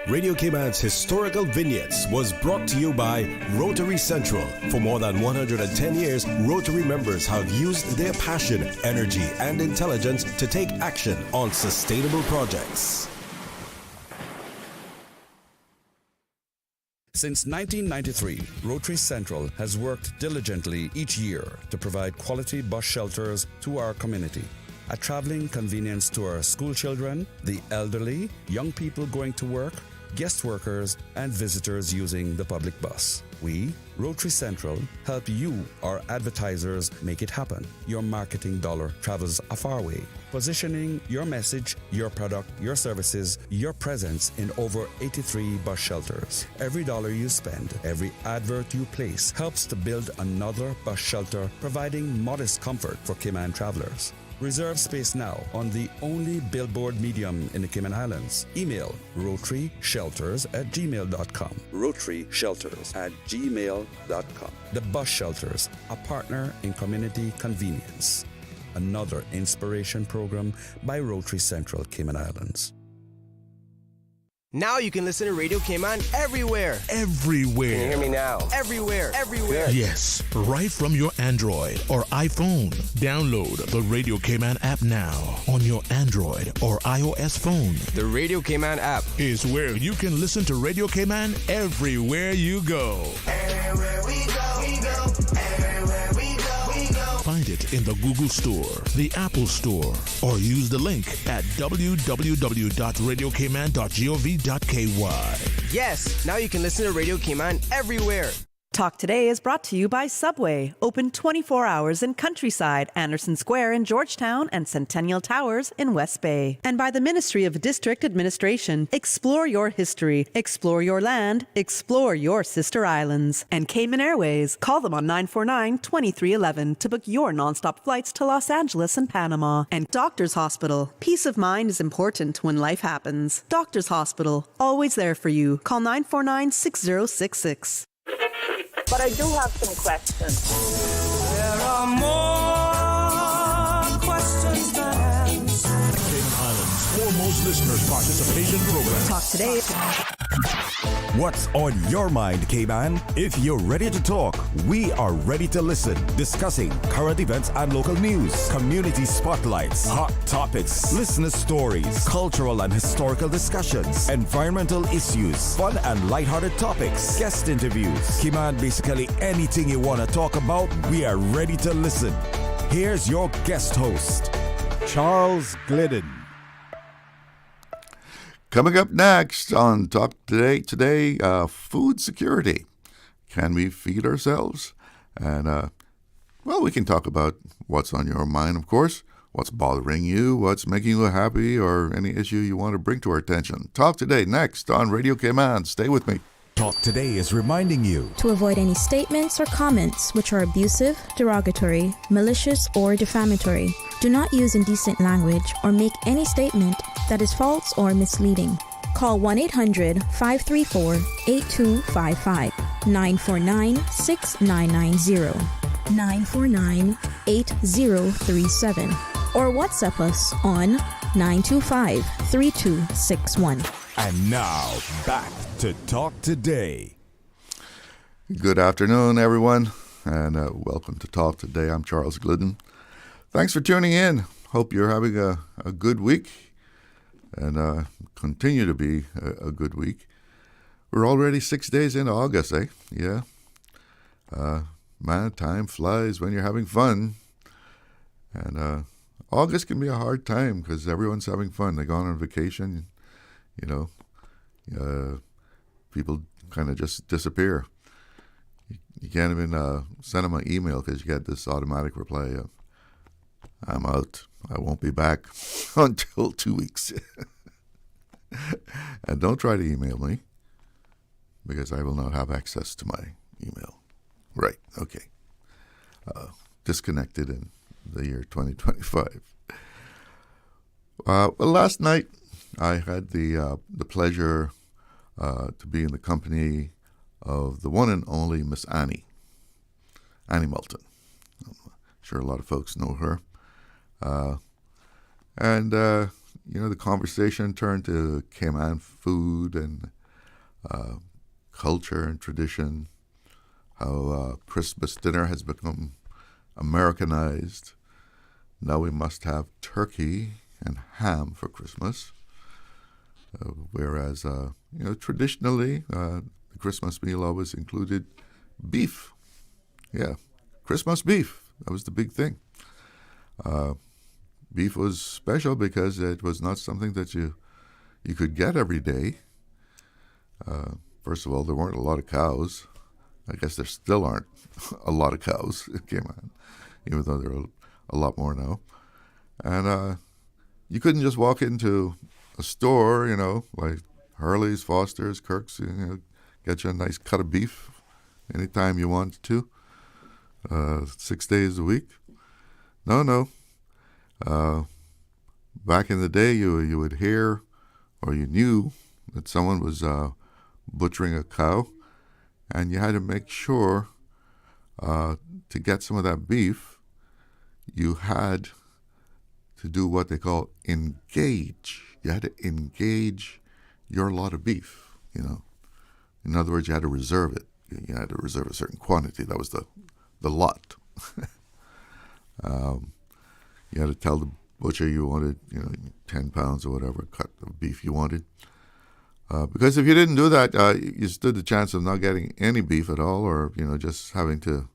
Radio Cayman's historical vignettes was brought to you by Rotary Central. For more than 110 years, Rotary members have used their passion, energy, and intelligence to take action on sustainable projects. Since 1993, Rotary Central has worked diligently each year to provide quality bus shelters to our community. A traveling convenience to our school children, the elderly, young people going to work, guest workers, and visitors using the public bus. We, Rotary Central, help you, our advertisers, make it happen. Your marketing dollar travels a far way. Positioning your message, your product, your services, your presence in over 83 bus shelters. Every dollar you spend, every advert you place helps to build another bus shelter, providing modest comfort for Cayman travelers. Reserve space now on the only billboard medium in the Cayman Islands. Email rotaryshelters@gmail.com. rotaryshelters@gmail.com. The Bus Shelters, a partner in community convenience. Another inspiration program by Rotary Central Cayman Islands. Now you can listen to Radio Cayman everywhere. Everywhere. Can you hear me now? Everywhere. Everywhere. Yes, right from your Android or iPhone. Download the Radio Cayman app now on your Android or iOS phone. The Radio Cayman app is where you can listen to Radio Cayman everywhere you go. Everywhere we go, we go. Everywhere we go, we go. Find it in the Google Store, the Apple Store, or use the link at www.radiocayman.gov.ky. Yes, now you can listen to Radio Cayman everywhere. Talk Today is brought to you by Subway, open 24 hours in Countryside, Anderson Square in Georgetown, and Centennial Towers in West Bay. And by the Ministry of District Administration. Explore your history, explore your land, explore your sister islands. And Cayman Airways. Call them on 949-2311 to book your nonstop flights to Los Angeles and Panama. And Doctors Hospital. Peace of mind is important when life happens. Doctors Hospital, always there for you. Call 949-6066. But I do have some questions. There are more questions than answers. Cayman Islands' foremost listeners participation program. Talk Today. What's on your mind, Cayman? If you're ready to talk, we are ready to listen. Discussing current events and local news, community spotlights, hot topics, listener stories, cultural and historical discussions, environmental issues, fun and lighthearted topics, guest interviews. Cayman, basically anything you want to talk about, we are ready to listen. Here's your guest host, Charles Glidden. Coming up next on Talk Today, food security. Can we feed ourselves? And, we can talk about what's on your mind, of course, what's bothering you, what's making you happy, or any issue you want to bring to our attention. Talk Today next on Radio Cayman. Stay with me. Talk Today is reminding you to avoid any statements or comments which are abusive, derogatory, malicious, or defamatory. Do not use indecent language or make any statement that is false or misleading. Call 1-800-534-8255, 949-6990, 949-8037, or WhatsApp us on 925-3261. And now, back to Talk Today. Good afternoon, everyone, and welcome to Talk Today. I'm Charles Glidden. Thanks for tuning in. Hope you're having a good week and continue to be a good week. We're already 6 days into August, eh? Yeah. Man, time flies when you're having fun. And August can be a hard time because everyone's having fun. They go on vacation. People kind of just disappear. You can't even send them an email because you get this automatic reply of, I'm out. I won't be back until 2 weeks. And don't try to email me because I will not have access to my email. Right, okay. Disconnected in the year 2025. Last night, I had the pleasure to be in the company of the one and only Miss Annie Moulton. I'm sure a lot of folks know her. The conversation turned to Cayman food and culture and tradition, how Christmas dinner has become Americanized. Now we must have turkey and ham for Christmas, whereas traditionally the Christmas meal always included beef. Yeah, Christmas beef. That was the big thing. Beef was special because it was not something that you could get every day. First of all, there weren't a lot of cows. I guess there still aren't a lot of cows in Cayman, even though there are a lot more now. And you couldn't just walk into a store, like Hurley's, Foster's, Kirk's, get you a nice cut of beef anytime you wanted to, 6 days a week. No. Back in the day, you would hear or you knew that someone was butchering a cow, and you had to make sure to get some of that beef, you had to do what they call engage. You had to engage your lot of beef, In other words, you had to reserve it. You had to reserve a certain quantity. That was the lot. You had to tell the butcher you wanted, 10 pounds or whatever cut of beef you wanted. Because if you didn't do that, you stood the chance of not getting any beef at all, or just having to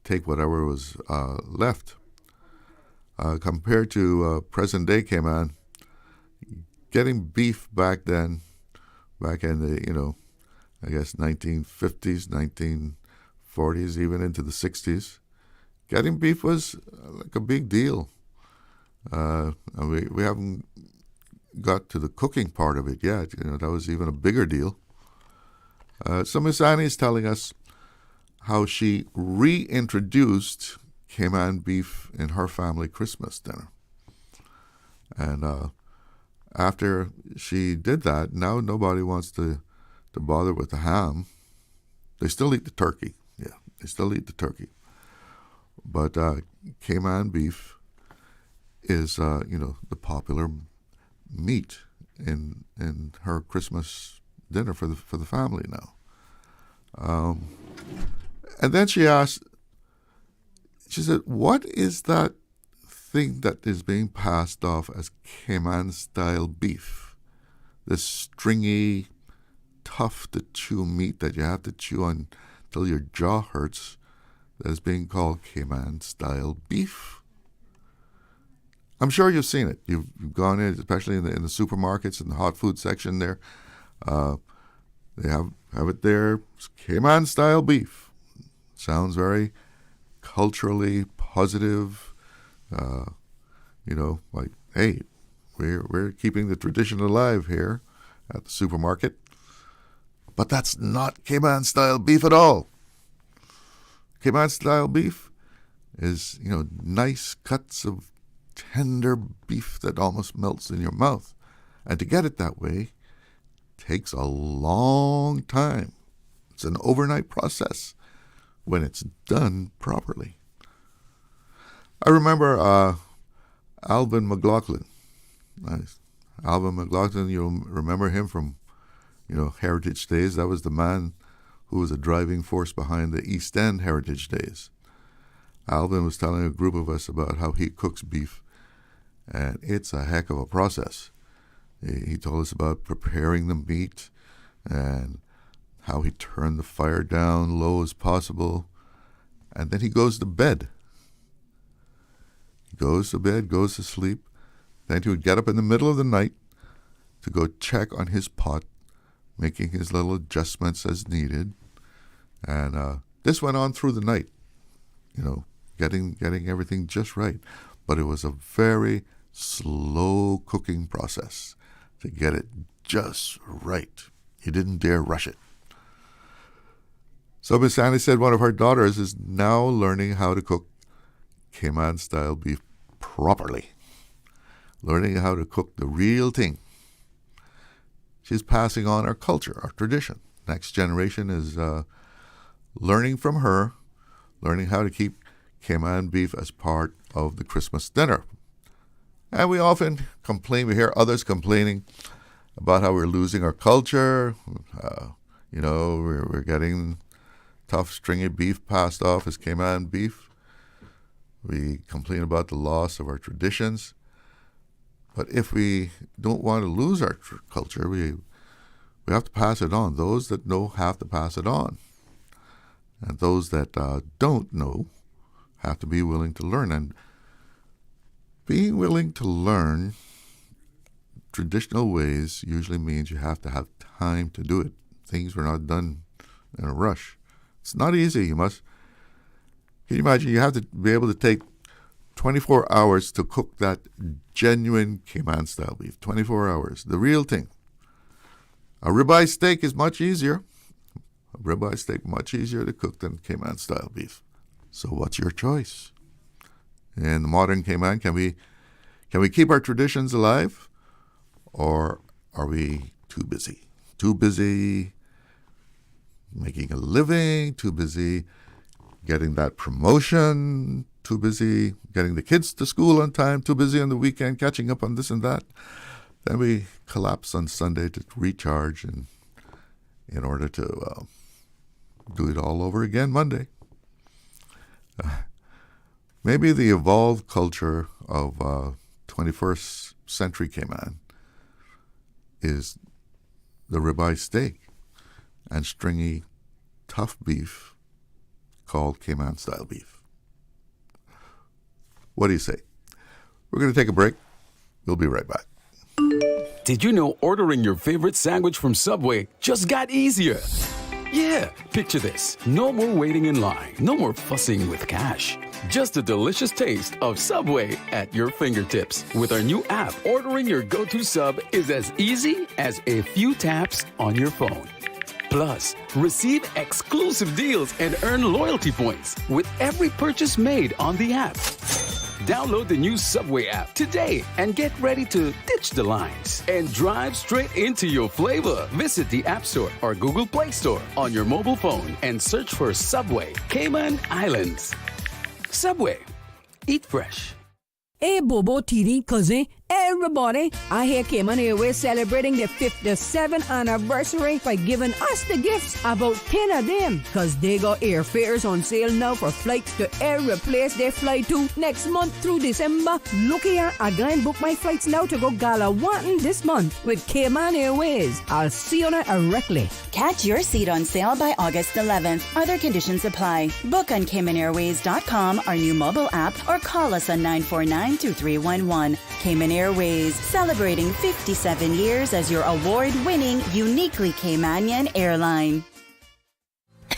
take whatever was left. Compared to present day Cayman, getting beef back in the I guess 1950s, 1940s, even into the 60s, getting beef was like a big deal. We haven't got to the cooking part of it yet. That was even a bigger deal. So Miss Annie is telling us how she reintroduced Cayman beef in her family Christmas dinner. And after she did that, now nobody wants to bother with the ham. They still eat the turkey. Yeah, they still eat the turkey. But Cayman beef is, the popular meat in her Christmas dinner for the family now. And then she asked, she said, what is that thing that is being passed off as Cayman-style beef? This stringy, tough-to-chew meat that you have to chew on until your jaw hurts, that is being called Cayman-style beef. I'm sure you've seen it. You've gone in, especially in the supermarkets, in the hot food section there. They have it there. It's Cayman-style beef. Sounds very culturally positive. Like, hey, we're keeping the tradition alive here at the supermarket. But that's not Cayman-style beef at all. Cayman-style beef is, nice cuts of tender beef that almost melts in your mouth. And to get it that way takes a long time. It's an overnight process when it's done properly. I remember Alvin McLaughlin. Nice. Alvin McLaughlin, you'll remember him from, Heritage Days. That was the man who was a driving force behind the East End Heritage Days. Alvin was telling a group of us about how he cooks beef, and it's a heck of a process. He told us about preparing the meat and how he turned the fire down low as possible, and then he goes to bed. He goes to bed, goes to sleep. Then he would get up in the middle of the night to go check on his pot, making his little adjustments as needed. And this went on through the night, getting everything just right. But it was a very slow cooking process to get it just right. You didn't dare rush it. So Miss Annie said one of her daughters is now learning how to cook Cayman-style beef properly. Learning how to cook the real thing. She's passing on our culture, our tradition. Next generation is learning from her, learning how to keep Cayman beef as part of the Christmas dinner. And we often complain, we hear others complaining about how we're losing our culture. We're getting tough, stringy beef passed off as Cayman beef. We complain about the loss of our traditions. But if we don't want to lose our culture, we have to pass it on. Those that know have to pass it on. And those that don't know have to be willing to learn. And being willing to learn traditional ways usually means you have to have time to do it. Things were not done in a rush. It's not easy. Can you imagine? You have to be able to take 24 hours to cook that genuine Cayman-style beef. 24 hours. The real thing. A ribeye steak is much easier. A ribeye steak much easier to cook than Cayman-style beef. So what's your choice? In the modern Cayman, can we keep our traditions alive? Or are we too busy? Too busy making a living, too busy getting that promotion, too busy getting the kids to school on time, too busy on the weekend catching up on this and that. Then we collapse on Sunday to recharge and in order to do it all over again Monday. Maybe the evolved culture of 21st century Cayman is the ribeye steak and stringy, tough beef called Cayman-style beef. What do you say? We're going to take a break. We'll be right back. Did you know ordering your favorite sandwich from Subway just got easier? Yeah, picture this. No more waiting in line. No more fussing with cash. Just a delicious taste of Subway at your fingertips. With our new app, ordering your go-to sub is as easy as a few taps on your phone. Plus, receive exclusive deals and earn loyalty points with every purchase made on the app. Download the new Subway app today and get ready to ditch the lines and drive straight into your flavor. Visit the App Store or Google Play Store on your mobile phone and search for Subway Cayman Islands. Subway. Eat fresh. Hey, Bobo, TD, cousin, everybody. I hear Cayman Airways celebrating their 57th anniversary by giving us the gifts, about 10 of them, because they got airfares on sale now for flights to every place they fly to next month through December. Look here, I gonna book my flights now to go Galawantan this month with Cayman Airways. I'll see you there directly. Catch your seat on sale by August 11th. Other conditions apply. Book on CaymanAirways.com, our new mobile app, or call us on 949-2311. Cayman Airways, celebrating 57 years as your award-winning, uniquely Caymanian airline.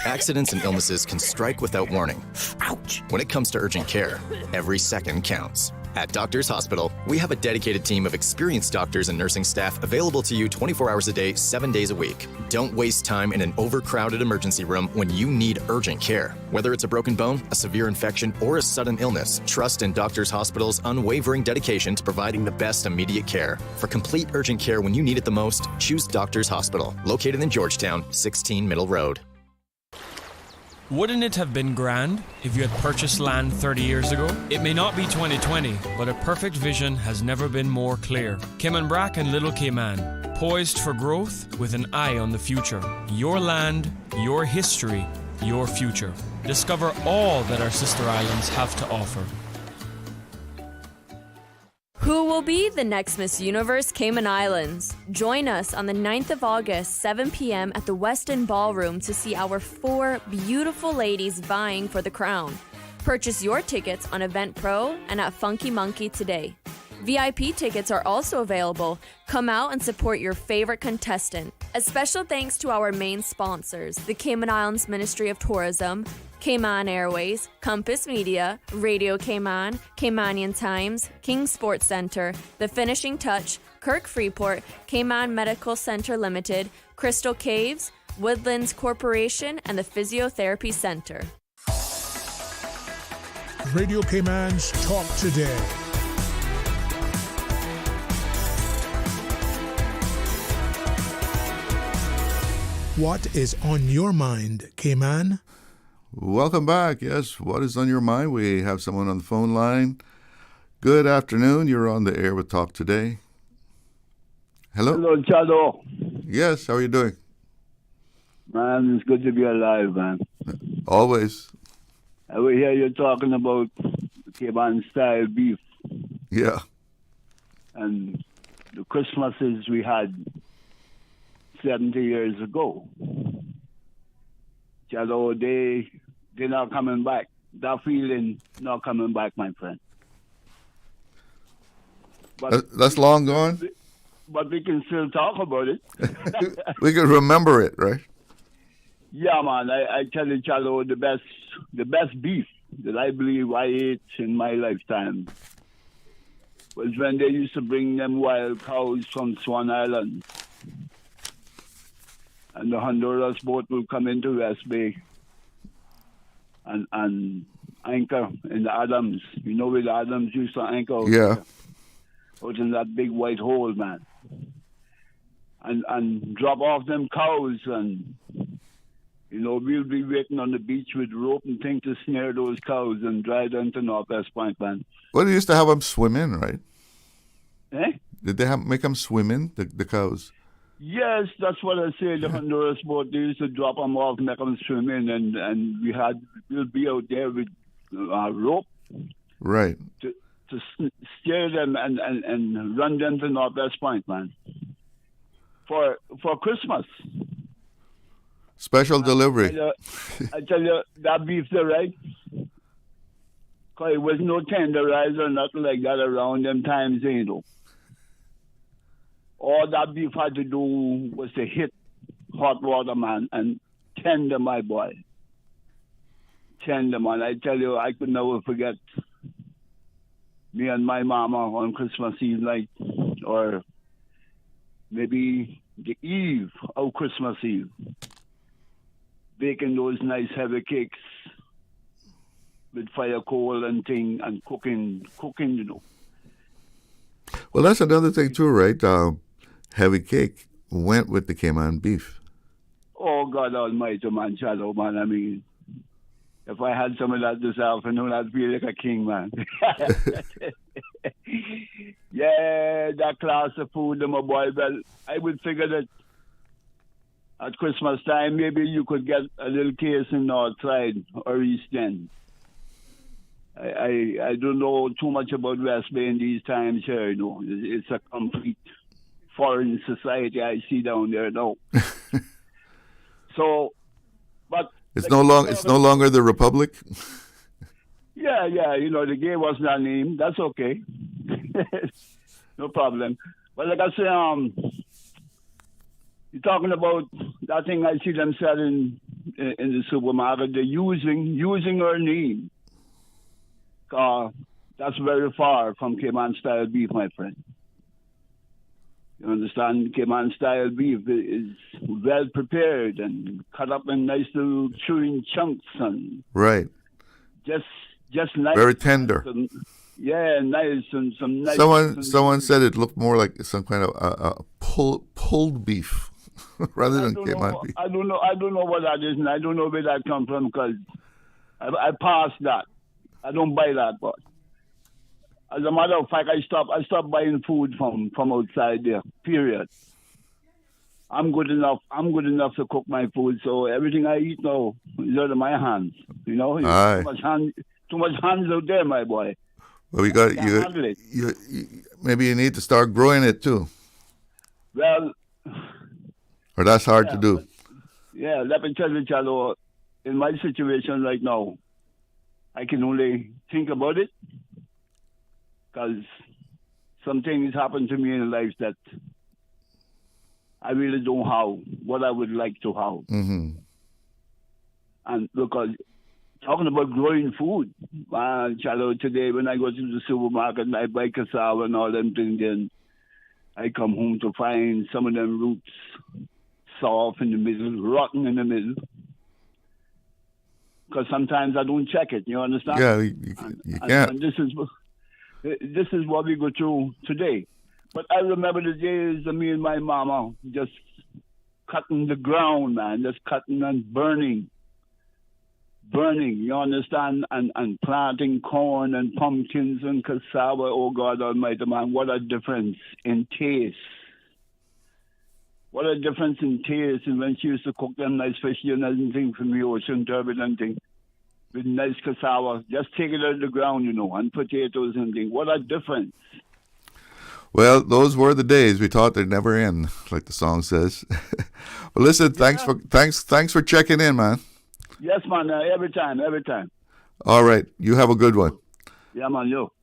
Accidents and illnesses can strike without warning. Ouch! When it comes to urgent care, every second counts. At Doctors Hospital, we have a dedicated team of experienced doctors and nursing staff available to you 24 hours a day, 7 days a week. Don't waste time in an overcrowded emergency room when you need urgent care. Whether it's a broken bone, a severe infection, or a sudden illness, trust in Doctors Hospital's unwavering dedication to providing the best immediate care. For complete urgent care when you need it the most, choose Doctors Hospital, located in Georgetown, 16 Middle Road. Wouldn't it have been grand if you had purchased land 30 years ago? It may not be 2020, but a perfect vision has never been more clear. Cayman Brac and Little Cayman, poised for growth with an eye on the future. Your land, your history, your future. Discover all that our sister islands have to offer. Who will be the next Miss Universe Cayman Islands? Join us on the 9th of August, 7 p.m. at the Westin Ballroom to see our 4 beautiful ladies vying for the crown. Purchase your tickets on Eventpro and at Funky Monkey today. VIP tickets are also available. Come out and support your favorite contestant. A special thanks to our main sponsors, the Cayman Islands Ministry of Tourism, Cayman Airways, Compass Media, Radio Cayman, Caymanian Times, King Sports Center, The Finishing Touch, Kirk Freeport, Cayman Medical Center Limited, Crystal Caves, Woodlands Corporation, and the Physiotherapy Center. Radio Cayman's Talk Today. What is on your mind, Cayman? Welcome back. Yes, what is on your mind? We have someone on the phone line. Good afternoon. You're on the air with Talk Today. Hello? Hello, Chado. Yes, how are you doing? Man, it's good to be alive, man. Always. I will hear you talking about Cayman style beef. Yeah. And the Christmases we had 70 years ago. Chado, they're not coming back. That feeling not coming back, my friend. But That's long gone? But we can still talk about it. We can remember it, right? Yeah, man. I tell you, Chalo, the best beef that I believe I ate in my lifetime was when they used to bring them wild cows from Swan Island. And the Honduras boat will come into West Bay and anchor in the Adams. You know where the Adams used to anchor? Yeah. Out in that big white hole, man. And drop off them cows, and we'll be waiting on the beach with rope and things to snare those cows and drive them to Northwest Point, man. Well, they used to have them swim in, right? Eh? Did they make them swim in, the cows? Yes, that's what I say. The Honduras boat, they used to drop them off, make them swim in, and we'll be out there with rope. Right. To steer them and run them to Northwest Point, man. For Christmas. Special delivery. I tell you, that beef there, right? Because it was no tenderizer or nothing like that around them times, All that beef had to do was to hit hot water, man, and tender, my boy. Tender, man. I tell you, I could never forget me and my mama on Christmas Eve night, or maybe the eve of Christmas Eve, baking those nice heavy cakes with fire coal and thing, and cooking, Well, that's another thing too, right? Heavy cake went with the Cayman beef. Oh, God almighty, man, Shadow, man. I mean, if I had some of that this afternoon, I'd feel like a king, man. Yeah, that class of food, my boy. Well, I would figure that at Christmas time, maybe you could get a little case in Northside or East End. I don't know too much about West Bay in these times here, It's a complete foreign society I see down there now. So, but... It's no longer the Republic? Yeah, they gave us that name. That's okay. No problem. But like I say, you're talking about that thing I see them selling in the supermarket. They're using our name. That's very far from Cayman style beef, my friend. You understand? Cayman style beef is well prepared and cut up in nice little chewing chunks and right. Just nice. Very tender. Nice and some nice. Someone said it looked more like some kind of pulled beef rather than Cayman beef. I don't know what that is, and I don't know where that comes from because I passed that. I don't buy that, but as a matter of fact, I stopped buying food from outside there. Period. I'm good enough to cook my food, so everything I eat now is out of my hands. Too much hands out there, my boy. Well, you maybe you need to start growing it too. Well, or that's hard to do. Let me tell you, Chalo, in my situation right now, I can only think about it because some things happen to me in life that I really don't have what I would like to have. Mm-hmm. And because talking about growing food, Chalo, today when I go to the supermarket and I buy cassava and all them things, then I come home to find some of them roots soft in the middle, rotten in the middle. Because sometimes I don't check it, you understand? Yeah, you can't. And this is what we go through today. But I remember the days of me and my mama just cutting the ground, man, just cutting and burning, you understand? And planting corn and pumpkins and cassava. Oh, God almighty, man, what a difference in taste what a difference in taste. And when she used to cook them nice fish, and thing from the ocean, turbot thing, with nice cassava, just take it out of the ground, and potatoes and things. What a difference. Well, those were the days we thought they'd never end, like the song says. Well, listen, thanks for checking in, man. Yes, man. Every time. All right, you have a good one. Yeah, man. Yo.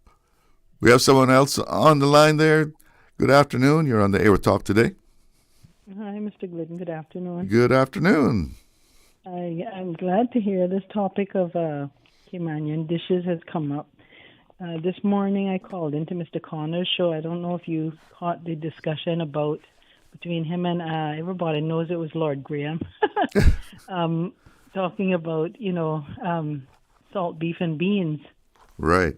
We have someone else on the line there. Good afternoon. You're on the Air with Talk today. Hi, Mr. Glidden. Good afternoon. Good afternoon. I'm glad to hear this topic of Caymanian dishes has come up. This morning I called into Mr. Connor's show. I don't know if you caught the discussion about between him and everybody knows it was Lord Graham talking about, salt beef and beans. Right.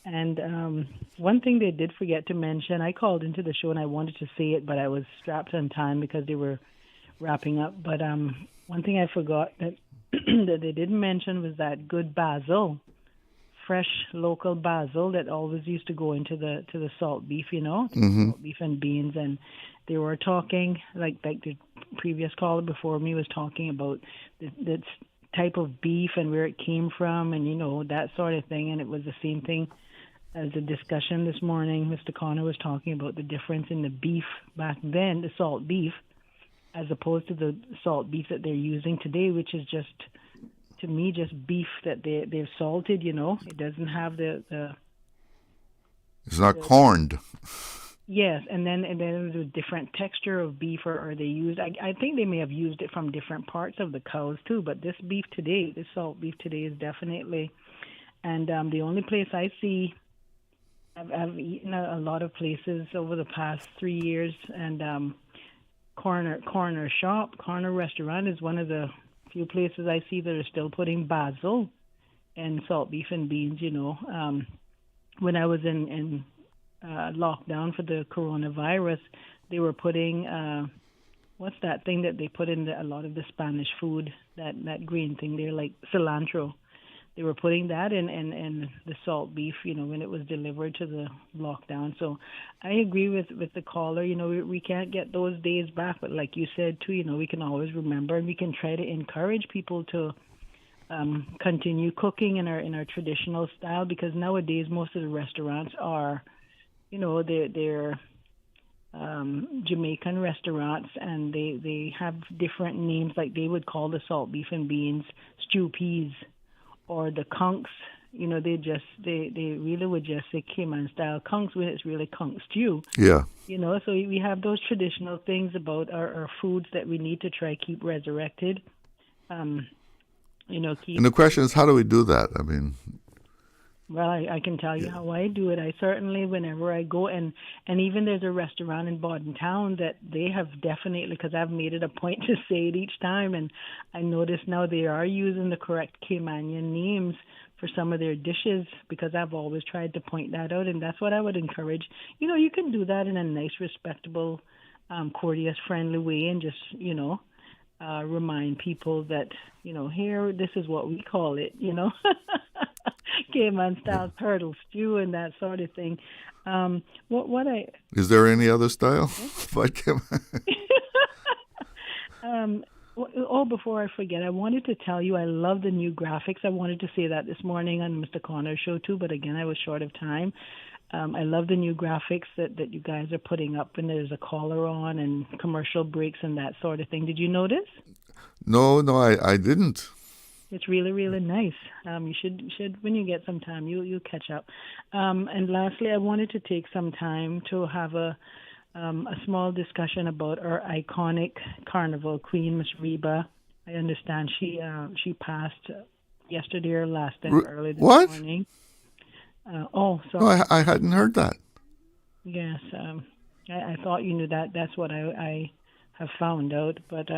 And one thing they did forget to mention, I called into the show and I wanted to say it, but I was strapped on time because they were wrapping up. But one thing I forgot that that they didn't mention was that good basil, fresh local basil that always used to go into the salt beef, salt beef and beans. And they were talking, like the previous caller before me was talking about the type of beef and where it came from and, that sort of thing. And it was the same thing as the discussion this morning. Mr. Connor was talking about the difference in the beef back then, the salt beef, as opposed to the salt beef that they're using today, which is just, to me, just beef that they've salted, It doesn't have the it's not corned. Yes, and then there's a different texture of beef, or they used, I think they may have used it from different parts of the cows too, but this beef today, this salt beef today is definitely, and the only place I see, I've eaten a lot of places over the past 3 years, and Corner Restaurant is one of the few places I see that are still putting basil in salt beef and beans, When I was in lockdown for the coronavirus, they were putting, what's that thing that they put in a lot of the Spanish food, that green thing there, like cilantro. They were putting that in the salt beef, when it was delivered to the lockdown. So I agree with the caller. We can't get those days back, but like you said too, we can always remember, and we can try to encourage people to continue cooking in our traditional style, because nowadays most of the restaurants are, they're Jamaican restaurants, and they have different names, like they would call the salt beef and beans stew peas, or the conchs, they really would just say Cayman style conchs when it's really conch stew. Yeah. So we have those traditional things about our foods that we need to try keep resurrected. And the question is, how do we do that? I mean, well, I can tell you how I do it. I certainly, whenever I go, and even there's a restaurant in Bodden Town that they have definitely, because I've made it a point to say it each time, and I notice now they are using the correct Caymanian names for some of their dishes, because I've always tried to point that out, and that's what I would encourage. You can do that in a nice, respectable, courteous, friendly way, and just, remind people that, here, this is what we call it, Cayman style turtle stew and that sort of thing. Is there any other style? Before I forget, I wanted to tell you I love the new graphics. I wanted to say that this morning on Mr. Connor's show too, but again, I was short of time. I love the new graphics that you guys are putting up, and there's a caller on and commercial breaks and that sort of thing. Did you notice? No, I didn't. It's really, really nice. You should when you get some time, you catch up. And lastly, I wanted to take some time to have a small discussion about our iconic carnival queen, Miss Reba. I understand she passed yesterday or last night, early this morning. Sorry. No, I hadn't heard that. Yes, I thought you knew that. That's what I have found out. But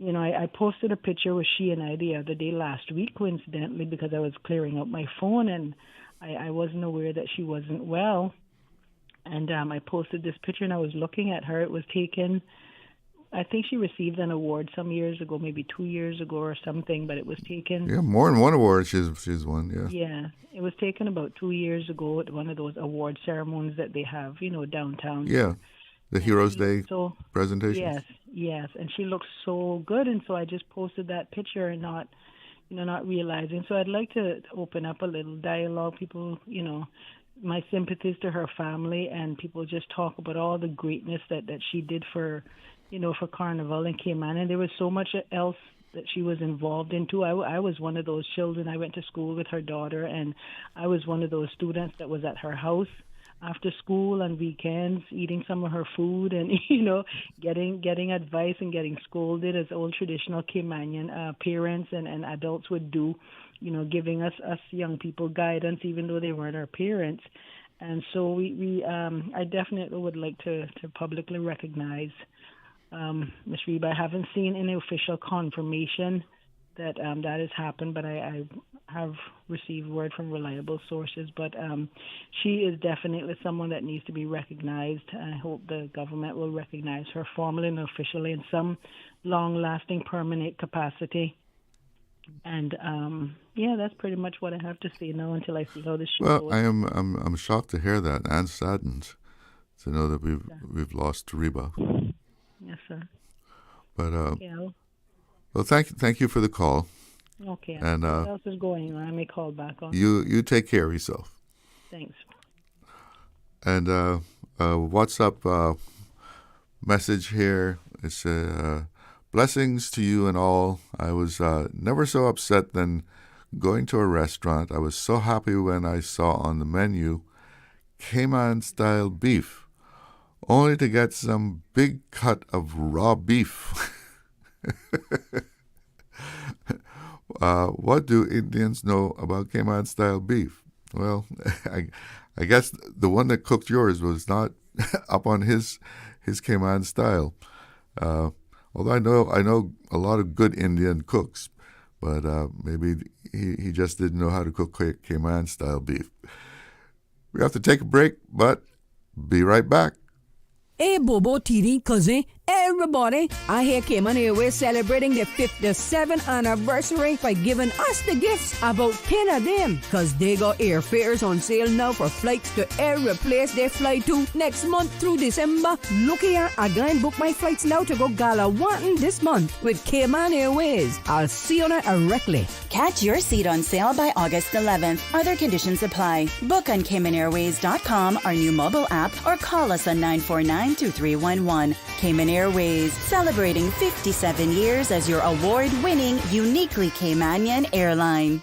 I posted a picture with she and I the other day last week, coincidentally, because I was clearing up my phone and I wasn't aware that she wasn't well. And I posted this picture and I was looking at her. It was taken, I think she received an award some years ago, maybe 2 years ago or something, but it was taken. Yeah, more than one award she's won, yeah. Yeah, it was taken about 2 years ago at one of those award ceremonies that they have, downtown. Yeah. The Heroes Day presentation. Yes, and she looks so good, and so I just posted that picture and not realizing. So I'd like to open up a little dialogue. People, my sympathies to her family, and people just talk about all the greatness that she did for Carnival in Cayman, and there was so much else that she was involved in too. I was one of those children. I went to school with her daughter, and I was one of those students that was at her house after school on weekends, eating some of her food and, getting advice and getting scolded as old traditional Caymanian parents and adults would do, giving us young people guidance, even though they weren't our parents. And so I definitely would like to publicly recognize Ms. Reba. I haven't seen any official confirmation that that has happened, but I have received word from reliable sources. But she is definitely someone that needs to be recognized. I hope the government will recognize her formally and officially in some long-lasting, permanent capacity. And that's pretty much what I have to say now until I see how this show goes. I'm shocked to hear that, and saddened to know that we've lost Reba. Yes, sir. But well, thank you for the call. Okay. And what else is going on? I may call back on. You take care of yourself. Thanks. And WhatsApp message here. It's blessings to you and all. I was never so upset than going to a restaurant. I was so happy when I saw on the menu Cayman style beef, only to get some big cut of raw beef. What do Indians know about Cayman style beef? Well, I guess the one that cooked yours was not up on his Cayman style. Although I know a lot of good Indian cooks, but maybe he just didn't know how to cook Cayman style beef. We have to take a break, but be right back. Hey, Bobo, TD, cousin, everybody. I hear Cayman Airways celebrating their 57th anniversary by giving us the gifts, about 10 of them, because they got airfares on sale now for flights to every place they fly to next month through December. Look here, I go and book my flights now to go Galawatan this month with Cayman Airways. I'll see you directly. Catch your seat on sale by August 11th. Other conditions apply. Book on CaymanAirways.com, our new mobile app, or call us on 949-2311. Cayman Airways, celebrating 57 years as your award-winning, uniquely Caymanian airline.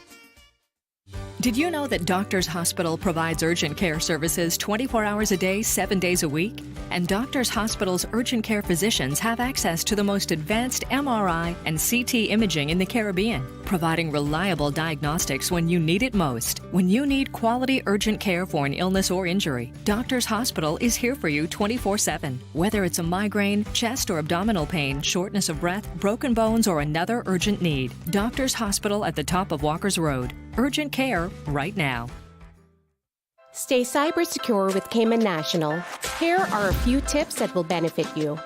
Did you know that Doctors Hospital provides urgent care services 24 hours a day, 7 days a week? And Doctors Hospital's urgent care physicians have access to the most advanced MRI and CT imaging in the Caribbean, providing reliable diagnostics when you need it most. When you need quality urgent care for an illness or injury, Doctors Hospital is here for you 24/7. Whether it's a migraine, chest or abdominal pain, shortness of breath, broken bones, or another urgent need, Doctors Hospital at the top of Walker's Road. Urgent care right now. Stay cyber secure with Cayman National. Here are a few tips that will benefit you.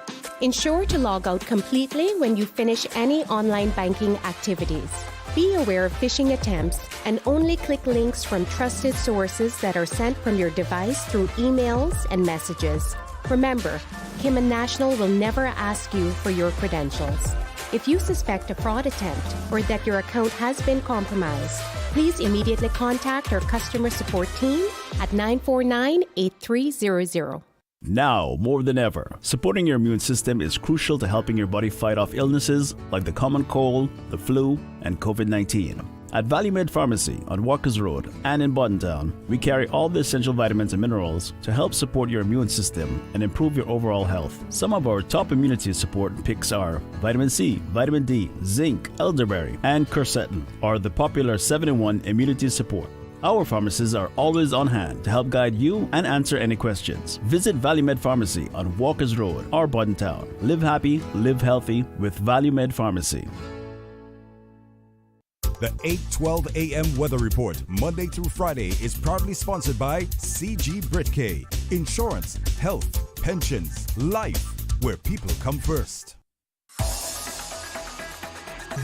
Ensure to log out completely when you finish any online banking activities. Be aware of phishing attempts and only click links from trusted sources that are sent from your device through emails and messages. Remember, Cayman National will never ask you for your credentials. If you suspect a fraud attempt or that your account has been compromised, please immediately contact our customer support team at 949-8300. Now, more than ever, supporting your immune system is crucial to helping your body fight off illnesses like the common cold, the flu, and COVID-19. At ValueMed Pharmacy on Walker's Road and in Buttontown, we carry all the essential vitamins and minerals to help support your immune system and improve your overall health. Some of our top immunity support picks are vitamin C, vitamin D, zinc, elderberry, and quercetin, or the popular 7-in-1 immunity support. Our pharmacists are always on hand to help guide you and answer any questions. Visit ValueMed Pharmacy on Walker's Road or Buttontown. Live happy, live healthy with ValueMed Pharmacy. The 8:12 a.m. weather report, Monday through Friday, is proudly sponsored by CG Britke. Insurance, health, pensions, life, where people come first.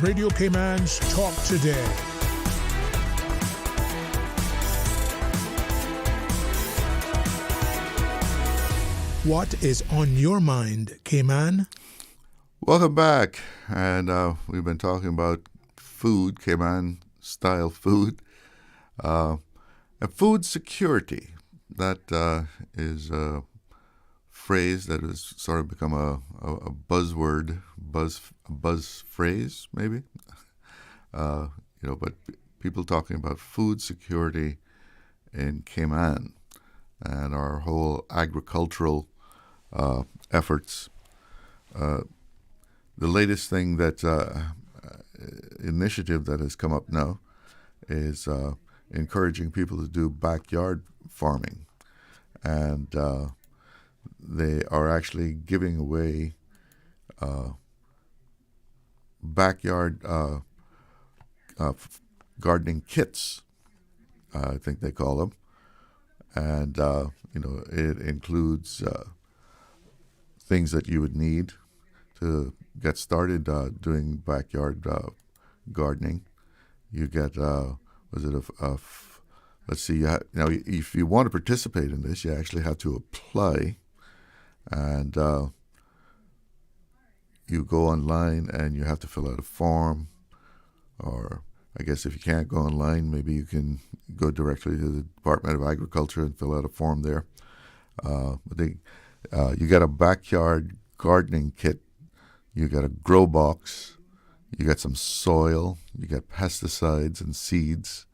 Radio Cayman's Talk Today. What is on your mind, Cayman? Welcome back. And we've been talking about food, Cayman-style food, and food security. That is a phrase that has sort of become a buzzword, buzz phrase, maybe. But people talking about food security in Cayman and our whole agricultural efforts. The latest thing that initiative that has come up now is encouraging people to do backyard farming, and they are actually giving away backyard gardening kits, I think they call them, and it includes things that you would need to get started doing backyard gardening. You get let's see, if you want to participate in this, you actually have to apply, and you go online and you have to fill out a form, or I guess if you can't go online, maybe you can go directly to the Department of Agriculture and fill out a form there. You get a backyard gardening kit, you get a grow box, you get some soil, you get pesticides and seeds,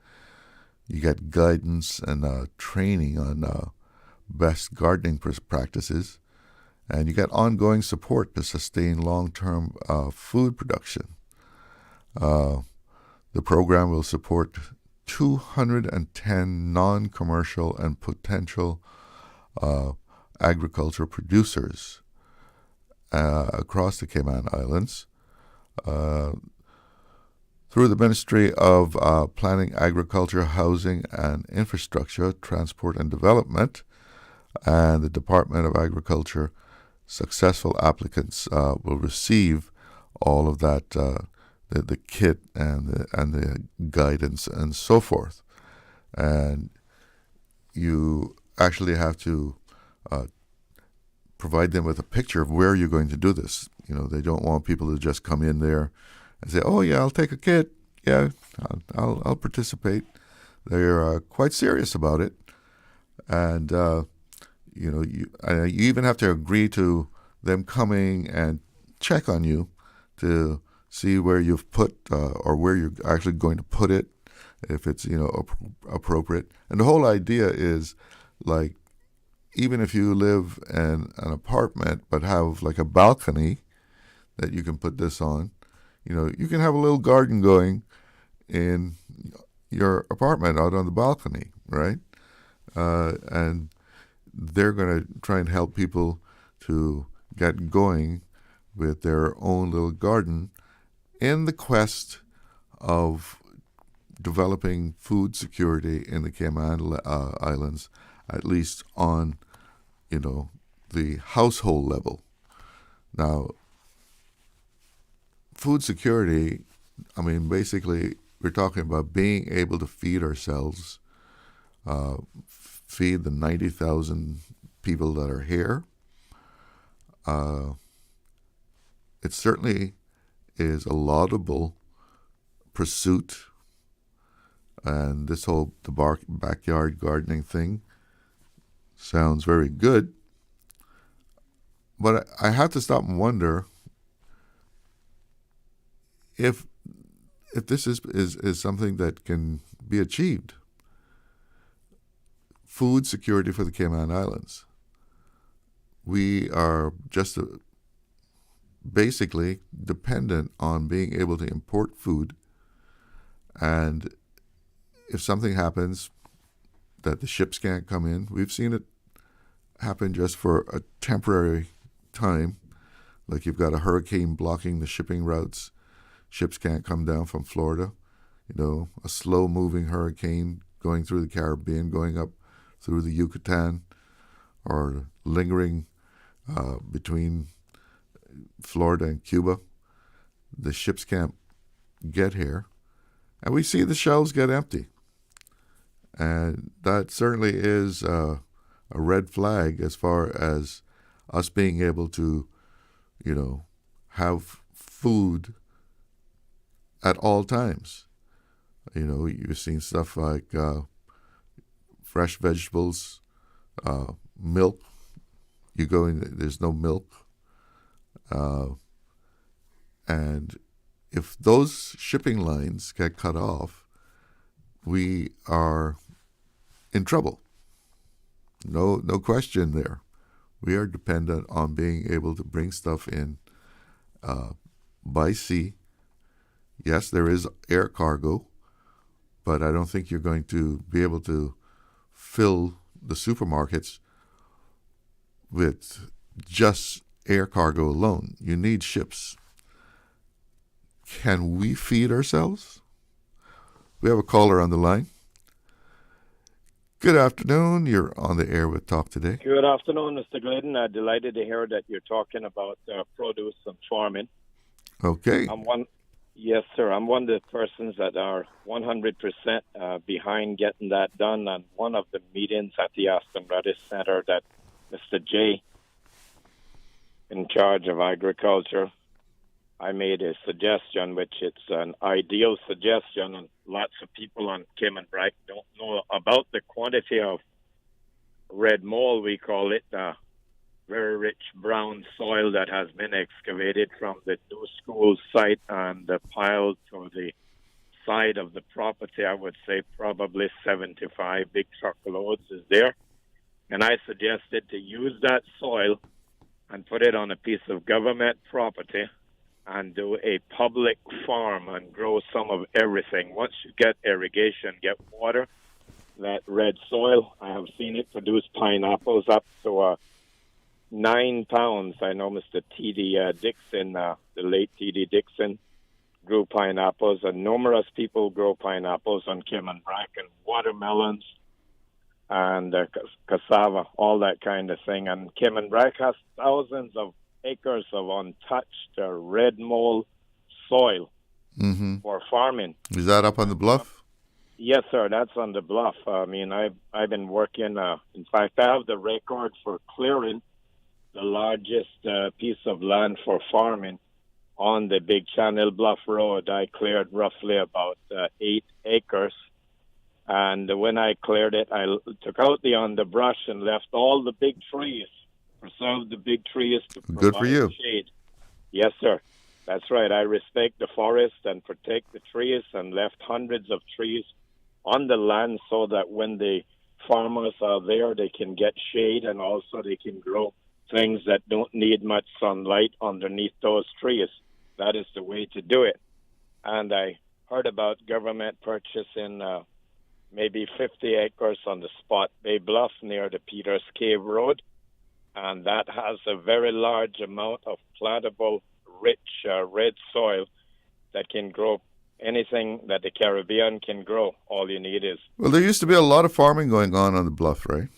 you get guidance and training on best gardening practices, and you get ongoing support to sustain long-term food production. The program will support 210 non-commercial and potential agriculture producers across the Cayman Islands through the Ministry of Planning, Agriculture, Housing and Infrastructure, Transport and Development, and the Department of Agriculture. Successful applicants will receive all of that, the kit and the guidance and so forth. And you actually have to provide them with a picture of where you're going to do this. They don't want people to just come in there and say, "Oh yeah, I'll take a kit. Yeah, I'll participate." They're quite serious about it, and you even have to agree to them coming and check on you to see where you've put or where you're actually going to put it, if it's appropriate. And the whole idea is, like, even if you live in an apartment but have like a balcony that you can put this on, you can have a little garden going in your apartment out on the balcony, right? And they're going to try and help people to get going with their own little garden in the quest of developing food security in the Cayman Islands, at least on, the household level. Now, food security, basically, we're talking about being able to feed ourselves, feed the 90,000 people that are here. It certainly is a laudable pursuit, and this whole backyard gardening thing sounds very good. But I have to stop and wonder if this is something that can be achieved. Food security for the Cayman Islands. We are just basically dependent on being able to import food, and if something happens that the ships can't come in, we've seen it happen just for a temporary time, like you've got a hurricane blocking the shipping routes, ships can't come down from Florida, a slow-moving hurricane going through the Caribbean, going up through the Yucatan, or lingering between Florida and Cuba. The ships can't get here, and we see the shelves get empty. And that certainly is a red flag as far as us being able to, have food at all times. You're seeing stuff like fresh vegetables, milk. You go in, there's no milk. And if those shipping lines get cut off, we are in trouble. No question there. We are dependent on being able to bring stuff in by sea. Yes, there is air cargo, but I don't think you're going to be able to fill the supermarkets with just air cargo alone. You need ships. Can we feed ourselves? We have a caller on the line. Good afternoon. You're on the air with Talk Today. Good afternoon, Mr. Glidden. Delighted to hear that you're talking about produce and farming. Okay. Yes, sir. I'm one of the persons that are 100% behind getting that done. And one of the meetings at the Aston Radish Center that Mr. J, in charge of agriculture, I made a suggestion, which it's an ideal suggestion, and lots of people on Cayman Brac don't know about the quantity of red mold, we call it, very rich brown soil that has been excavated from the new school site and piled to the side of the property. I would say probably 75 big truckloads is there. And I suggested to use that soil and put it on a piece of government property and do a public farm and grow some of everything. Once you get irrigation, get water, that red soil, I have seen it produce pineapples up to 9 pounds. I know Mr. T.D. Dixon, the late T.D. Dixon, grew pineapples, and numerous people grow pineapples on Cayman Brac, and watermelons and cassava, all that kind of thing. And Cayman Brac has thousands of acres of untouched red mold soil for farming. Is that up on the bluff? Yes, sir. That's on the bluff. I mean, I've been working. In fact, I have the record for clearing the largest piece of land for farming on the Big Channel Bluff Road. I cleared roughly about 8 acres. And when I cleared it, I took out the underbrush and left all the big trees. Preserve the big trees to provide Good for you. shade. Yes, sir. That's right. I respect the forest and protect the trees, and left hundreds of trees on the land so that when the farmers are there, they can get shade, and also they can grow things that don't need much sunlight underneath those trees. That is the way to do it. And I heard about government purchasing maybe 50 acres on the Spot Bay Bluff near the Peters Cave Road. And that has a very large amount of plantable, rich red soil that can grow anything that the Caribbean can grow. All you need is... Well, there used to be a lot of farming going on the bluff, right?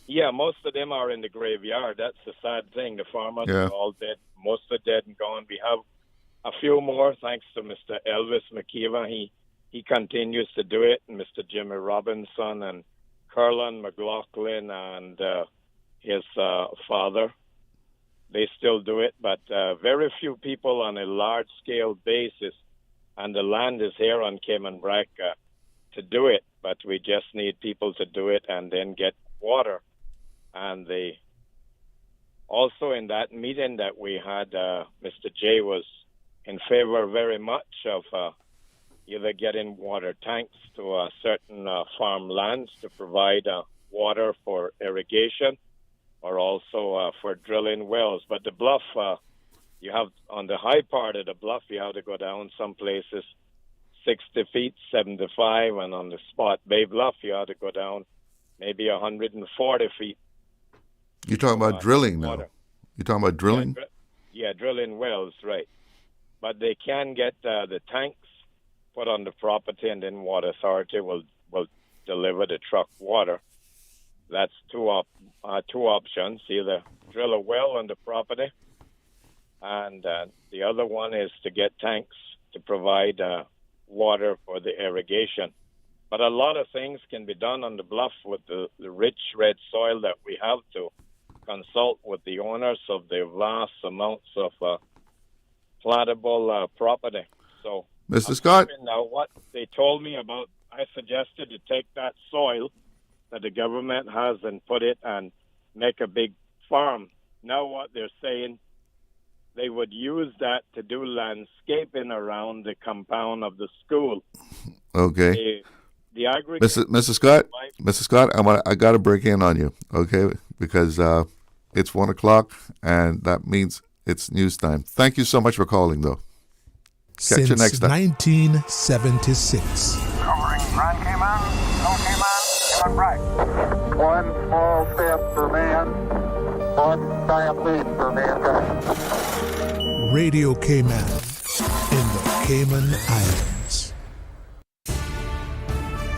Yeah, most of them are in the graveyard. That's the sad thing. The farmers are all dead. Most are dead and gone. We have a few more, thanks to Mr. Elvis McKeever. He continues to do it, and Mr. Jimmy Robinson and Curlin McLaughlin and... his father. They still do it, but very few people on a large-scale basis, and the land is here on Cayman Brac to do it, but we just need people to do it and then get water. And also in that meeting that we had, Mr. J was in favor very much of either getting water tanks to certain farmlands to provide water for irrigation, or also for drilling wells. But the bluff, you have on the high part of the bluff, you have to go down some places 60 feet, 75, and on the Spot Bay Bluff, you have to go down maybe 140 feet. You're talking about drilling now. You're talking about drilling? Yeah, drilling wells, right. But they can get the tanks put on the property, and then Water Authority will deliver the truck water. That's two options: either drill a well on the property, and the other one is to get tanks to provide water for the irrigation. But a lot of things can be done on the bluff with the rich red soil that we have to consult with the owners of the vast amounts of plantable property. So, Mr. Scott? Now, what they told me about, I suggested to take that soil that the government has and put it and make a big farm. Now what they're saying, they would use that to do landscaping around the compound of the school. Okay. The aggregate. Mr. Scott, I got to break in on you, okay? Because it's 1 o'clock, and that means it's news time. Thank you so much for calling, though. Catch you next time. 1976. Covering Grand Cayman, Little Cayman, Cayman Brac. One small step for man, one giant leap for mankind. Radio Cayman in the Cayman Islands.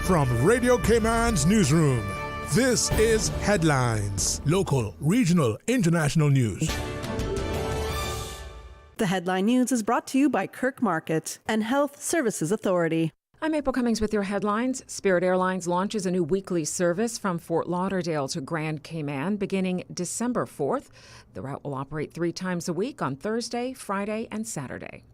From Radio Cayman's newsroom, this is Headlines. Local, regional, international news. The Headline News is brought to you by Kirk Market and Health Services Authority. I'm April Cummings with your headlines. Spirit Airlines launches a new weekly service from Fort Lauderdale to Grand Cayman beginning December 4th. The route will operate 3 times a week on Thursday, Friday, and Saturday.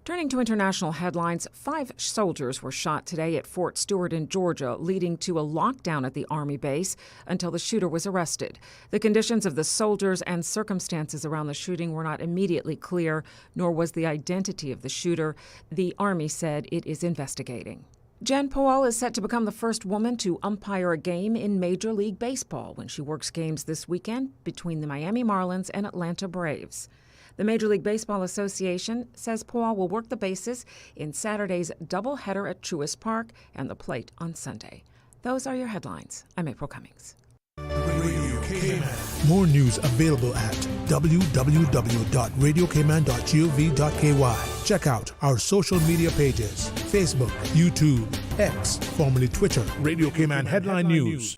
Turning to international headlines, 5 soldiers were shot today at Fort Stewart in Georgia, leading to a lockdown at the Army base until the shooter was arrested. The conditions of the soldiers and circumstances around the shooting were not immediately clear, nor was the identity of the shooter. The Army said it is investigating. Jen Powell is set to become the first woman to umpire a game in Major League Baseball when she works games this weekend between the Miami Marlins and Atlanta Braves. The Major League Baseball Association says Powell will work the bases in Saturday's doubleheader at Truist Park and the plate on Sunday. Those are your headlines. I'm April Cummings. Radio Cayman. More news available at www.radiocayman.gov.ky. Check out our social media pages: Facebook, YouTube, X, formerly Twitter, Radio Cayman Headline News.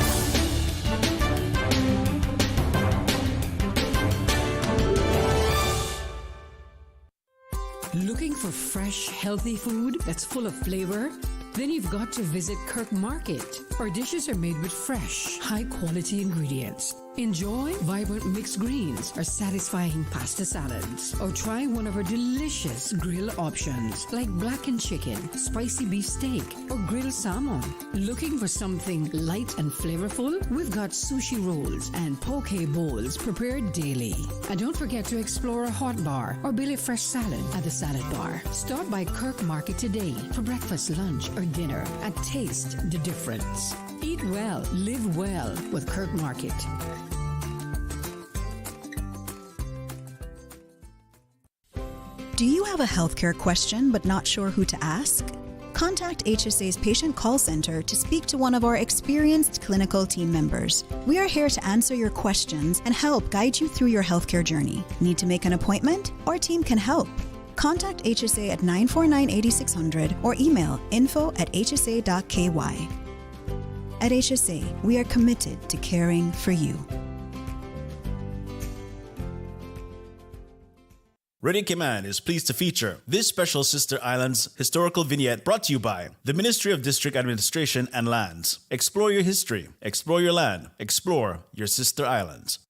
Looking for fresh, healthy food that's full of flavor? Then you've got to visit Kirk Market. Our dishes are made with fresh, high-quality ingredients. Enjoy vibrant mixed greens or satisfying pasta salads. Or try one of our delicious grill options like blackened chicken, spicy beef steak, or grilled salmon. Looking for something light and flavorful? We've got sushi rolls and poke bowls prepared daily. And don't forget to explore a hot bar or Billy Fresh salad at the salad bar. Stop by Kirk Market today for breakfast, lunch, or dinner and taste the difference. Eat well, live well with Kirk Market. Do you have a healthcare question but not sure who to ask? Contact HSA's Patient Call Center to speak to one of our experienced clinical team members. We are here to answer your questions and help guide you through your healthcare journey. Need to make an appointment? Our team can help. Contact HSA at 949-8600 or email info@hsa.ky. At HSA, we are committed to caring for you. Radio Cayman is pleased to feature this special Sister Islands historical vignette brought to you by the Ministry of District Administration and Lands. Explore your history, explore your land, explore your Sister Islands.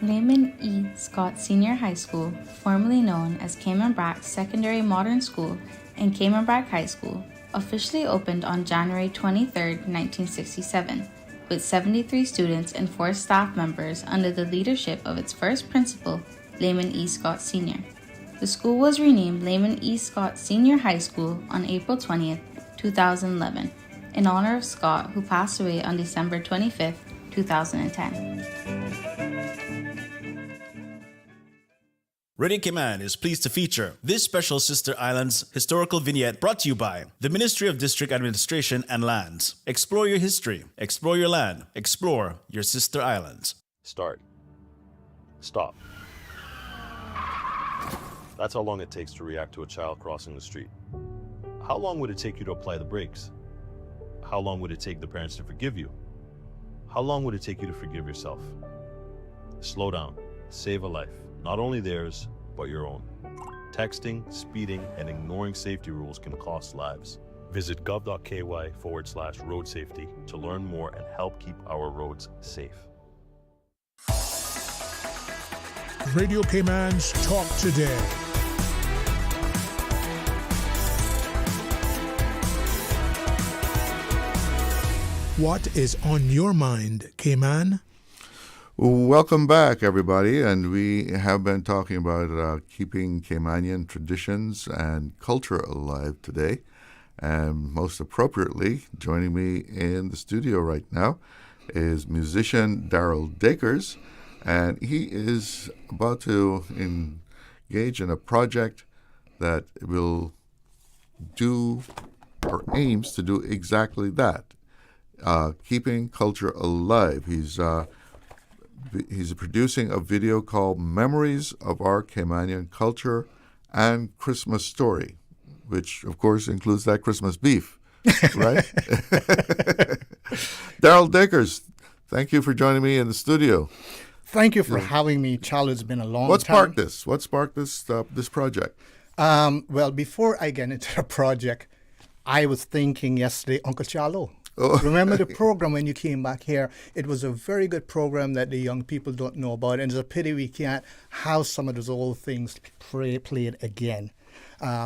Layman E. Scott Senior High School, formerly known as Cayman Brac Secondary Modern School and Cayman Brac High School, officially opened on January 23, 1967. With 73 students and 4 staff members under the leadership of its first principal, Layman E. Scott Sr. The school was renamed Layman E. Scott Senior High School on April 20, 2011, in honor of Scott, who passed away on December 25, 2010. Radio Cayman is pleased to feature this special Sister Islands historical vignette brought to you by the Ministry of District Administration and Lands. Explore your history, explore your land, explore your Sister Islands. Start. Stop. That's how long it takes to react to a child crossing the street. How long would it take you to apply the brakes? How long would it take the parents to forgive you? How long would it take you to forgive yourself? Slow down. Save a life. Not only theirs, but your own. Texting, speeding, and ignoring safety rules can cost lives. Visit gov.ky/road safety to learn more and help keep our roads safe. Radio Cayman's Talk Today. What is on your mind, Cayman? Welcome back, everybody. And we have been talking about keeping Caymanian traditions and culture alive today. And most appropriately, joining me in the studio right now is musician Darrell Dacres. And he is about to engage in a project that will do or aims to do exactly that, keeping culture alive. He's producing a video called Memories of Our Caymanian Culture and Christmas Story, which, of course, includes that Christmas beef, right? Darrell Dacres, thank you for joining me in the studio. Thank you for having me, Charles. It's been a long time. What sparked this this project? Well, before I get into the project, I was thinking yesterday, Uncle Charlo. Oh. Remember the program when you came back here? It was a very good program that the young people don't know about, and it's a pity we can't have some of those old things played again.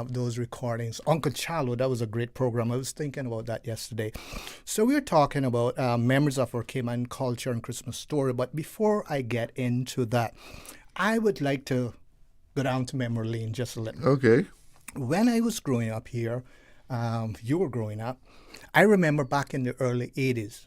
Those recordings. Uncle Charlo, that was a great program. I was thinking about that yesterday. So we were talking about memories of our Cayman culture and Christmas story. But before I get into that, I would like to go down to memory lane just a little. Okay. When I was growing up here, you were growing up, I remember back in the early 80s,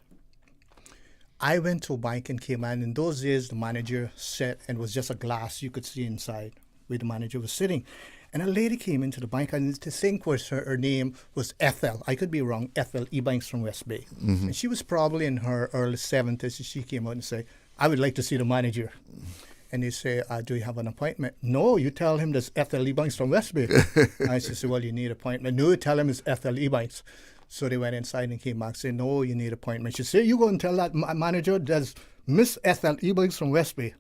I went to a bank in Cayman. In those days, the manager sat and it was just a glass you could see inside where the manager was sitting. And a lady came into the bank, and to think was her name was Ethel. I could be wrong. Ethel Ebanks from West Bay. Mm-hmm. And she was probably in her early 70s. And she came out and said, I would like to see the manager. And they say, do you have an appointment? No, you tell him there's Ethel Ebanks from West Bay. I said, well, you need an appointment. No, you tell him it's Ethel Ebanks. So they went inside and came back and said, no, you need an appointment. She said, you go and tell that manager there's Miss Ethel Ebanks from West Bay.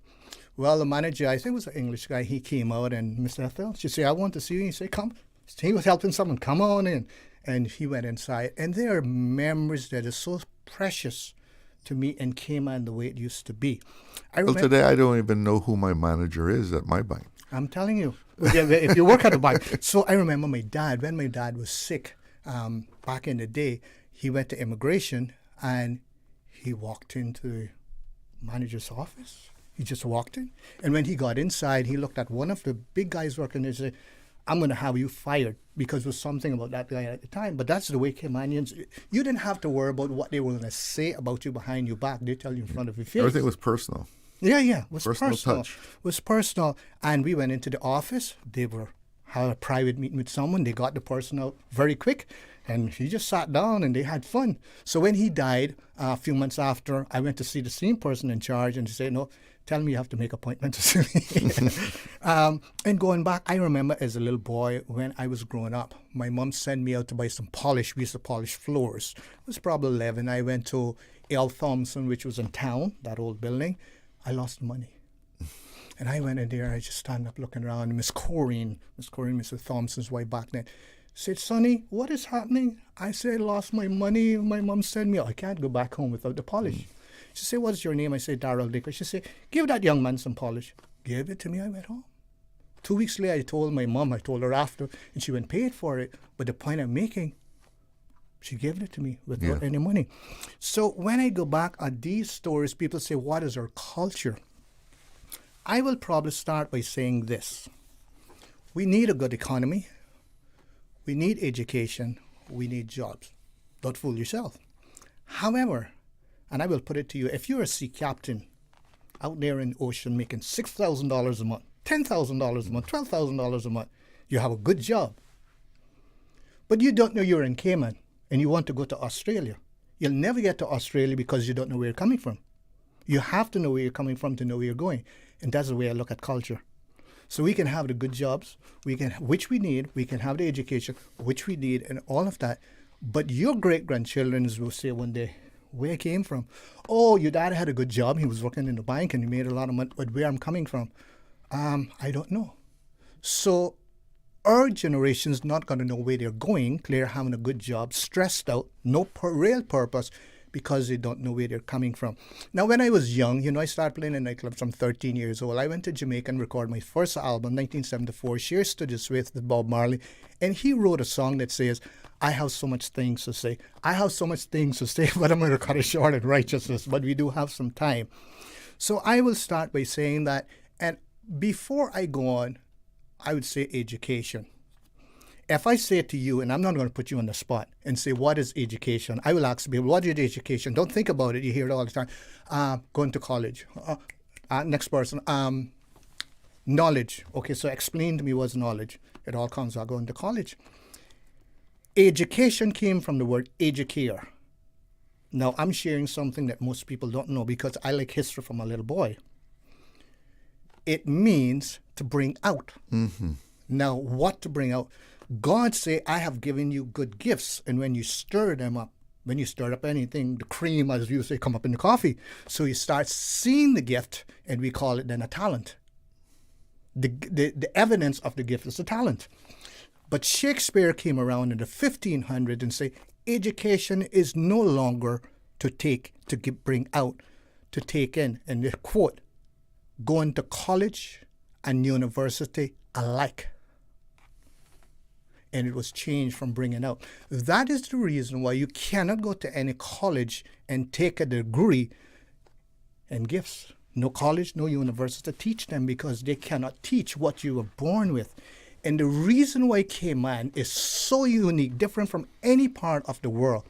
Well, the manager, I think it was an English guy, he came out, and Mr. Ethel, she said, I want to see you. He said, come. He was helping someone, come on in. And he went inside. And there are memories that are so precious to me in Cayman the way it used to be. Well, today I don't even know who my manager is at my bank. I'm telling you, if you work at a bank. So I remember my dad, when my dad was sick back in the day, he went to immigration, and he walked into the manager's office. He just walked in. And when he got inside, he looked at one of the big guys working there and said, I'm going to have you fired, because there was something about that guy at the time. But that's the way Caymanians, you didn't have to worry about what they were going to say about you behind your back. They tell you in front of your face. Everything was personal. Yeah, it was personal. Touch. It was personal. And we went into the office. They had a private meeting with someone. They got the person out very quick. And he just sat down and they had fun. So when he died, a few months after, I went to see the same person in charge, and he said, no, tell me you have to make an appointment to see me. And going back, I remember as a little boy when I was growing up, my mom sent me out to buy some polish. We used to polish floors. I was probably 11. I went to L. Thompson, which was in town, that old building. I lost money. And I went in there, I just stand up looking around. Miss Corrine, Mr. Thompson's wife back then, said, Sonny, what is happening? I said, I lost my money. My mom sent me out. I can't go back home without the polish. She said, what's your name? I said, Darrell Dacres. She said, give that young man some polish. Gave it to me. I went home. 2 weeks later, I told my mom. I told her after, and she went and paid for it. But the point I'm making, she gave it to me without any money. So when I go back at these stories, people say, what is our culture? I will probably start by saying this. We need a good economy. We need education. We need jobs. Don't fool yourself. However, and I will put it to you, if you're a sea captain out there in the ocean making $6,000 a month, $10,000 a month, $12,000 a month, you have a good job. But you don't know you're in Cayman and you want to go to Australia. You'll never get to Australia because you don't know where you're coming from. You have to know where you're coming from to know where you're going. And that's the way I look at culture. So we can have the good jobs, which we need. We can have the education, which we need, and all of that. But your great-grandchildren will say one day, where I came from. Oh, your dad had a good job. He was working in the bank and he made a lot of money. But where I'm coming from, I don't know. So Our generation's not going to know where they're going. They're having a good job, stressed out, no real purpose, because they don't know where they're coming from. Now, when I was young, I started playing in nightclubs from 13 years old. I went to Jamaica and recorded my first album, 1974, Shares to This with Bob Marley. And he wrote a song that says, I have so much things to say. I have so much things to say, but I'm going to cut it short in righteousness. But we do have some time. So I will start by saying that. And before I go on, I would say education. If I say to you, and I'm not going to put you on the spot and say, what is education? I will ask people, what is education? Don't think about it. You hear it all the time. Going to college. Next person. Knowledge. Okay, so explain to me what's knowledge. It all comes out going to college. Education came from the word educare. Now, I'm sharing something that most people don't know because I like history from a little boy. It means to bring out. Mm-hmm. Now, what to bring out? God say, I have given you good gifts. And when you stir them up, when you stir up anything, the cream, as you say, come up in the coffee. So you start seeing the gift, and we call it then a talent. The evidence of the gift is a talent. But Shakespeare came around in the 1500s and say, education is no longer to bring out, to take in. And they quote, going to college and university alike. And it was changed from bringing out. That is the reason why you cannot go to any college and take a degree and gifts. No college, no university to teach them because they cannot teach what you were born with. And the reason why Cayman is so unique, different from any part of the world.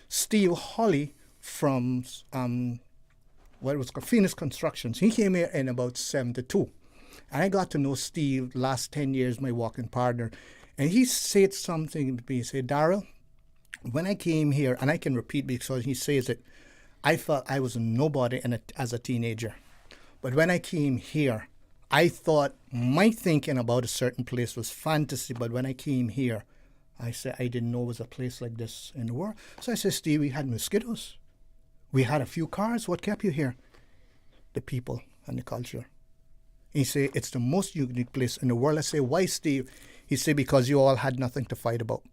Steve Holly from what was called Phoenix Constructions, he came here in about 72. And I got to know Steve last 10 years, my walking partner. And he said something to me. He said, Darrell, when I came here, and I can repeat because he says it, I felt I was a nobody as a teenager. But when I came here, I thought my thinking about a certain place was fantasy. But when I came here, I said, I didn't know there was a place like this in the world. So I said, Steve, we had mosquitoes. We had a few cars. What kept you here? The people and the culture. He said, it's the most unique place in the world. I say, why, Steve? He said, because you all had nothing to fight about.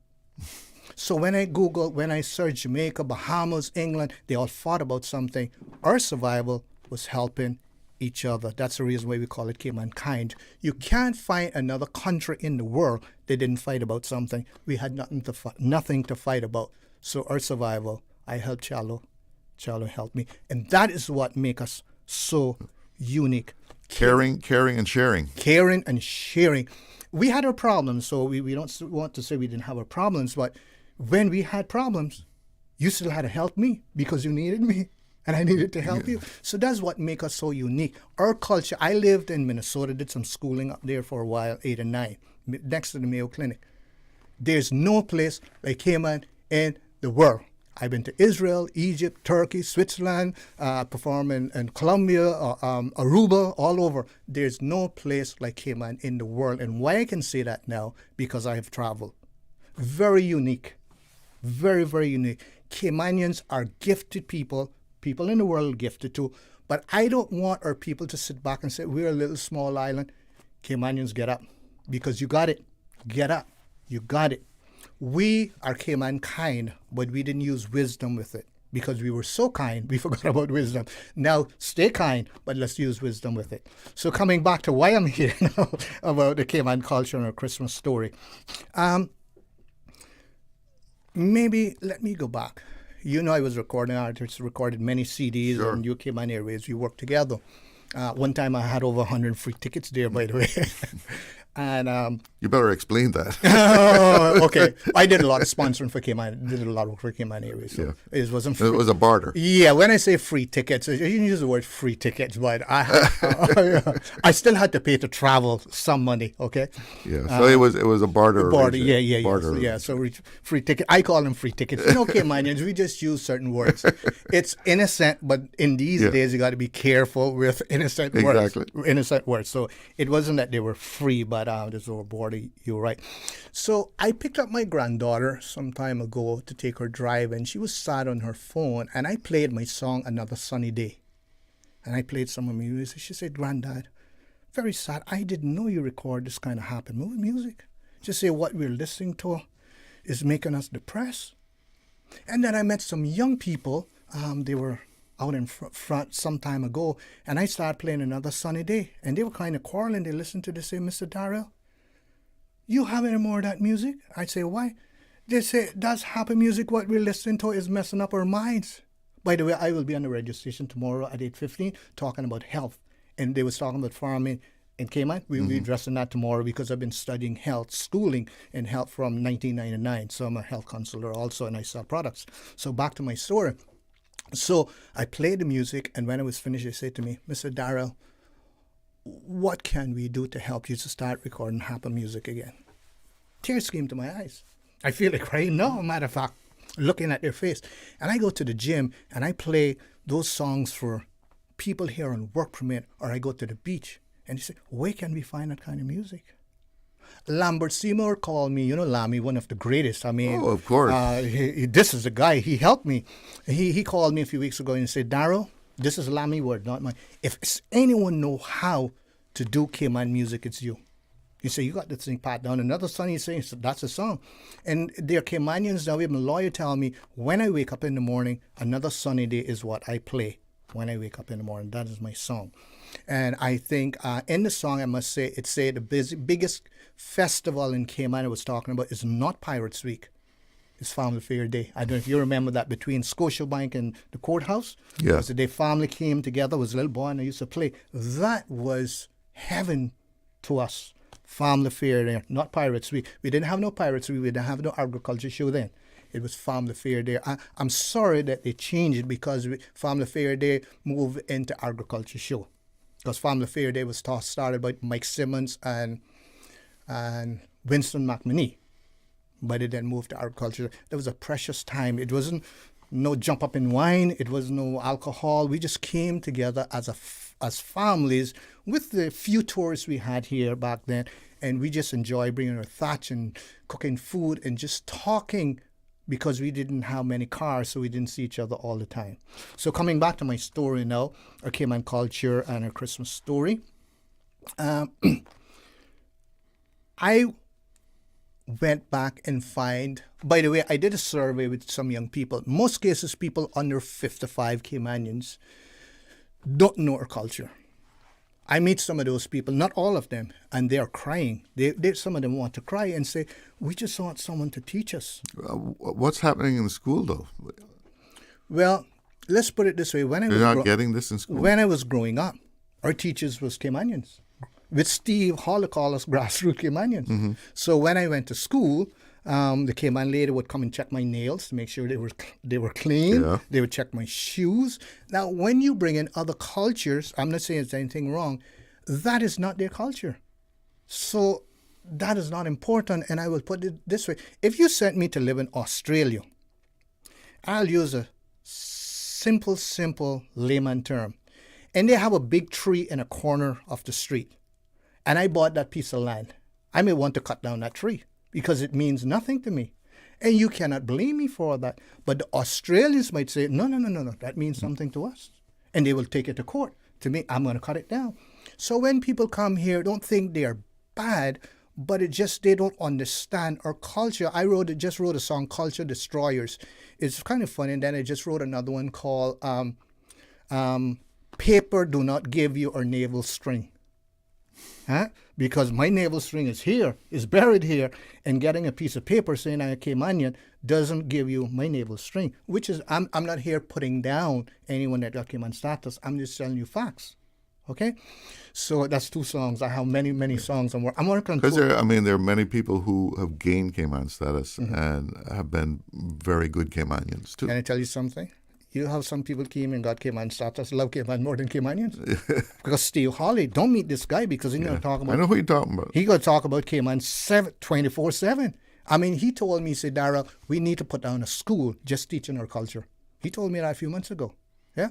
So when I searched Jamaica, Bahamas, England, they all fought about something. Our survival was helping each other. That's the reason why we call it Caymankind. You can't find another country in the world that didn't fight about something. We had nothing to fight about. So our survival, I helped Charlo helped me. And that is what makes us so unique. Caring and sharing. Caring and sharing. We had our problems, so we don't want to say we didn't have our problems, but when we had problems, you still had to help me because you needed me, and I needed to help you. So that's what makes us so unique. Our culture, I lived in Minnesota, did some schooling up there for a while, 8 and 9, next to the Mayo Clinic. There's no place like Cayman in the world. I've been to Israel, Egypt, Turkey, Switzerland, performing in Colombia, Aruba, all over. There's no place like Cayman in the world. And why I can say that now, because I have traveled. Very unique. Very, very unique. Caymanians are gifted people in the world gifted too. But I don't want our people to sit back and say, we're a little small island. Caymanians, get up. Because you got it. Get up. You got it. We are Caymankind, but we didn't use wisdom with it because we were so kind, we forgot about wisdom. Now, stay kind, but let's use wisdom with it. So coming back to why I'm here now about the Cayman culture and our Christmas story. Maybe let me go back. You know I was recording artists, recorded many CDs on UK Cayman Airways. We worked together. One time I had over 100 free tickets there, by the way. And you better explain that. Okay. I did a lot of sponsoring for Cayman. Did a lot of work for Cayman Airways. So it wasn't free. It was a barter. Yeah. When I say free tickets, you can use the word free tickets, but I still had to pay to travel some money. Okay. Yeah. So it was a barter. Barter. Yeah. Barter. Yeah. So free ticket. I call them free tickets. You know, Caymanians, we just use certain words. It's innocent, but in these days you got to be careful with innocent words. Innocent words. So it wasn't that they were free, but this over border. You're right. So I picked up my granddaughter some time ago to take her drive, and she was sat on her phone, and I played my song Another Sunny Day. And I played some of my music. She said, Granddad, very sad. I didn't know you record this kind of happy music. Just say what we're listening to is making us depressed. And then I met some young people. They were out in front some time ago, and I started playing Another Sunny Day, and they were kind of quarreling. They listened to this, say, Mr. Darrell, you have any more of that music? I'd say, why? They say, that's happy music. What we're listening to is messing up our minds. By the way, I will be on the radio station tomorrow at 8:15 talking about health. And they was talking about farming in Cayman. We'll be addressing that tomorrow because I've been studying health, schooling in health from 1999. So I'm a health counselor also, and I sell products. So back to my story. So I played the music, and when I was finished, they said to me, Mr. Darrell, what can we do to help you to start recording happy music again? Tears came to my eyes. I feel like crying now, matter of fact, looking at their face. And I go to the gym, and I play those songs for people here on work permit, or I go to the beach. And they say, where can we find that kind of music? Lambert Seymour called me, you know, Lammy, one of the greatest. I mean, oh, of course. This is the guy. He helped me. He called me a few weeks ago and said, Darrell, this is Lammy word, not mine. If anyone know how to do Cayman music, it's you. You say, you got this thing pat down. Another song, you say, that's a song. And they're Caymanians now. Even a lawyer tell me, when I wake up in the morning, Another Sunny Day is what I play. When I wake up in the morning, that is my song. And I think in the song, I must say, it said the biggest festival in Cayman I was talking about is not Pirates Week. It's Family Fair Day. I don't know if you remember that between Scotiabank and the courthouse. Yeah. It was the day family came together. Was a little boy and I used to play. That was heaven to us. Family Fair Day, not Pirates Week. We didn't have no Pirates Week. We didn't have no agriculture show then. It was Family Fair Day. I'm sorry that they changed it because Family Fair Day moved into agriculture show. Because Family Fair Day was started by Mike Simmons and Winston McManee. But it then moved to agriculture. There was a precious time. It wasn't no jump up in wine. It was no alcohol. We just came together as families with the few tourists we had here back then. And we just enjoyed bringing our thatch and cooking food and just talking because we didn't have many cars, so we didn't see each other all the time. So coming back to my story now, our Cayman culture and our Christmas story. I went back and by the way, I did a survey with some young people. Most cases, people under 55 Caymanians don't know our culture. I meet some of those people, not all of them, and they are crying. Some of them want to cry and say, we just want someone to teach us. What's happening in the school, though? Well, let's put it this way. You're not getting this in school? When I was growing up, our teachers was Caymanians. With Steve Hall, call us grassroots Caymanians. Mm-hmm. So when I went to school, the Cayman lady would come and check my nails to make sure they were clean. Yeah. They would check my shoes. Now, when you bring in other cultures, I'm not saying there's anything wrong, that is not their culture. So that is not important. And I will put it this way. If you sent me to live in Australia, I'll use a simple layman term. And they have a big tree in a corner of the street. And I bought that piece of land. I may want to cut down that tree, because it means nothing to me. And you cannot blame me for that. But the Australians might say, no, that means something to us. And they will take it to court. To me, I'm going to cut it down. So when people come here, don't think they're bad, but they don't understand our culture. I just wrote a song, Culture Destroyers. It's kind of funny. And then I just wrote another one called Paper Do Not Give You Our Navel String. Huh? Because my navel string is buried here, and getting a piece of paper saying I'm a Caymanian doesn't give you my navel string, which is, I'm not here putting down anyone that got Cayman status. I'm just telling you facts. Okay? So that's two songs. I have many songs. I'm working on because there are many people who have gained Cayman status and have been very good Caymanians too. Can I tell you something? You know how some people came and got Cayman status, love Cayman more than Caymanians? Because Steve Hawley, don't meet this guy because he's going to talk about... I know who you're talking about. He's going to talk about Cayman 24/7. I mean, he told me, he said, Darrell, we need to put down a school just teaching our culture. He told me that a few months ago. Yeah?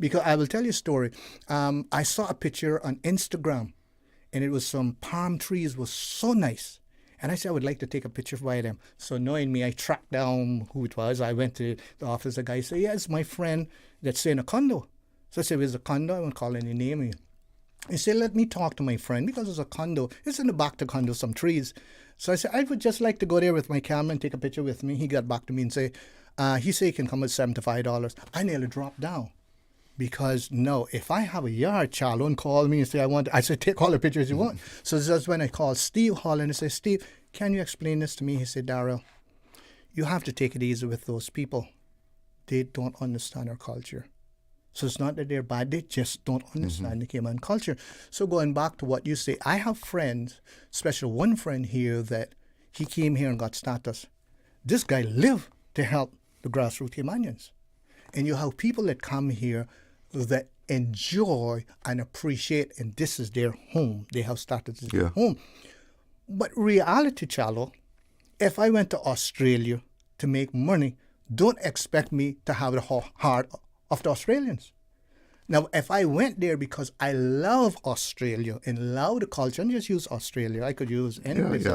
Because I will tell you a story. I saw a picture on Instagram, and it was some palm trees, was so nice. And I said, I would like to take a picture by them. So knowing me, I tracked down who it was. I went to the office. The guy said, yeah, it's my friend that's in a condo. So I said, where's the condo? I won't call any name. He said, let me talk to my friend, because there's a condo. It's in the back of the condo, some trees. So I said, I would just like to go there with my camera and take a picture with me. He got back to me and say, he said he can come with $75. I nearly dropped down. Because no, if I have a yard, child won't call me and say, I said, take all the pictures you want. So that's when I called Steve Hall and I said, Steve, can you explain this to me? He said, Darrell, you have to take it easy with those people. They don't understand our culture. So it's not that they're bad, they just don't understand the Cayman culture. So going back to what you say, I have friends, especially one friend here that he came here and got status. This guy lived to help the grassroots Caymanians. And you have people that come here that enjoy and appreciate, and this is their home. They have status as their home. But reality, Chalo, if I went to Australia to make money, don't expect me to have the heart of the Australians. Now, if I went there because I love Australia and love the culture, and just use Australia, I could use any place.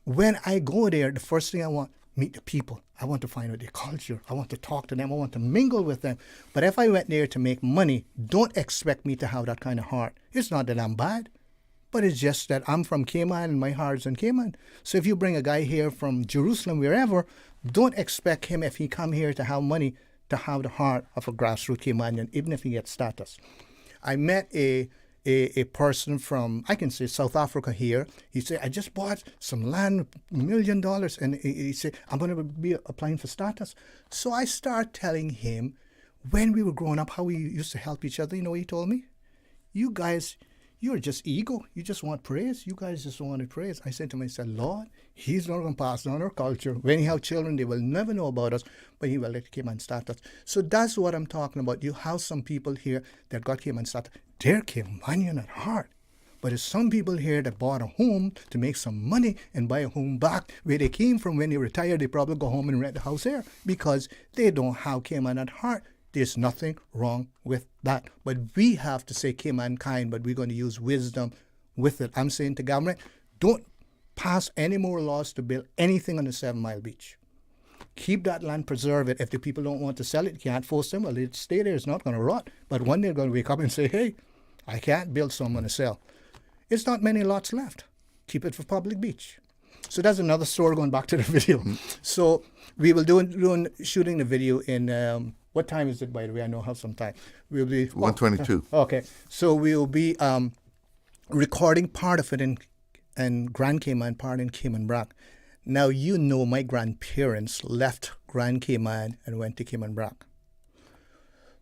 When I go there, the first thing I want, meet the people. I want to find out their culture. I want to talk to them. I want to mingle with them. But if I went there to make money, don't expect me to have that kind of heart. It's not that I'm bad, but it's just that I'm from Cayman and my heart's in Cayman. So if you bring a guy here from Jerusalem, wherever, don't expect him, if he come here to have money, to have the heart of a grassroots Caymanian, even if he gets status. I met a person from, I can say, South Africa here. He said, I just bought some land, $1 million. And he said, I'm going to be applying for status. So I start telling him, when we were growing up, how we used to help each other. You know what he told me? You guys, you're just ego. You just want praise. You guys just wanted praise. I said to myself, Lord, he's not going to pass down our culture. When you have children, they will never know about us, but he will let Cayman status. So that's what I'm talking about. You have some people here that got Cayman status. They're Caymanian at heart. But there's some people here that bought a home to make some money and buy a home back where they came from. When they retire, they probably go home and rent the house here because they don't have Cayman at heart. There's nothing wrong with that. But we have to say Cayman kind, but we're going to use wisdom with it. I'm saying to government, don't pass any more laws to build anything on the 7 Mile Beach. Keep that land, preserve it. If the people don't want to sell it, you can't force them. Well, it stay there. It's not going to rot. But one day they're going to wake up and say, hey, I can't build, so I'm going to sell. It's not many lots left. Keep it for public beach. So that's another story, going back to the video. So we will doing shooting the video in, what time is it, by the way? I know how some time. We'll be 1:22. Okay. So we'll be recording part of it in Grand Cayman, part in Cayman Brac. Now, you know my grandparents left Grand Cayman and went to Cayman Brac.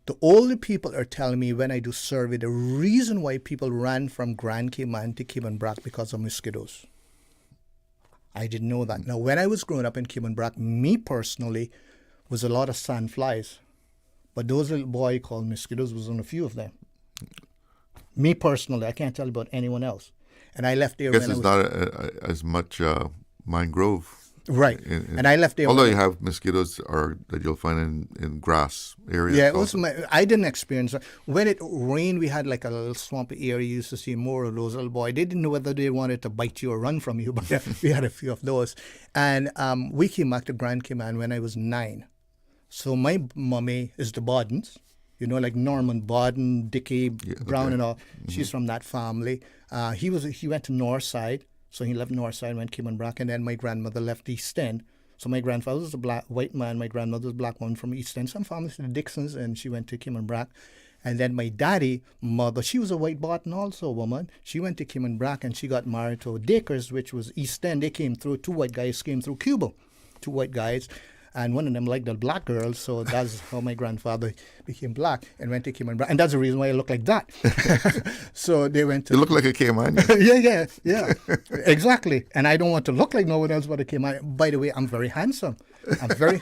The older people are telling me when I do survey, the reason why people ran from Grand Cayman to Cayman Brac because of mosquitoes. I didn't know that. Now, when I was growing up in Cayman Brac, me personally, was a lot of sandflies. But those little boy called mosquitoes was on a few of them. Me personally, I can't tell about anyone else. And I left there when I was... I guess it's not as much mangrove. Right. And I left there. Although you have mosquitoes that you'll find in grass areas. Yeah, it was I didn't experience it. When it rained, we had like a little swampy area. You used to see more of those little boys. They didn't know whether they wanted to bite you or run from you, but we had a few of those. And we came back to Grand Cayman when I was 9. So my mommy is the Bawdens, you know, like Norman Bawden, Dickie Brown and all. Mm-hmm. She's from that family. He went to Northside. So he left Northside, went Cayman Brac, and then my grandmother left East End. So my grandfather was a white man, my grandmother was a black woman from East End. Some families, the Dixons, and she went to Cayman Brac. And then my mother, she was a white Barton also, woman. She went to Cayman Brac and she got married to Dacres, which was East End. They came through, 2 white guys came through Cuba, 2 white guys. And one of them liked the black girl, so that's how my grandfather became black and went to Cayman Brac. And that's the reason why I look like that. So they went to... You look like a Caymanian. yeah. Exactly. And I don't want to look like no one else but a Caymanian. By the way, I'm very handsome. I'm very...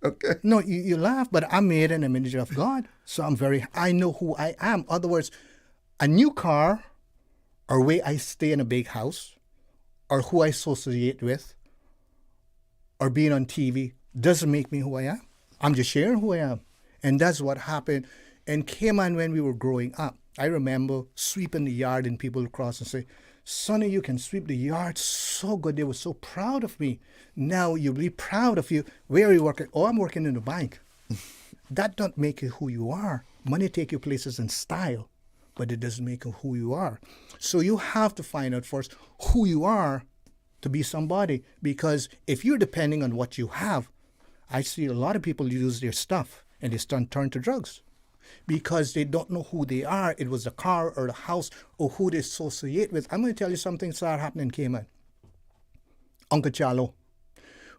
Okay. No, you laugh, but I'm made in the image of God. So I know who I am. In other words, a new car or way I stay in a big house or who I associate with or being on TV doesn't make me who I am. I'm just sharing who I am. And that's what happened in Cayman when we were growing up. I remember sweeping the yard and people would cross and say, Sonny, you can sweep the yard so good. They were so proud of me. Now you'll be proud of you. Where are you working? Oh, I'm working in the bank. That don't make you who you are. Money take you places in style. but it doesn't make you who you are. So you have to find out first who you are to be somebody, because if you're depending on what you have, I see a lot of people use their stuff and they turn to drugs because they don't know who they are. It was the car or the house or who they associate with. I'm going to tell you something started happening in Cayman. Uncle Charlo.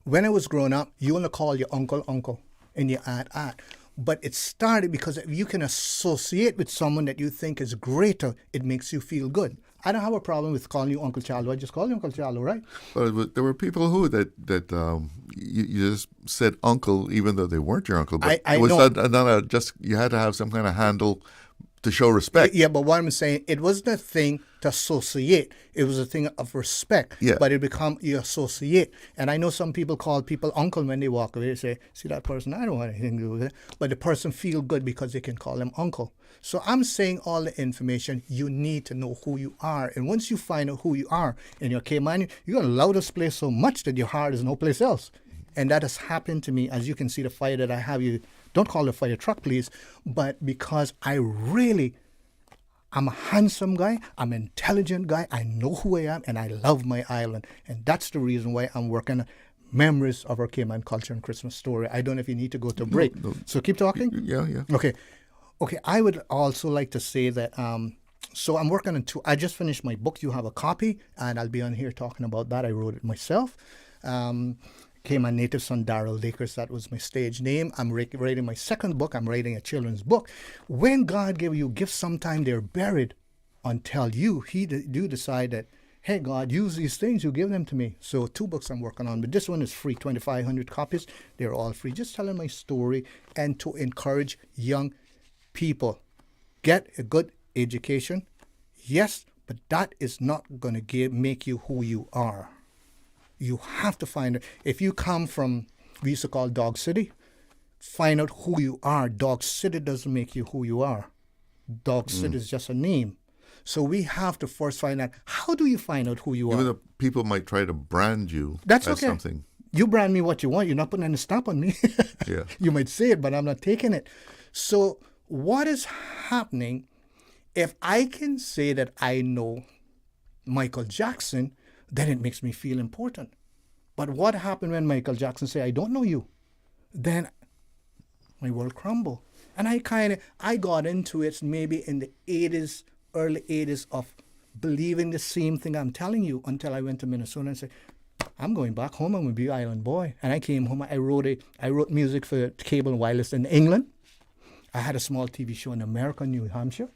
When I was growing up, you want to call your uncle, and your aunt. But it started because if you can associate with someone that you think is greater, it makes you feel good. I don't have a problem with calling you Uncle Charlo. I just call you Uncle Charlo, right? But there were people who you just said uncle even though they weren't your uncle. But I was know. not just you had to have some kind of handle to show respect. Yeah, but what I'm saying, it wasn't a thing to associate. It was a thing of respect. Yeah. But it become you associate. And I know some people call people uncle when they walk away. They say, see that person, I don't want anything to do with it. But the person feel good because they can call them uncle. So I'm saying all the information, you need to know who you are. And once you find out who you are in your Caymanian, you're going to love this place so much that your heart is no place else. And that has happened to me. As you can see, the fire that I have, you don't call it a fire truck, please. But because I'm a handsome guy, I'm an intelligent guy, I know who I am, and I love my island. And that's the reason why I'm working on memories of our Cayman culture and Christmas story. I don't know if you need to go to a break. No. So keep talking? Yeah. Okay, I would also like to say that, so I'm working on I just finished my book. You have a copy, and I'll be on here talking about that. I wrote it myself. Cayman native son Darrell Dacres, that was my stage name. I'm writing my second book. I'm writing a children's book. When God gave you gifts, sometime they're buried until you decide that, hey, God, use these things, you give them to me. So 2 books I'm working on, but this one is free, 2,500 copies. They're all free. Just telling my story and to encourage young people. Get a good education, yes, but that is not going to make you who you are. You have to find it. If you come from, we used to call Dog City, find out who you are. Dog City doesn't make you who you are. Dog City is just a name. So we have to first find out, how do you find out who you are? Even though people might try to brand you That's as okay. something. You brand me what you want. You're not putting any stamp on me. Yeah. You might say it, but I'm not taking it. So what is happening, if I can say that I know Michael Jackson, then it makes me feel important. But what happened when Michael Jackson say, I don't know you? Then my world crumbled. And I got into it maybe in the 80s, early 80s of believing the same thing I'm telling you until I went to Minnesota and said, I'm going back home. I'm going to be an island boy. And I came home. I wrote music for cable and wireless in England. I had a small TV show in America, New Hampshire.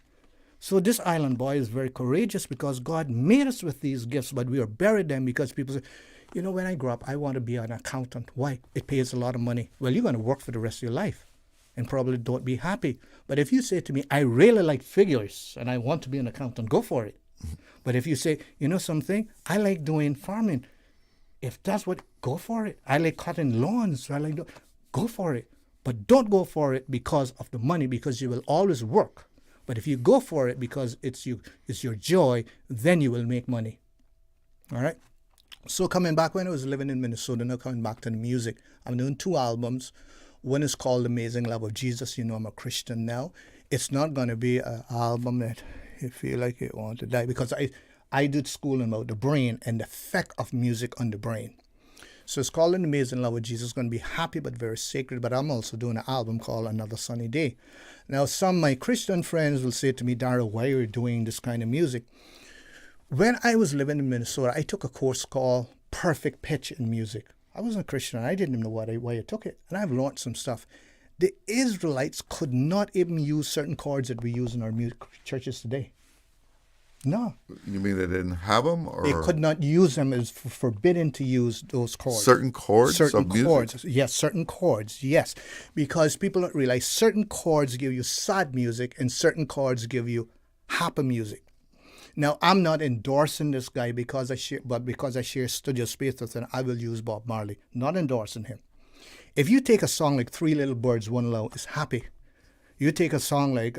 So this island boy is very courageous because God made us with these gifts, but we are buried them because people say, you know, when I grow up, I want to be an accountant. Why? It pays a lot of money. Well, you're going to work for the rest of your life and probably don't be happy. But if you say to me, I really like figures and I want to be an accountant, go for it. But if you say, you know something, I like doing farming. If that's what, go for it. I like cutting lawns. Go for it. But don't go for it because of the money, because you will always work. But if you go for it because it's your joy, then you will make money. All right? So coming back, when I was living in Minnesota, now coming back to the music, I'm doing 2 albums. One is called Amazing Love of Jesus. You know I'm a Christian now. It's not going to be an album that you feel like you want to die, because I did school about the brain and the effect of music on the brain. So it's called An Amazing Love of Jesus. It's going to be happy but very sacred. But I'm also doing an album called Another Sunny Day. Now, some of my Christian friends will say to me, Darrell, why are you doing this kind of music? When I was living in Minnesota, I took a course called Perfect Pitch in Music. I wasn't a Christian. I didn't know why I took it. And I've learned some stuff. The Israelites could not even use certain chords that we use in our music churches today. No. You mean they didn't have them? Or they could not use them. It was forbidden to use those chords. Certain chords? Certain chords. Yes, certain chords, yes. Because people don't realize certain chords give you sad music and certain chords give you happy music. Now, I'm not endorsing this guy because I share studio space with him, I will use Bob Marley. Not endorsing him. If you take a song like Three Little Birds, One Love, it's happy. You take a song like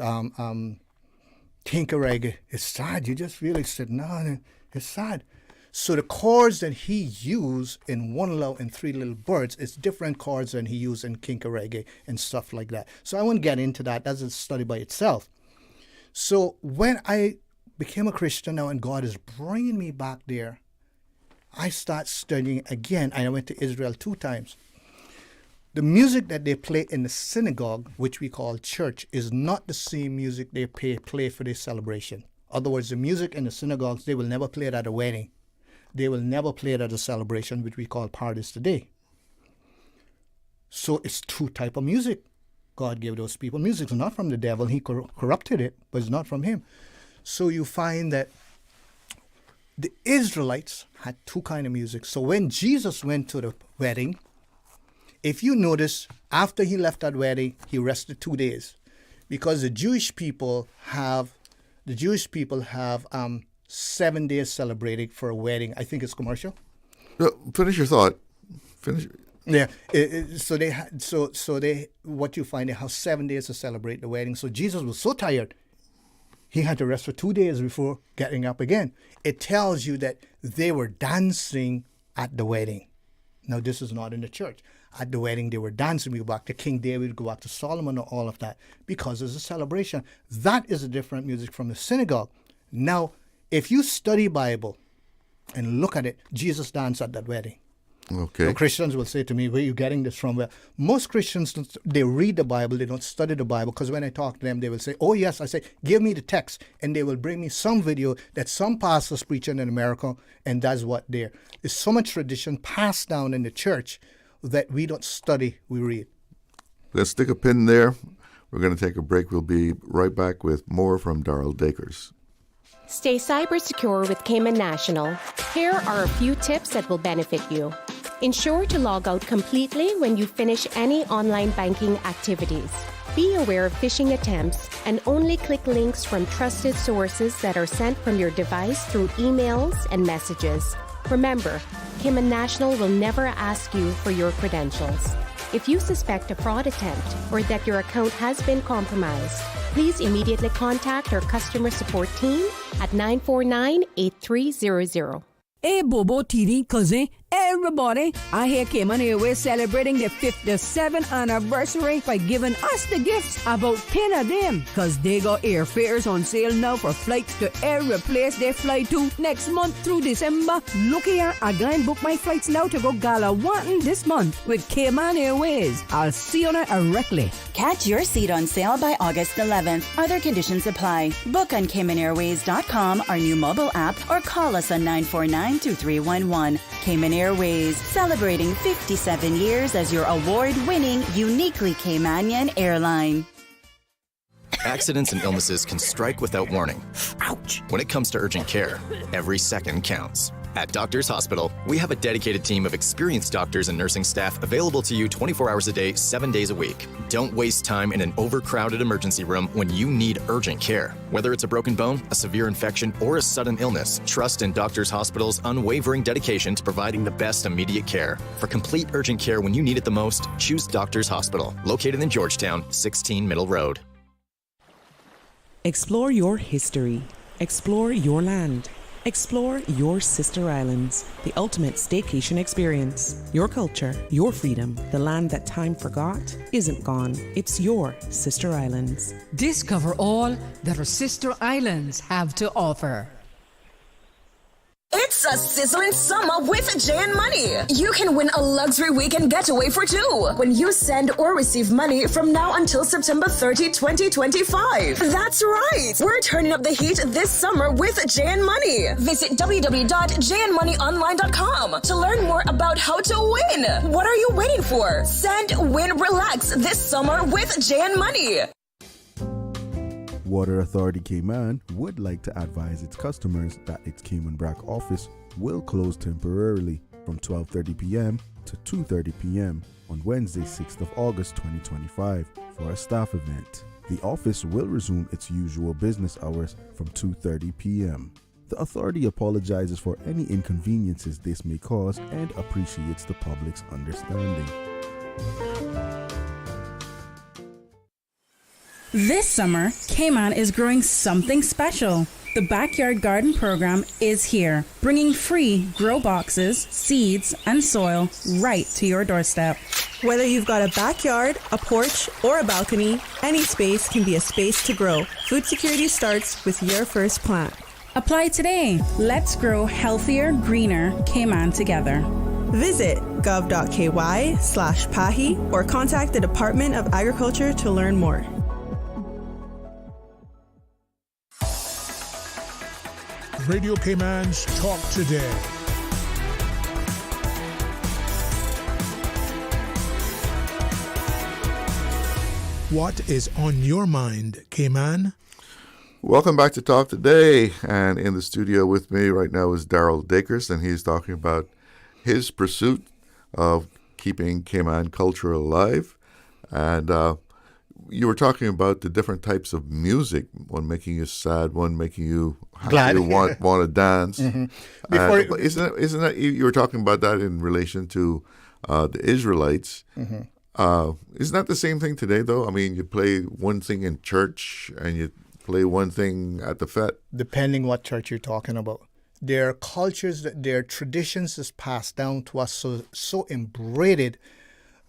Tinker Reggae, it's sad. You just feel like sitting down, it's sad. So the chords that he used in One Love and Three Little Birds is different chords than he used in Tinker Reggae and stuff like that. So I won't get into that. That's a study by itself. So when I became a Christian now and God is bringing me back there, I start studying again. I went to Israel 2 times. The music that they play in the synagogue, which we call church, is not the same music they play for their celebration. In other words, the music in the synagogues, they will never play it at a wedding. They will never play it at a celebration, which we call parties today. So it's 2 types of music. God gave those people music. It's not from the devil. He corrupted it, but it's not from him. So you find that the Israelites had 2 kinds of music. So when Jesus went to the wedding, if you notice, after he left that wedding, he rested 2 days, because the Jewish people have 7 days celebrating for a wedding. I think it's commercial. No, finish your thought. Finish. Yeah. What you find, they have 7 days to celebrate the wedding. So Jesus was so tired, he had to rest for 2 days before getting up again. It tells you that they were dancing at the wedding. Now, this is not in the church. At the wedding, they were dancing. We go back to King David, go back to Solomon, and all of that, because it's a celebration. That is a different music from the synagogue. Now, if you study Bible and look at it, Jesus danced at that wedding. Okay. So Christians will say to me, where are you getting this from? Well, most Christians, they read the Bible, they don't study the Bible, because when I talk to them, they will say, oh yes, I say, give me the text, and they will bring me some video that some pastors preaching in America, and that's what there. There's so much tradition passed down in the church that we don't study, we read. Let's stick a pin there. We're going to take a break. We'll be right back with more from Darrell Dacres. Stay cyber secure with Cayman National. Here are a few tips that will benefit you. Ensure to log out completely when you finish any online banking activities. Be aware of phishing attempts and only click links from trusted sources that are sent from your device through emails and messages. Remember, Cayman National will never ask you for your credentials. If you suspect a fraud attempt or that your account has been compromised, please immediately contact our customer support team at 949-8300. Hey, Bobo, TD, cousin, everybody. I hear Cayman Airways celebrating their 57th anniversary by giving us the gifts, about 10 of them, because they got airfares on sale now for flights to every place they fly to next month through December. Look here, I go and book my flights now to go Galawantan this month with Cayman Airways. I'll see you directly. Catch your seat on sale by August 11th. Other conditions apply. Book on CaymanAirways.com, our new mobile app, or call us on 949-2311. Cayman Airways, celebrating 57 years as your award-winning, uniquely Caymanian airline. Accidents and illnesses can strike without warning. Ouch! When it comes to urgent care, every second counts. At Doctors Hospital, we have a dedicated team of experienced doctors and nursing staff available to you 24 hours a day, 7 days a week. Don't waste time in an overcrowded emergency room when you need urgent care. Whether it's a broken bone, a severe infection, or a sudden illness, trust in Doctors Hospital's unwavering dedication to providing the best immediate care. For complete urgent care when you need it the most, choose Doctors Hospital, located in Georgetown, 16 Middle Road. Explore your history. Explore your land. Explore your sister islands, the ultimate staycation experience. Your culture, your freedom, the land that time forgot isn't gone. It's your sister islands. Discover all that our sister islands have to offer. It's a sizzling summer with J&. Money. You can win a luxury weekend getaway for 2 when you send or receive money from now until September 30, 2025. That's right. We're turning up the heat this summer with J&. Money. Visit www.jnmoneyonline.com to learn more about how to win. What are you waiting for? Send, win, relax this summer with J&. Money. Water Authority Cayman would like to advise its customers that its Cayman Brac office will close temporarily from 12:30 p.m. to 2:30 p.m. on Wednesday, 6th of August 2025 for a staff event. The office will resume its usual business hours from 2:30 p.m. The authority apologizes for any inconveniences this may cause and appreciates the public's understanding. This summer, Cayman is growing something special. The Backyard Garden Program is here, bringing free grow boxes, seeds, and soil right to your doorstep. Whether you've got a backyard, a porch, or a balcony, any space can be a space to grow. Food security starts with your first plant. Apply today. Let's grow healthier, greener Cayman together. Visit gov.ky/PAHI or contact the Department of Agriculture to learn more. Radio Cayman's Talk Today. What is on your mind, Cayman? Welcome back to Talk Today. And in the studio with me right now is Darrell Dacres, and he's talking about his pursuit of keeping Cayman culture alive. And you were talking about the different types of music, one making you sad, one making you glad, want to dance. Mm-hmm. Isn't that you were talking about that in relation to the Israelites? Mm-hmm. Isn't that the same thing today, though? I mean, you play one thing in church and you play one thing at the fete. Depending what church you're talking about. Their cultures, their traditions is passed down to us so inbred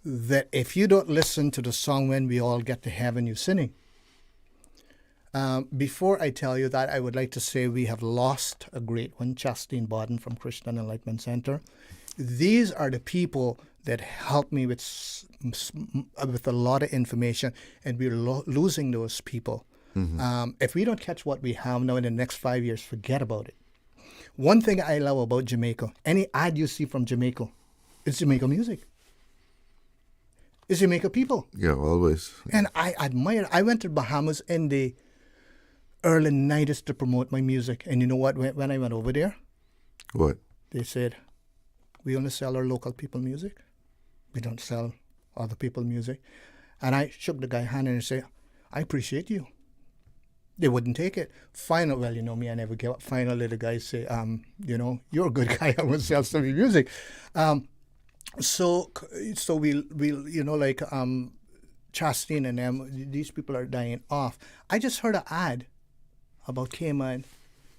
that if you don't listen to the song When We All Get to Heaven, you're sinning. Before I tell you that, I would like to say we have lost a great one, Chastine Bodden from Christian Enlightenment Center. These are the people that helped me with a lot of information, and we're losing those people. Mm-hmm. If we don't catch what we have now in the next 5 years, forget about it. One thing I love about Jamaica, any ad you see from Jamaica, it's Jamaica music. It's Jamaica people. Yeah, always. And I admire. I went to Bahamas in the early 90s to promote my music. And you know what? When I went over there, what? They said, we only sell our local people music. We don't sell other people music. And I shook the guy's hand and said, I appreciate you. They wouldn't take it. Finally, well, you know me, I never give up. Finally, the guy say, you're a good guy. I will sell some of your music. So we'll Chastine and them, these people are dying off. I just heard an ad about Cayman,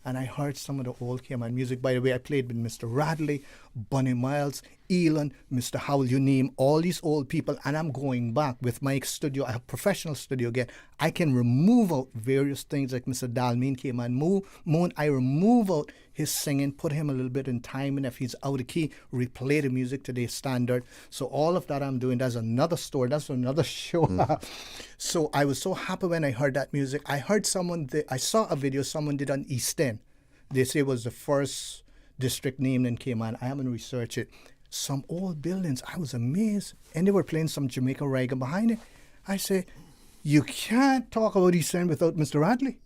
and I heard some of the old Cayman music. By the way, I played with Mr. Radley, Bunny Miles, Elon, Mr. Howell, you name all these old people, and I'm going back with my studio. I have a professional studio again. I can remove out various things like Mr. Dalmeen Cayman Moon. I remove out his singing, put him a little bit in time, and if he's out of key, replay the music to their standard. So all of that I'm doing. That's another story. That's another show. So I was so happy when I heard that music. I heard I saw a video someone did on East End. They say it was the first district named in Cayman. I haven't researched it. Some old buildings. I was amazed. And they were playing some Jamaica reggae behind it. I say, you can't talk about East End without Mr. Radley.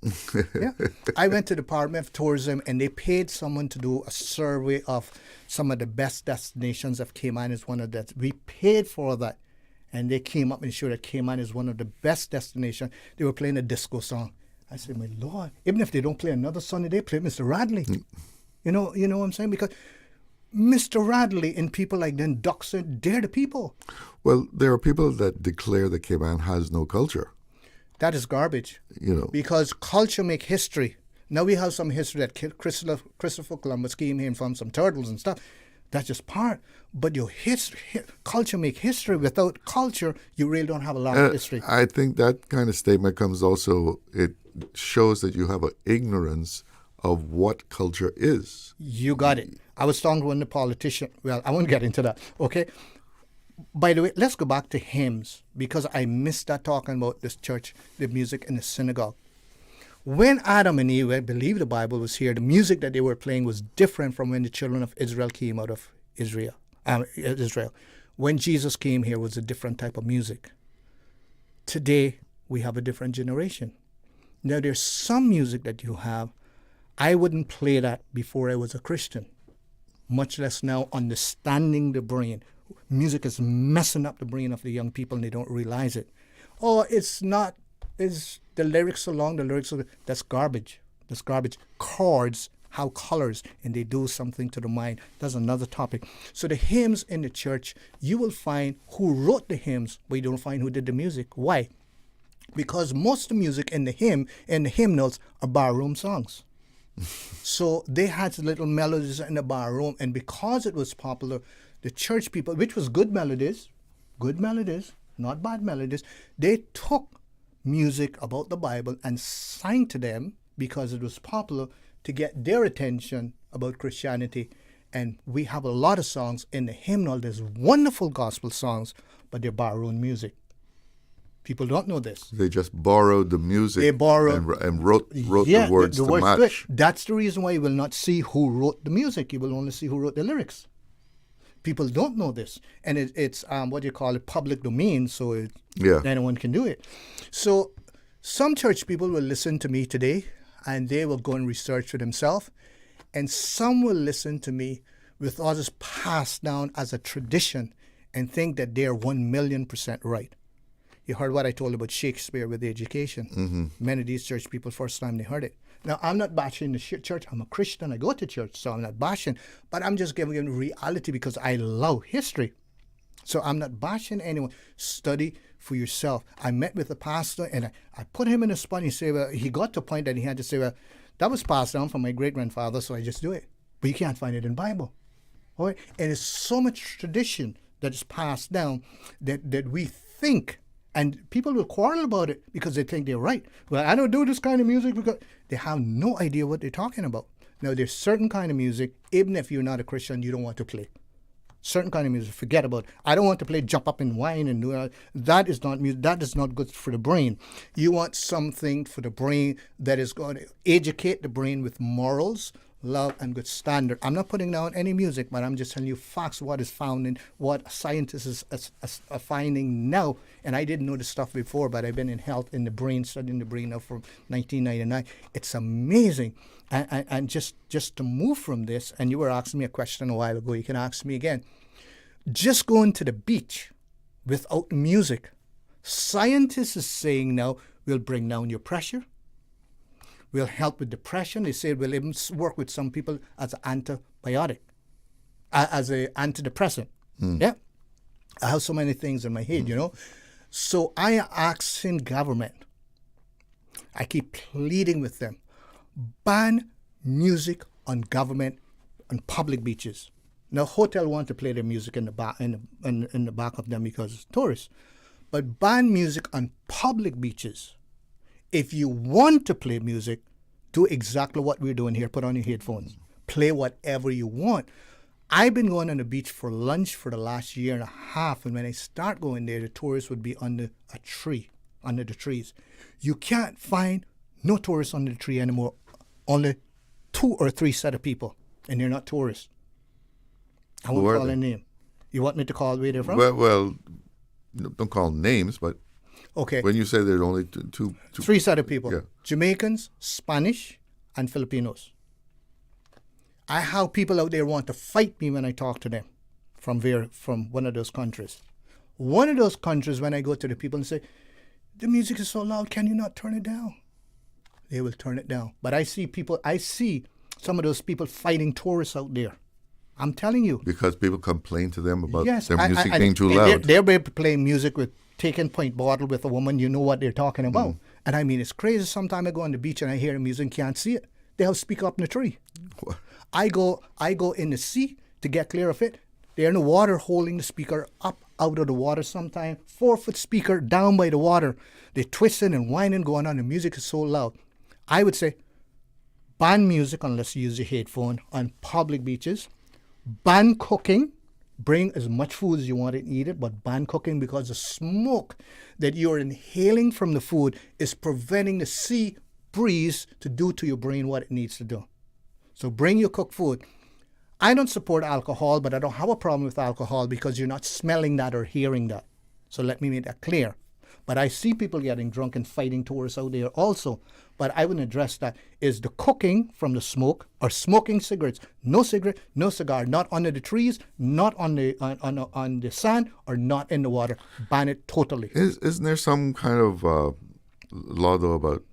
Yeah. I went to the Department of Tourism and they paid someone to do a survey of some of the best destinations of Cayman is one of that. We paid for that. And they came up and showed that Cayman is one of the best destinations. They were playing a disco song. I said, my Lord, even if they don't play another Sunday, they play Mr. Radley. You know what I'm saying? Because Mr. Radley and people like Dan Duxon, they're the people. Well, there are people that declare that Cayman has no culture. That is garbage. Because culture make history. Now we have some history that Christopher Columbus came here and found some turtles and stuff. That's just part. But your culture make history. Without culture, you really don't have a lot of history. I think that kind of statement comes also, it shows that you have an ignorance of what culture is. You got it. I was talking to one politician. Well, I won't get into that. Okay. By the way, let's go back to hymns because I missed that talking about this church, the music in the synagogue. When Adam and Eve, I believe the Bible was here, the music that they were playing was different from when the children of Israel came out of Israel. When Jesus came here, it was a different type of music. Today, we have a different generation. Now, there's some music that you have. I wouldn't play that before I was a Christian, much less now understanding the brain. Music is messing up the brain of the young people and they don't realize it. Oh, it's not, it's the lyrics along, that's garbage. That's garbage. Chords have colors and they do something to the mind. That's another topic. So the hymns in the church, you will find who wrote the hymns, but you don't find who did the music. Why? Because most of the music in the hymn and the hymnals are barroom songs. So they had little melodies in the barroom, and because it was popular, the church people, which was good melodies, good melodies, not bad melodies. They took music about the Bible and sang to them because it was popular to get their attention about Christianity. And we have a lot of songs in the hymnal. There's wonderful gospel songs, but they're borrowed music. People don't know this. They just borrowed the music. They borrowed and wrote the words to match. That's the reason why you will not see who wrote the music. You will only see who wrote the lyrics. People don't know this, and it's what you call it, public domain. So anyone can do it. So some church people will listen to me today, and they will go and research for themselves, and some will listen to me with all this passed down as a tradition and think that they're 1,000,000% right. You heard what I told about Shakespeare with the education. Mm-hmm. Many of these church people, first time they heard it. Now, I'm not bashing the church. I'm a Christian. I go to church, so I'm not bashing. But I'm just giving them reality because I love history. So I'm not bashing anyone. Study for yourself. I met with a pastor, and I put him in a spot. He said, well, he got to a point that he had to say, well, that was passed down from my great-grandfather, so I just do it. But you can't find it in the Bible. All right? And it's so much tradition that is passed down that we think. And people will quarrel about it because they think they're right. Well, I don't do this kind of music because they have no idea what they're talking about. Now, there's certain kind of music, even if you're not a Christian, you don't want to play. Certain kind of music, forget about it. I don't want to play jump up and whine and do that. That is not music. That is not good for the brain. You want something for the brain that is going to educate the brain with morals, love, and good standard. I'm not putting down any music, but I'm just telling you facts, what is found in what scientists are finding now. And I didn't know this stuff before, but I've been in health in the brain, studying the brain now from 1999. It's amazing. And just to move from this, and you were asking me a question a while ago, you can ask me again. Just going to the beach without music, scientists are saying now will bring down your pressure, will help with depression. They say it will even work with some people as an antibiotic, as an antidepressant. Yeah. I have so many things in my head, you know. So I ask in government, I keep pleading with them, ban music on government and public beaches. Now, hotel want to play their music in the back of them because it's tourists. But ban music on public beaches. If you want to play music, do exactly what we're doing here. Put on your headphones. Play whatever you want. I've been going on the beach for lunch for the last year and a half, and when I start going there, the tourists would be under a tree, under the trees. You can't find no tourists under the tree anymore. Only 2 or 3 set of people, and they're not tourists. I won't call their name. You want me to call where they're from? Well, don't call names, but okay. When you say there's only 3 set of people, yeah. Jamaicans, Spanish, and Filipinos. I have people out there want to fight me when I talk to them from one of those countries. One of those countries, when I go to the people and say, the music is so loud, can you not turn it down? They will turn it down. But I see some of those people fighting tourists out there. I'm telling you. Because people complain to them about yes, their music being too loud. They're playing music with taking point bottle with a woman, you know what they're talking about. And I mean, it's crazy. Sometimes I go on the beach and I hear the music and can't see it. They have speaker up in the tree. What? I go in the sea to get clear of it. They're in the water holding the speaker up out of the water sometimes. 4-foot speaker down by the water. They're twisting and whining going on. The music is so loud. I would say ban music unless you use your headphone on public beaches. Ban cooking. Bring as much food as you want to eat it, but ban cooking because the smoke that you're inhaling from the food is preventing the sea breeze to do to your brain what it needs to do. So bring your cooked food. I don't support alcohol, but I don't have a problem with alcohol because you're not smelling that or hearing that. So let me make that clear. But I see people getting drunk and fighting tourists out there also. But I wouldn't address that. Is the cooking from the smoke or smoking cigarettes? No cigarette, no cigar, not under the trees, not on the sand, or not in the water. Ban it totally. Isn't there some kind of law, though, about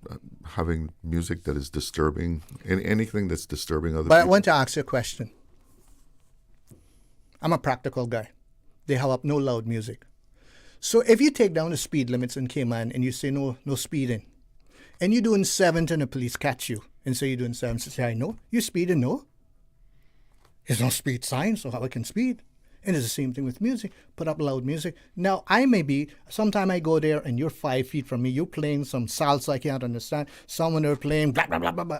having music that is disturbing? Anything that's disturbing other people? But I want to ask you a question. I'm a practical guy. They have up no loud music. So if you take down the speed limits in Cayman and you say no speeding, and you're doing 70 and the police catch you and say you're doing 70, say, I know, you're speeding, no. There's no speed sign, so how I can speed? And it's the same thing with music. Put up loud music. Now, sometime I go there and you're 5 feet from me. You're playing some salsa I can't understand. Someone are playing blah, blah, blah, blah, blah.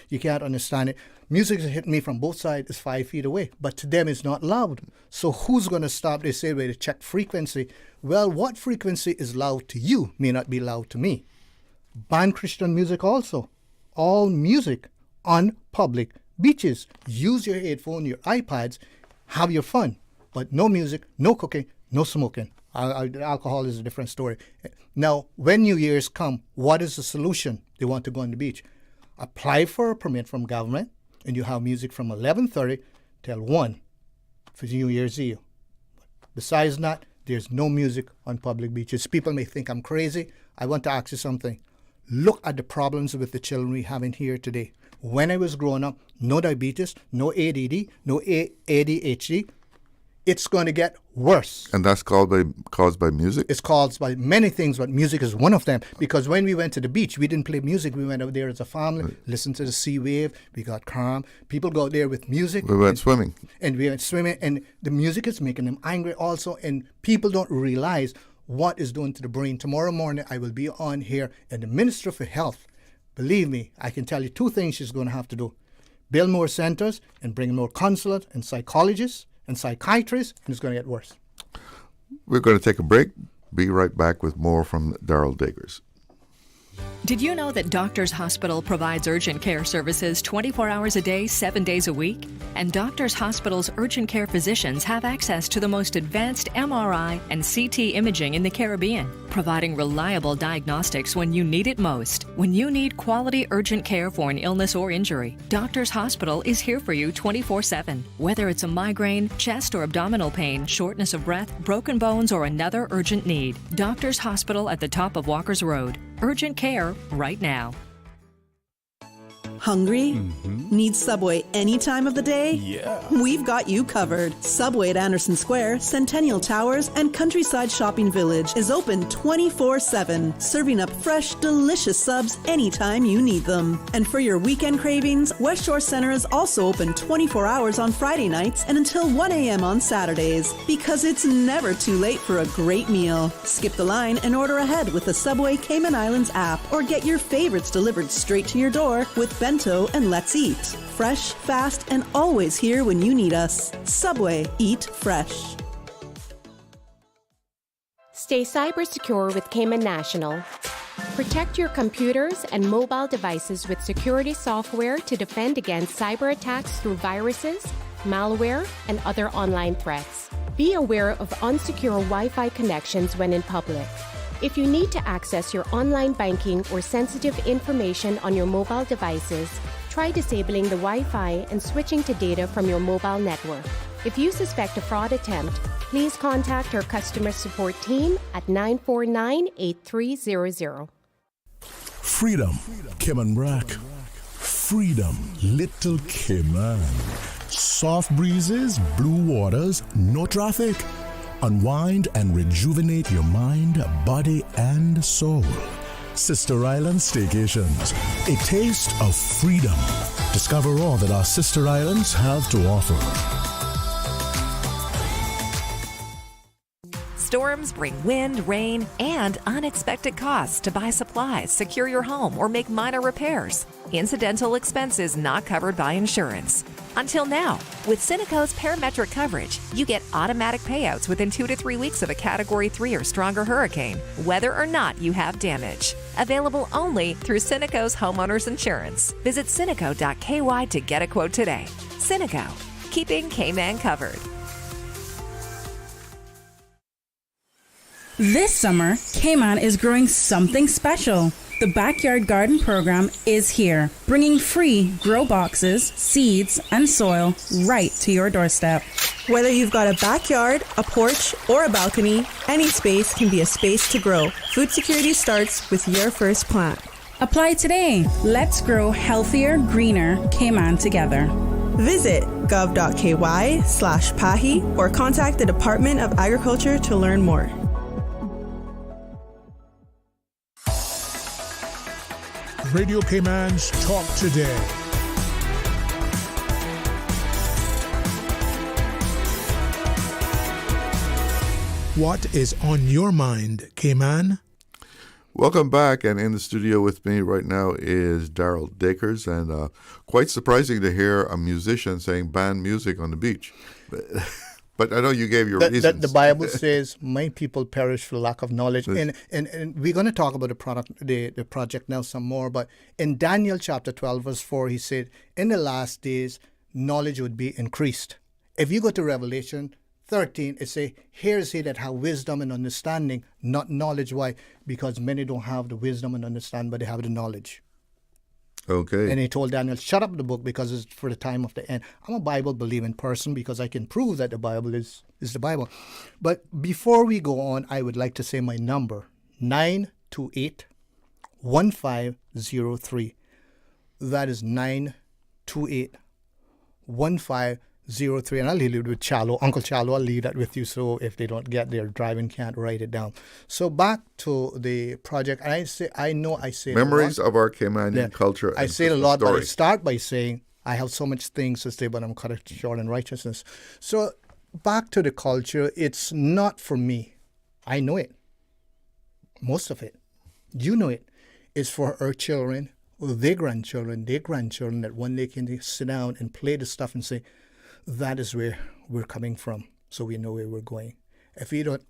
You can't understand it. Music is hitting me from both sides. It's 5 feet away. But to them, it's not loud. So who's going to stop? They say, well, to check frequency. Well, what frequency is loud to you may not be loud to me. Ban Christian music also. All music on public beaches. Use your headphone, your iPads, have your fun. But no music, no cooking, no smoking. Alcohol is a different story. Now, when New Year's come, what is the solution? They want to go on the beach. Apply for a permit from government, and you have music from 11:30 till 1 for New Year's Eve. Besides that, there's no music on public beaches. People may think I'm crazy. I want to ask you something. Look at the problems with the children we have in here today. When I was growing up, no diabetes, no ADD, no ADHD. It's going to get worse. And that's caused by music? It's caused by many things, but music is one of them. Because when we went to the beach, we didn't play music. We went out there as a family, listened to the sea wave. We got calm. People go out there with music. We went swimming. And we went swimming. And the music is making them angry also. And people don't realize what is doing to the brain. Tomorrow morning, I will be on here. And the Minister for Health, believe me, I can tell you 2 things she's going to have to do. Build more centers and bring more counselors and psychologists and psychiatrists, and it's going to get worse. We're going to take a break. Be right back with more from Darrell Dacres. Did you know that Doctors Hospital provides urgent care services 24 hours a day, 7 days a week? And Doctors Hospital's urgent care physicians have access to the most advanced MRI and CT imaging in the Caribbean, providing reliable diagnostics when you need it most. When you need quality urgent care for an illness or injury, Doctors Hospital is here for you 24/7. Whether it's a migraine, chest or abdominal pain, shortness of breath, broken bones, or another urgent need, Doctors Hospital at the top of Walker's Road. Urgent care right now. Hungry? Need Subway any time of the day? Yeah. We've got you covered. Subway at Anderson Square, Centennial Towers, and Countryside Shopping Village is open 24/7, serving up fresh, delicious subs anytime you need them. And for your weekend cravings, West Shore Center is also open 24 hours on Friday nights and until 1 a.m. on Saturdays, because it's never too late for a great meal. Skip the line and order ahead with the Subway Cayman Islands app, or get your favorites delivered straight to your door with Bento and Let's Eat. Fresh, fast, and always here when you need us. Subway, eat fresh. Stay cyber secure with Cayman National. Protect your computers and mobile devices with security software to defend against cyber attacks through viruses, malware, and other online threats. Be aware of unsecure Wi-Fi connections when in public. If you need to access your online banking or sensitive information on your mobile devices, try disabling the Wi-Fi and switching to data from your mobile network. If you suspect a fraud attempt, please contact our customer support team at 949-8300. Freedom, Cayman Brack. Freedom, Little Cayman. Soft breezes, blue waters, no traffic. Unwind and rejuvenate your mind, body, and soul. Sister Island Staycations, a taste of freedom. Discover all that our sister islands have to offer. Storms bring wind, rain, and unexpected costs to buy supplies, secure your home, or make minor repairs. Incidental expenses not covered by insurance. Until now, with Cineco's parametric coverage, you get automatic payouts within 2 to 3 weeks of a Category 3 or stronger hurricane, whether or not you have damage. Available only through Cineco's homeowners insurance. Visit Cineco.ky to get a quote today. Cineco, keeping Cayman covered. This summer, Cayman is growing something special. The Backyard Garden program is here, bringing free grow boxes, seeds, and soil right to your doorstep. Whether you've got a backyard, a porch, or a balcony, any space can be a space to grow. Food security starts with your first plant. Apply today. Let's grow healthier, greener Cayman together. Visit gov.ky/PAHI or contact the Department of Agriculture to learn more. Radio Cayman's Talk Today. What is on your mind, Cayman? Welcome back, and in the studio with me right now is Darrell Dacres, and quite surprising to hear a musician saying band music on the beach. But I know you gave your reasons. The Bible says, "My people perish for lack of knowledge." And we're going to talk about the project now some more. But in Daniel chapter 12, verse 4, he said, in the last days, knowledge would be increased. If you go to Revelation 13, it says, "Here's he that have wisdom and understanding, not knowledge." Why? Because many don't have the wisdom and understand, but they have the knowledge. Okay. And he told Daniel, shut up the book because it's for the time of the end. I'm a Bible-believing person because I can prove that the Bible is the Bible. But before we go on, I would like to say my number, 928-1503. That is 928-1503. And I'll leave it with Chalo. Uncle Chalo, I'll leave that with you so if they don't get their driving can't write it down. So back to the project. And I say Memories of our Caymanian culture. And I say it a lot, but I start by saying I have so much things to say, but I'm cut it short in righteousness. So back to the culture, it's not for me. I know it. Most of it. You know it. It's for our children, their grandchildren, that one day can sit down and play the stuff and say, that is where we're coming from, so we know where we're going. If we don't,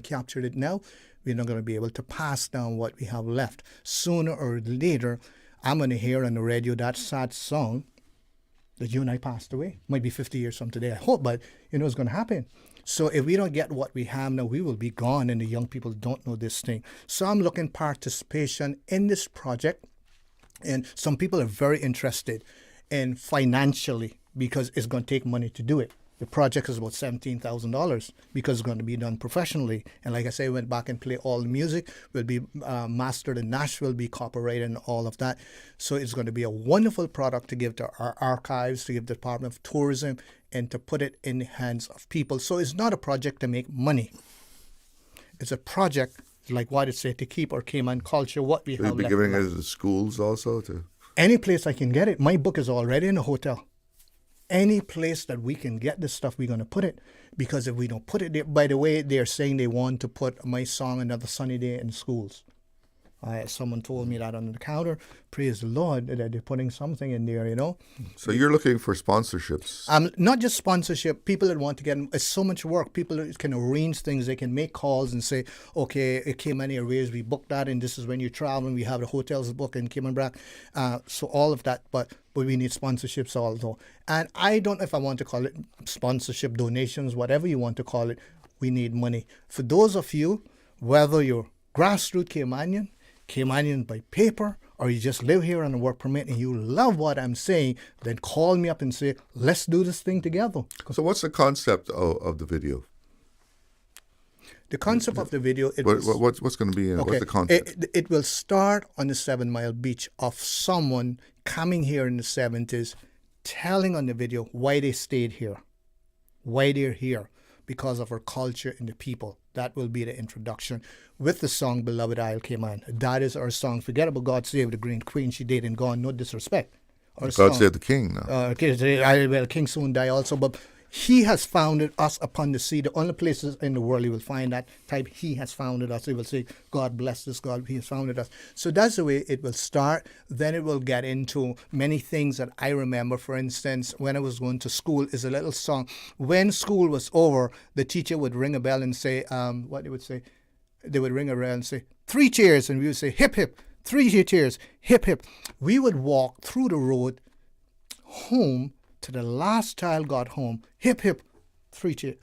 capture it now, we're not going to be able to pass down what we have left. Sooner or later, I'm going to hear on the radio that sad song that you and I passed away. Might be 50 years from today, I hope, but it's going to happen. So if we don't get what we have now, we will be gone, and the young people don't know this thing. So I'm looking participation in this project, and some people are very interested in financially, because it's going to take money to do it. The project is about $17,000 because it's going to be done professionally. And like I say, we went back and play all the music. Will be mastered in Nashville, be copyrighted and all of that. So it's going to be a wonderful product to give to our archives, to give the Department of Tourism, and to put it in the hands of people. So it's not a project to make money. It's a project, like what it said, to keep our Cayman culture, what we have left. You'll be giving it to schools also? Any place I can get it. My book is already in a hotel. Any place that we can get this stuff, we're going to put it. Because if we don't put it there, by the way, they're saying they want to put my song Another Sunny Day in schools. Someone told me that on the counter. Praise the Lord that they're putting something in there, So you're looking for sponsorships? Not just sponsorship. People that want to get, it's so much work. People can arrange things. They can make calls and say, okay, Cayman Airways, we booked that, and this is when you're traveling. We have the hotels booked in Cayman Brac. So all of that, but we need sponsorships also. And I don't know if I want to call it sponsorship, donations, whatever you want to call it. We need money. For those of you, whether you're grassroots Caymanian by paper, or you just live here on a work permit and you love what I'm saying, then call me up and say, let's do this thing together. So what's the concept of the video? The concept of the video... What's going to be in it? What's the concept? It will start on the 7 Mile Beach of someone coming here in the 70s, telling on the video why they stayed here, why they're here, because of our culture and the people. That will be the introduction with the song Beloved Isle Cayman. That is our song. Forget about God Save the Green Queen. She dead and gone. No disrespect. Our God Save the King now. King soon die also. But he has founded us upon the sea. The only places in the world you will find that type. He has founded us. He will say, God bless this God. He has founded us. So that's the way it will start. Then it will get into many things that I remember. For instance, when I was going to school, is a little song. When school was over, the teacher would ring a bell and say, what they would say? They would ring a bell and say, 3 cheers. And we would say, hip, hip. 3 cheers. Hip, hip. We would walk through the road home to the last child got home. Hip, hip, 3 cheers.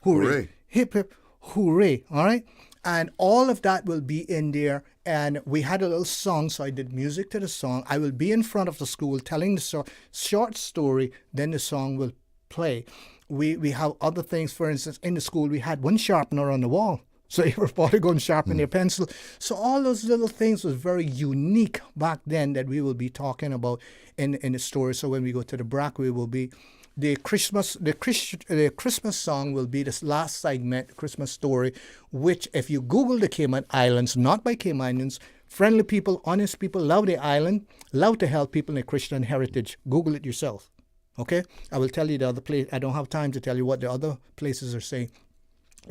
Hooray. Hip, hip, hooray. All right? And all of that will be in there. And we had a little song, so I did music to the song. I will be in front of the school telling the short story, then the song will play. We have other things. For instance, in the school, we had one sharpener on the wall. So everybody go and sharpen their pencil. So all those little things was very unique back then that we will be talking about in the story. So when we go to the Brac, we will be the Christmas song will be this last segment, Christmas story, which if you Google the Cayman Islands, not by Caymanians, friendly people, honest people, love the island, love to help people in the Christian heritage. Google it yourself. Okay? I will tell you the other place. I don't have time to tell you what the other places are saying.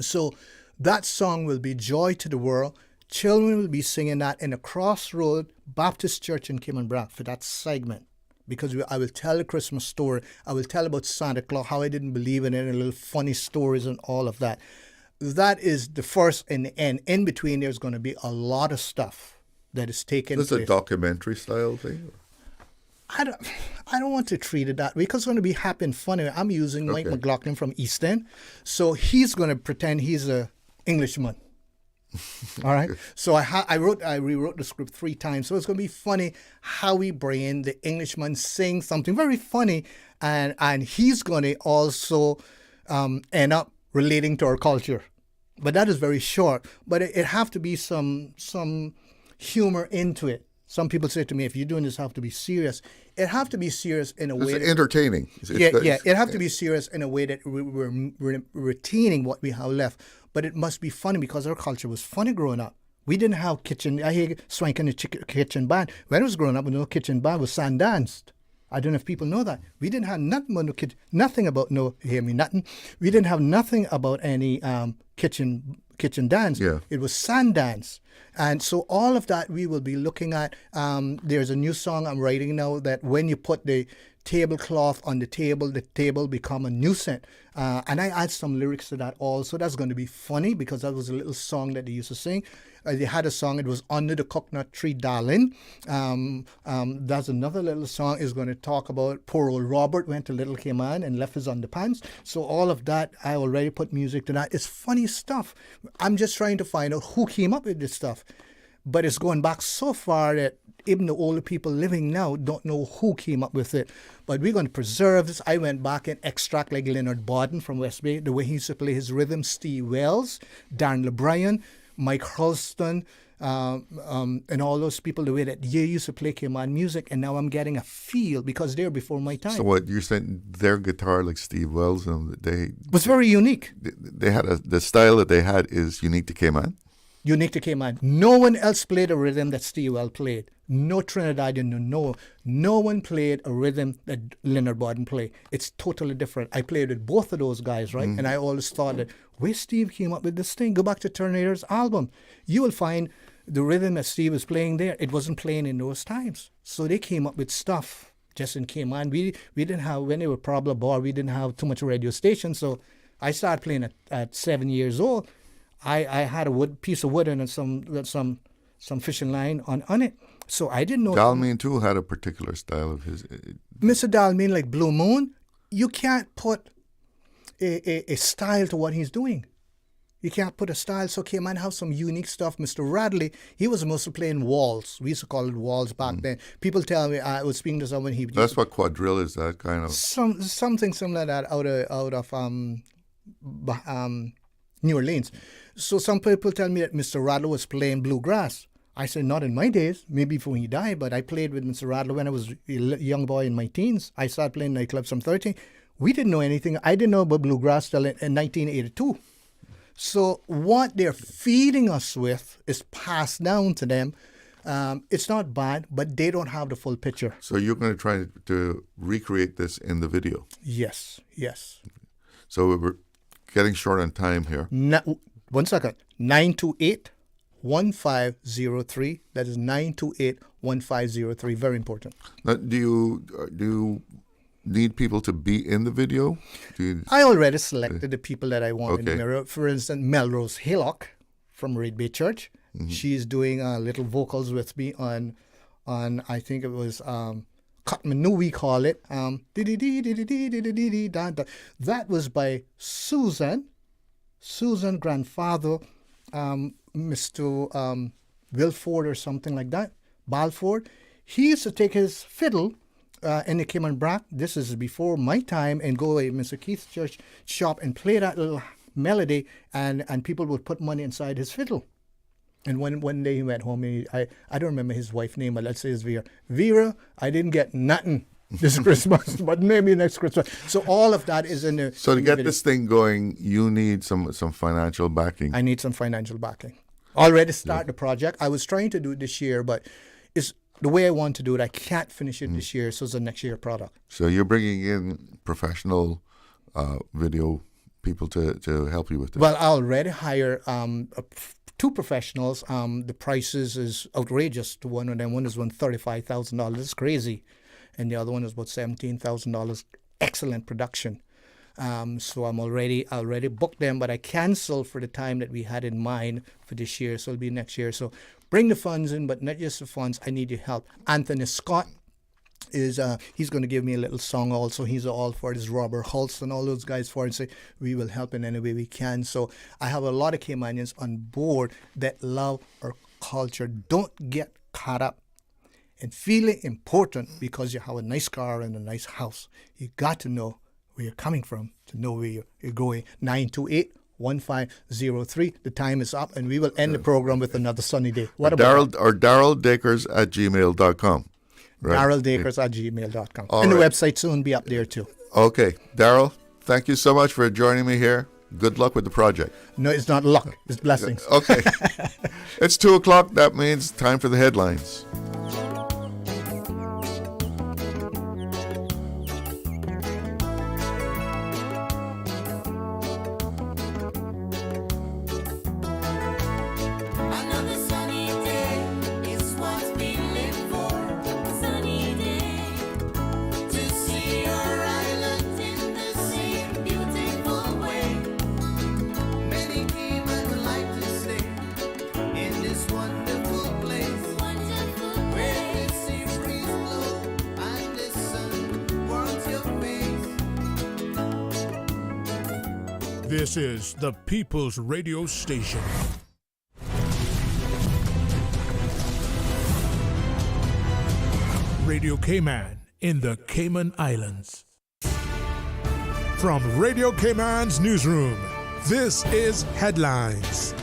So that song will be Joy to the World. Children will be singing that in a Crossroad Baptist Church in Cayman Brac for that segment. Because I will tell a Christmas story. I will tell about Santa Claus, how I didn't believe in it, and little funny stories and all of that. That is the first and the end. In between, there's going to be a lot of stuff that is taken place. Is this a documentary style thing? I don't want to treat it that way because it's going to be happy and funny. I'm using Mike McLaughlin from East End. So he's going to pretend he's a Englishman. All right. So I rewrote the script 3 times. So it's going to be funny how we bring in the Englishman saying something very funny, and he's going to also end up relating to our culture. But that is very short. But it have to be some humor into it. Some people say to me, if you're doing this, have to be serious. It have to be serious in a way. It's entertaining. It have to be serious in a way that we're retaining what we have left. But it must be funny because our culture was funny growing up. We didn't have kitchen. I hear swank in the kitchen band. When I was growing up, no kitchen band was sand danced. I don't know if people know that. We didn't have nothing about nothing about nothing. We didn't have nothing about any kitchen dance. Yeah. It was sand dance. And so all of that we will be looking at. There's a new song I'm writing now that when you put the tablecloth on the table become a nuisance. And I add some lyrics to that also. That's going to be funny because that was a little song that they used to sing. They had a song, it was Under the Coconut Tree, Darling. That's another little song is going to talk about poor old Robert went to Little Cayman and left his underpants. So all of that, I already put music to that. It's funny stuff. I'm just trying to find out who came up with this stuff. But it's going back so far that even the older people living now don't know who came up with it. But we're going to preserve this. I went back and extract like Leonard Borden from West Bay, the way he used to play his rhythm, Steve Wells, Darren LeBryan, Mike Hulston, and all those people, the way that they used to play Cayman music. And now I'm getting a feel because they're before my time. So what, you're saying their guitar, like Steve Wells, was very unique. They had the style that they had is unique to Cayman? Unique to Cayman. No one else played a rhythm that Steve Wells played. No Trinidadian, no one played a rhythm that Leonard Borden played. It's totally different. I played with both of those guys, right? Mm-hmm. And I always thought that, where Steve came up with this thing? Go back to Tornado's album. You will find the rhythm that Steve was playing there. It wasn't playing in those times. So they came up with stuff just in Cayman. We didn't have, when they were Pablo Bar, we didn't have too much radio stations. So I started playing at 7 years old. I had a piece of wood and some fishing line on it. So I didn't know. Dalmeen too had a particular style of his. Mr. Dalmeen, like Blue Moon, you can't put a style to what he's doing. You can't put a style. So Cayman have some unique stuff. Mr. Radley, he was mostly playing waltz. We used to call it waltz back then. People tell me, I was speaking to someone. That's what quadrille is, that kind of. Something similar to that out of New Orleans. So some people tell me that Mr. Radler was playing bluegrass. I said, not in my days, maybe before he died, but I played with Mr. Radler when I was a young boy in my teens. I started playing nightclubs from 13. We didn't know anything. I didn't know about bluegrass till in 1982. So what they're feeding us with is passed down to them. It's not bad, but they don't have the full picture. So you're going to try to recreate this in the video? Yes. So we're getting short on time here. 1 second. 928-1503. That is 928-1503. Very important. Now, do you need people to be in the video? I already selected the people that I want in the mirror. For instance, Melrose Hillock from Red Bay Church. Mm-hmm. She's doing little vocals with me on I think it was Cutman, we call it. That was by Susan grandfather, Mr. Wilford or something like that, Balford. He used to take his fiddle in the Cayman Brac, this is before my time, and go to Mr. Keith's church shop and play that little melody, and people would put money inside his fiddle. And one day he went home, I don't remember his wife's name, but let's say it's Vera. Vera, I didn't get nothing this Christmas, but maybe next Christmas. So all of that is in the. So to get this thing going, you need some financial backing. I need some financial backing. Already start the project. I was trying to do it this year, but it's the way I want to do it. I can't finish it this year, so it's a next year product. So you're bringing in professional video people to help you with this? Well, I already hire two professionals. The prices is outrageous. To one of them, one is $35,000. It's crazy, and the other one is about $17,000. Excellent production. So I'm already booked them, but I canceled for the time that we had in mind for this year. So it'll be next year. So bring the funds in, but not just the funds. I need your help. Anthony Scott is he's going to give me a little song also. He's all for this. Robert Hulse and all those guys for it. Say we will help in any way we can. So I have a lot of Caymanians on board that love our culture. Don't get caught up in feeling important because you have a nice car and a nice house. You got to know where you're coming from to know where you're going. 928-1503. The time is up, and we will end the program with another sunny day. What about Darrell Dacres at gmail.com. Right. DarrellDacres@gmail.com. All and the right. website soon be up there too. Okay, Darrell, thank you so much for joining me here. Good luck with the project. No, it's not luck. It's blessings. Okay. It's 2 o'clock. That means time for the headlines. This is the People's Radio Station. Radio Cayman in the Cayman Islands. From Radio Cayman's newsroom, this is Headlines.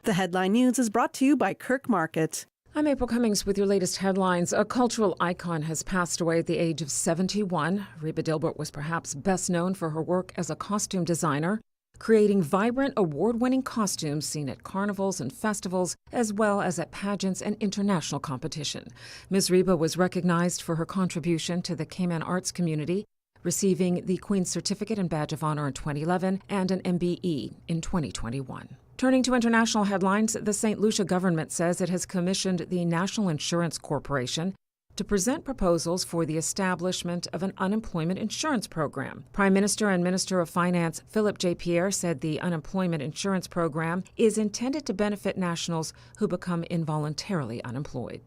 The headline news is brought to you by Kirk Market. I'm April Cummings with your latest headlines. A cultural icon has passed away at the age of 71. Reba Dilbert was perhaps best known for her work as a costume designer, creating vibrant, award-winning costumes seen at carnivals and festivals, as well as at pageants and international competition. Ms. Reba was recognized for her contribution to the Cayman arts community, receiving the Queen's Certificate and Badge of Honor in 2011 and an MBE in 2021. Turning to international headlines, the St. Lucia government says it has commissioned the National Insurance Corporation to present proposals for the establishment of an unemployment insurance program. Prime Minister and Minister of Finance Philip J. Pierre said the unemployment insurance program is intended to benefit nationals who become involuntarily unemployed.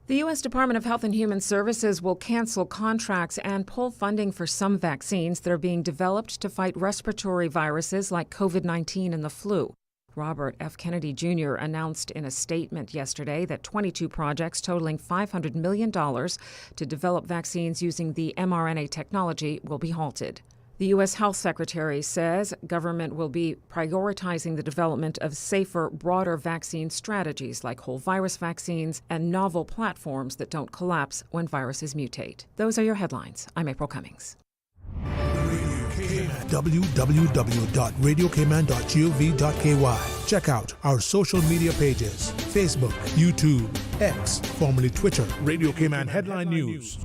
The U.S. Department of Health and Human Services will cancel contracts and pull funding for some vaccines that are being developed to fight respiratory viruses like COVID-19 and the flu. Robert F. Kennedy Jr. announced in a statement yesterday that 22 projects totaling $500 million to develop vaccines using the mRNA technology will be halted. The U.S. Health Secretary says government will be prioritizing the development of safer, broader vaccine strategies like whole virus vaccines and novel platforms that don't collapse when viruses mutate. Those are your headlines. I'm April Cummings. www.radiocayman.gov.ky. Check out our social media pages: Facebook, YouTube, X, formerly Twitter, Radio Cayman Headline News.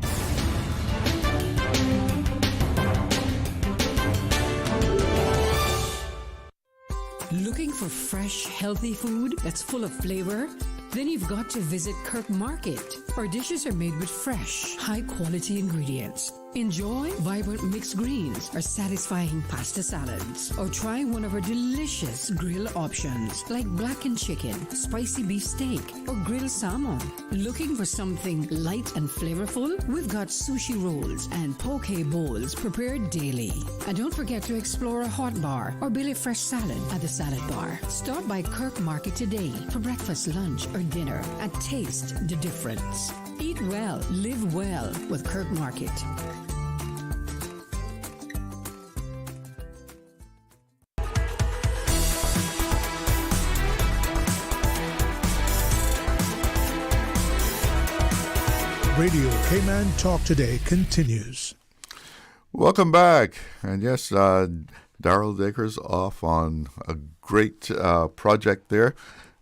Looking for fresh, healthy food that's full of flavor? Then you've got to visit Kirk Market. Our dishes are made with fresh, high-quality ingredients. Enjoy vibrant mixed greens or satisfying pasta salads. Or try one of our delicious grill options like blackened chicken, spicy beef steak, or grilled salmon. Looking for something light and flavorful? We've got sushi rolls and poke bowls prepared daily. And don't forget to explore a hot bar or Billy Fresh salad at the salad bar. Stop by Kirk Market today for breakfast, lunch, or dinner and taste the difference. Eat well, live well with Kirk Market. Radio Cayman Talk Today continues. Welcome back. And yes, Darrell Dacres off on a great project there.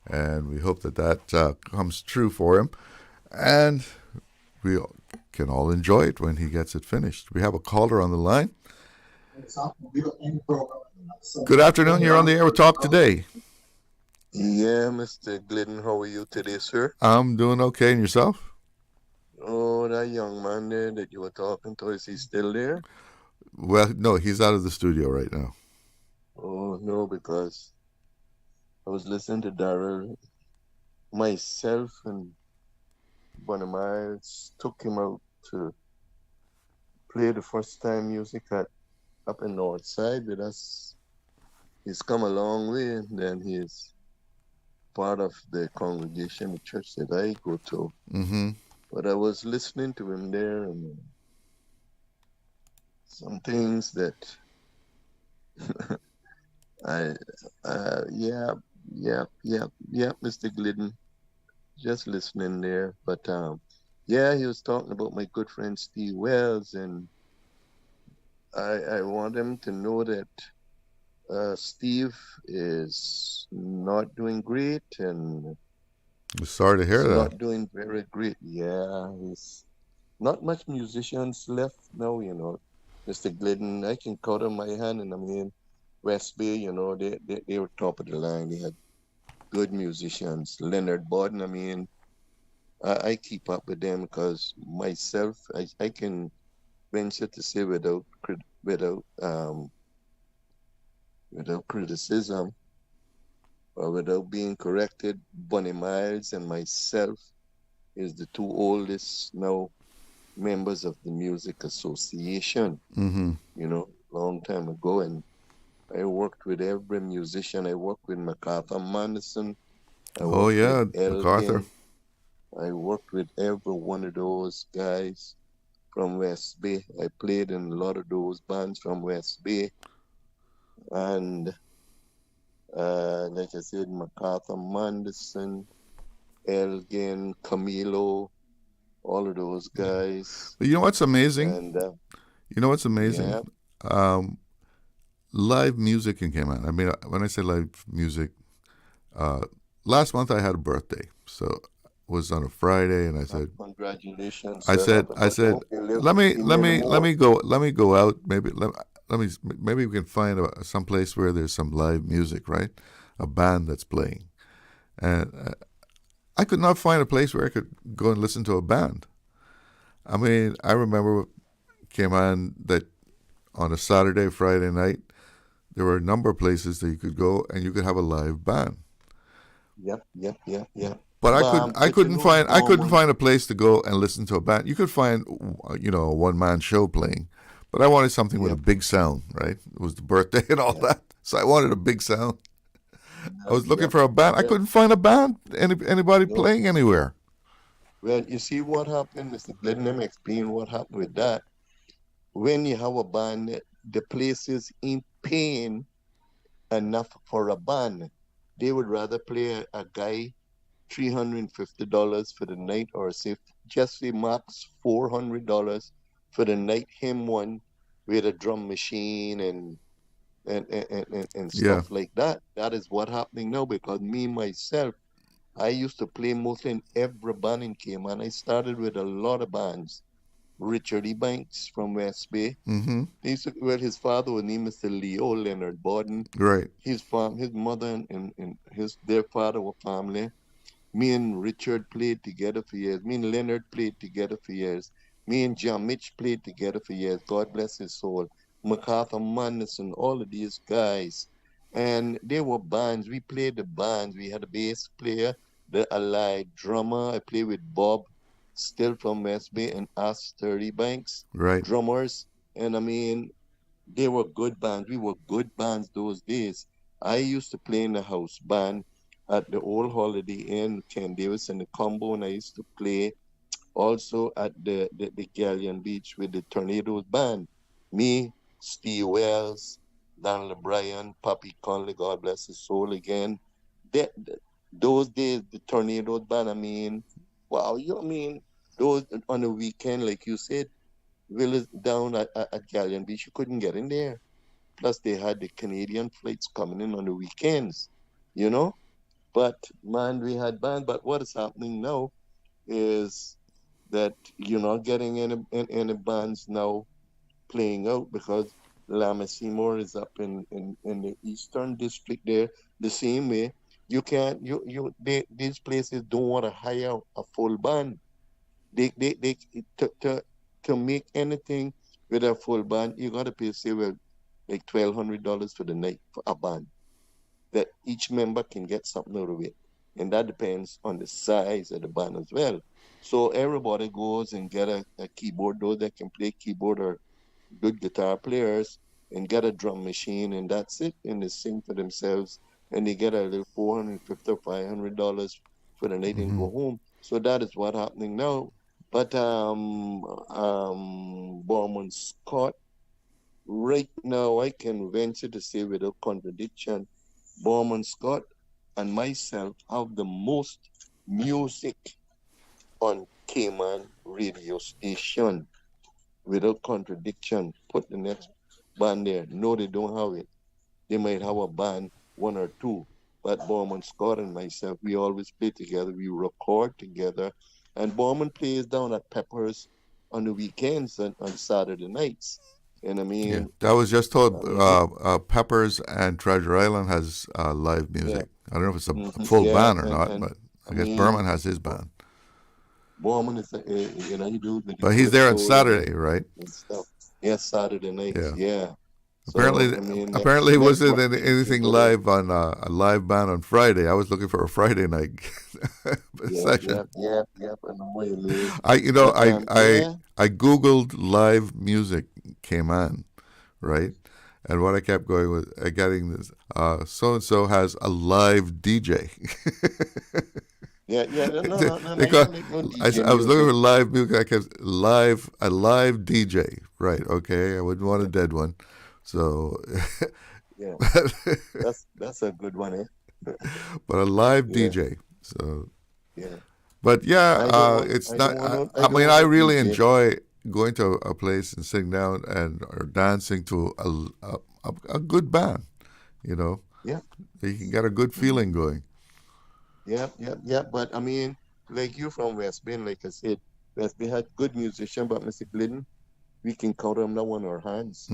And we hope that comes true for him. And we can all enjoy it when he gets it finished. We have a caller on the line. Good afternoon. You're on the air with Talk Today. Yeah, Mr. Glidden, how are you today, sir? I'm doing okay. And yourself? Oh, that young man there that you were talking to, is he still there? Well, no, he's out of the studio right now. Oh, no, because I was listening to Darrell. Myself and one of my took him out to play the first time music up in North Side with us. He's come a long way, and then he's part of the congregation, the church that I go to. Mm-hmm. But I was listening to him there, and some things that yeah, Mr. Glidden, just listening there. But yeah, he was talking about my good friend Steve Wells, and I want him to know that Steve is not doing great, and I'm sorry to hear that. Not doing very great. Yeah, he's not much musicians left now, you know. Mr. Glidden, I can count on my hand, and I mean, West Bay, you know, they were top of the line. They had good musicians. Leonard Borden, I mean, I keep up with them because myself, I can venture to say without criticism or without being corrected, Bonnie Miles and myself is the two oldest now members of the Music Association. Mm-hmm. You know, long time ago, and I worked with every musician. I worked with MacArthur Manderson. MacArthur. I worked with every one of those guys from West Bay. I played in a lot of those bands from West Bay. And like I said, MacArthur Manderson, Elgin, Camilo, all of those guys. But you know what's amazing? And, you know what's amazing? Yeah. Live music in Cayman. I mean, when I say live music, last month I had a birthday, so it was on a Friday, and I said, "Congratulations!" I said, let me go out. Maybe we can find some place where there's some live music, right? A band that's playing, and I could not find a place where I could go and listen to a band. I mean, I remember Cayman that on a Saturday, Friday night, there were a number of places that you could go and you could have a live band. Yep. But I couldn't find a place to go and listen to a band. You could find, a one-man show playing, but I wanted something with a big sound, right? It was the birthday and all that, so I wanted a big sound. I was looking for a band. I couldn't find a band, anybody playing anywhere. Well, you see what happened, Mr. Glidden. Let me explain what happened with that. When you have a band, the places ain't paying enough for a band. They would rather play a guy $350 for the night, or say max $400 for the night. Him one with a drum machine and stuff like that. That is what happening now, because me myself, I used to play mostly in every band in Cayman. I started with a lot of bands. Richard E. Banks from West Bay. Mm-hmm. His father was named Mr. Leo Leonard Borden. Right. His mother and their father were family. Me and Richard played together for years. Me and Leonard played together for years. Me and John Mitch played together for years. God bless his soul. MacArthur Manderson, all of these guys. And they were bands. We played the bands. We had a bass player, the allied drummer. I played with Bob, still from West Bay, and us 30 Banks. Right. Drummers. And I mean, they were good bands. We were good bands those days. I used to play in the house band at the old Holiday Inn, Ken Davis and the Combo, and I used to play also at the Galleon Beach with the Tornadoes band. Me, Steve Wells, Donald Bryan, Pappy Conley, God bless his soul again. Those days, the Tornadoes band, I mean, wow, those on the weekend, like you said, villas down at Galleon Beach, you couldn't get in there. Plus, they had the Canadian flights coming in on the weekends, you know? But, man, we had band. But what is happening now is that you're not getting any bands now playing out, because Lama Seymour is up in the eastern district there. The same way, you can't these places don't want to hire a full band. They to make anything with a full band, you gotta pay say well like $1,200 for the night for a band. That each member can get something out of it. And that depends on the size of the band as well. So everybody goes and get a keyboard, those that can play keyboard or good guitar players, and get a drum machine, and that's it. And they sing for themselves, and they get a little $450 or $500 for the night and go home. So that is what's happening now. But Borman Scott, right now, I can venture to say without contradiction, Borman Scott and myself have the most music on Cayman radio station, without contradiction. Put the next band there. No, they don't have it. They might have a band, one or two, but Borman Scott and myself, we always play together. We record together, and Borman plays down at Peppers on the weekends and on Saturday nights. And I mean, Yeah, that was just told. Peppers and Treasure Island has live music. I don't know if it's a full band or not, but I guess Berman has his band. Borman is, he do. But he's there on Saturday, right? And stuff. Yes, Saturday night. Yeah. Apparently, wasn't anything live on a live band on Friday. I was looking for a Friday night session. Yeah. I know what you mean. I googled live music Cayman, right? And what I kept going with getting this, so and so has a live DJ. No. Because I was looking for live music. I kept a live DJ, right? Okay, I wouldn't want a dead one. So yeah, that's a good one, eh? But a live DJ. So yeah. But it's not. I really enjoy going to a place and sitting down or dancing to a good band. You can get a good feeling going. Yeah. But I mean, like you from West Bay, like I said, West Bay had good musicians, but Mr. Glidden, we can count them now on our hands.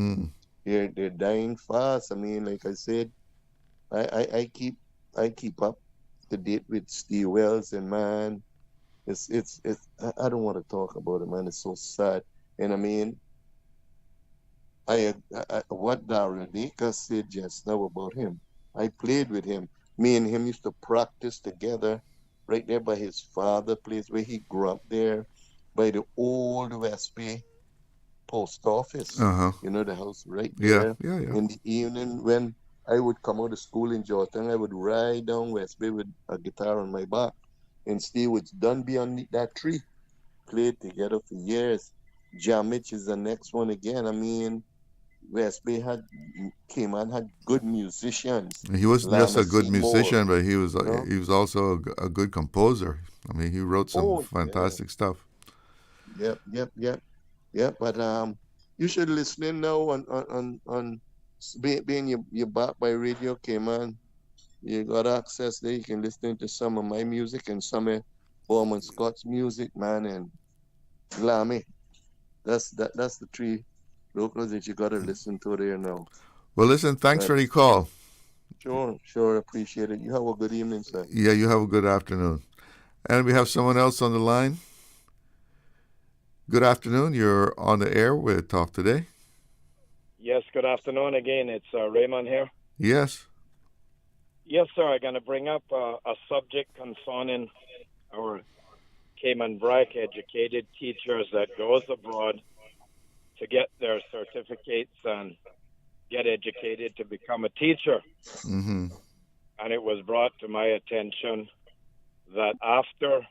They're dying fast. I mean, like I said, I keep up to date with Steve Wells, and man, it's I don't want to talk about it, man. It's so sad. And I mean, I what Darrell Dacres said just now about him, I played with him. Me and him used to practice together right there by his father's place where he grew up there, by the old West Bay post office. The house right there. Yeah. In the evening when I would come out of school in Georgetown, I would ride down West Bay with a guitar on my back, and Steve would done be underneath that tree. Played together for years. Jamich is the next one again. I mean, West Bay Cayman had good musicians. He wasn't just a good musician, but he was also a good composer. I mean, he wrote some fantastic stuff. Yep. But you should listen in now on being you're back by Radio Cayman. You got access there. You can listen to some of my music and some of Borman Scott's music, man, and Glammy. That's the three locals that you got to listen to there now. Well, listen, thanks for the call. Sure, appreciate it. You have a good evening, sir. Yeah, you have a good afternoon. And we have someone else on the line. Good afternoon. You're on the air with Talk Today. Yes, good afternoon again. It's Raymond here. Yes. Yes, sir. I'm going to bring up a subject concerning our Cayman BRAC educated teachers that goes abroad to get their certificates and get educated to become a teacher. Mm-hmm. And it was brought to my attention that after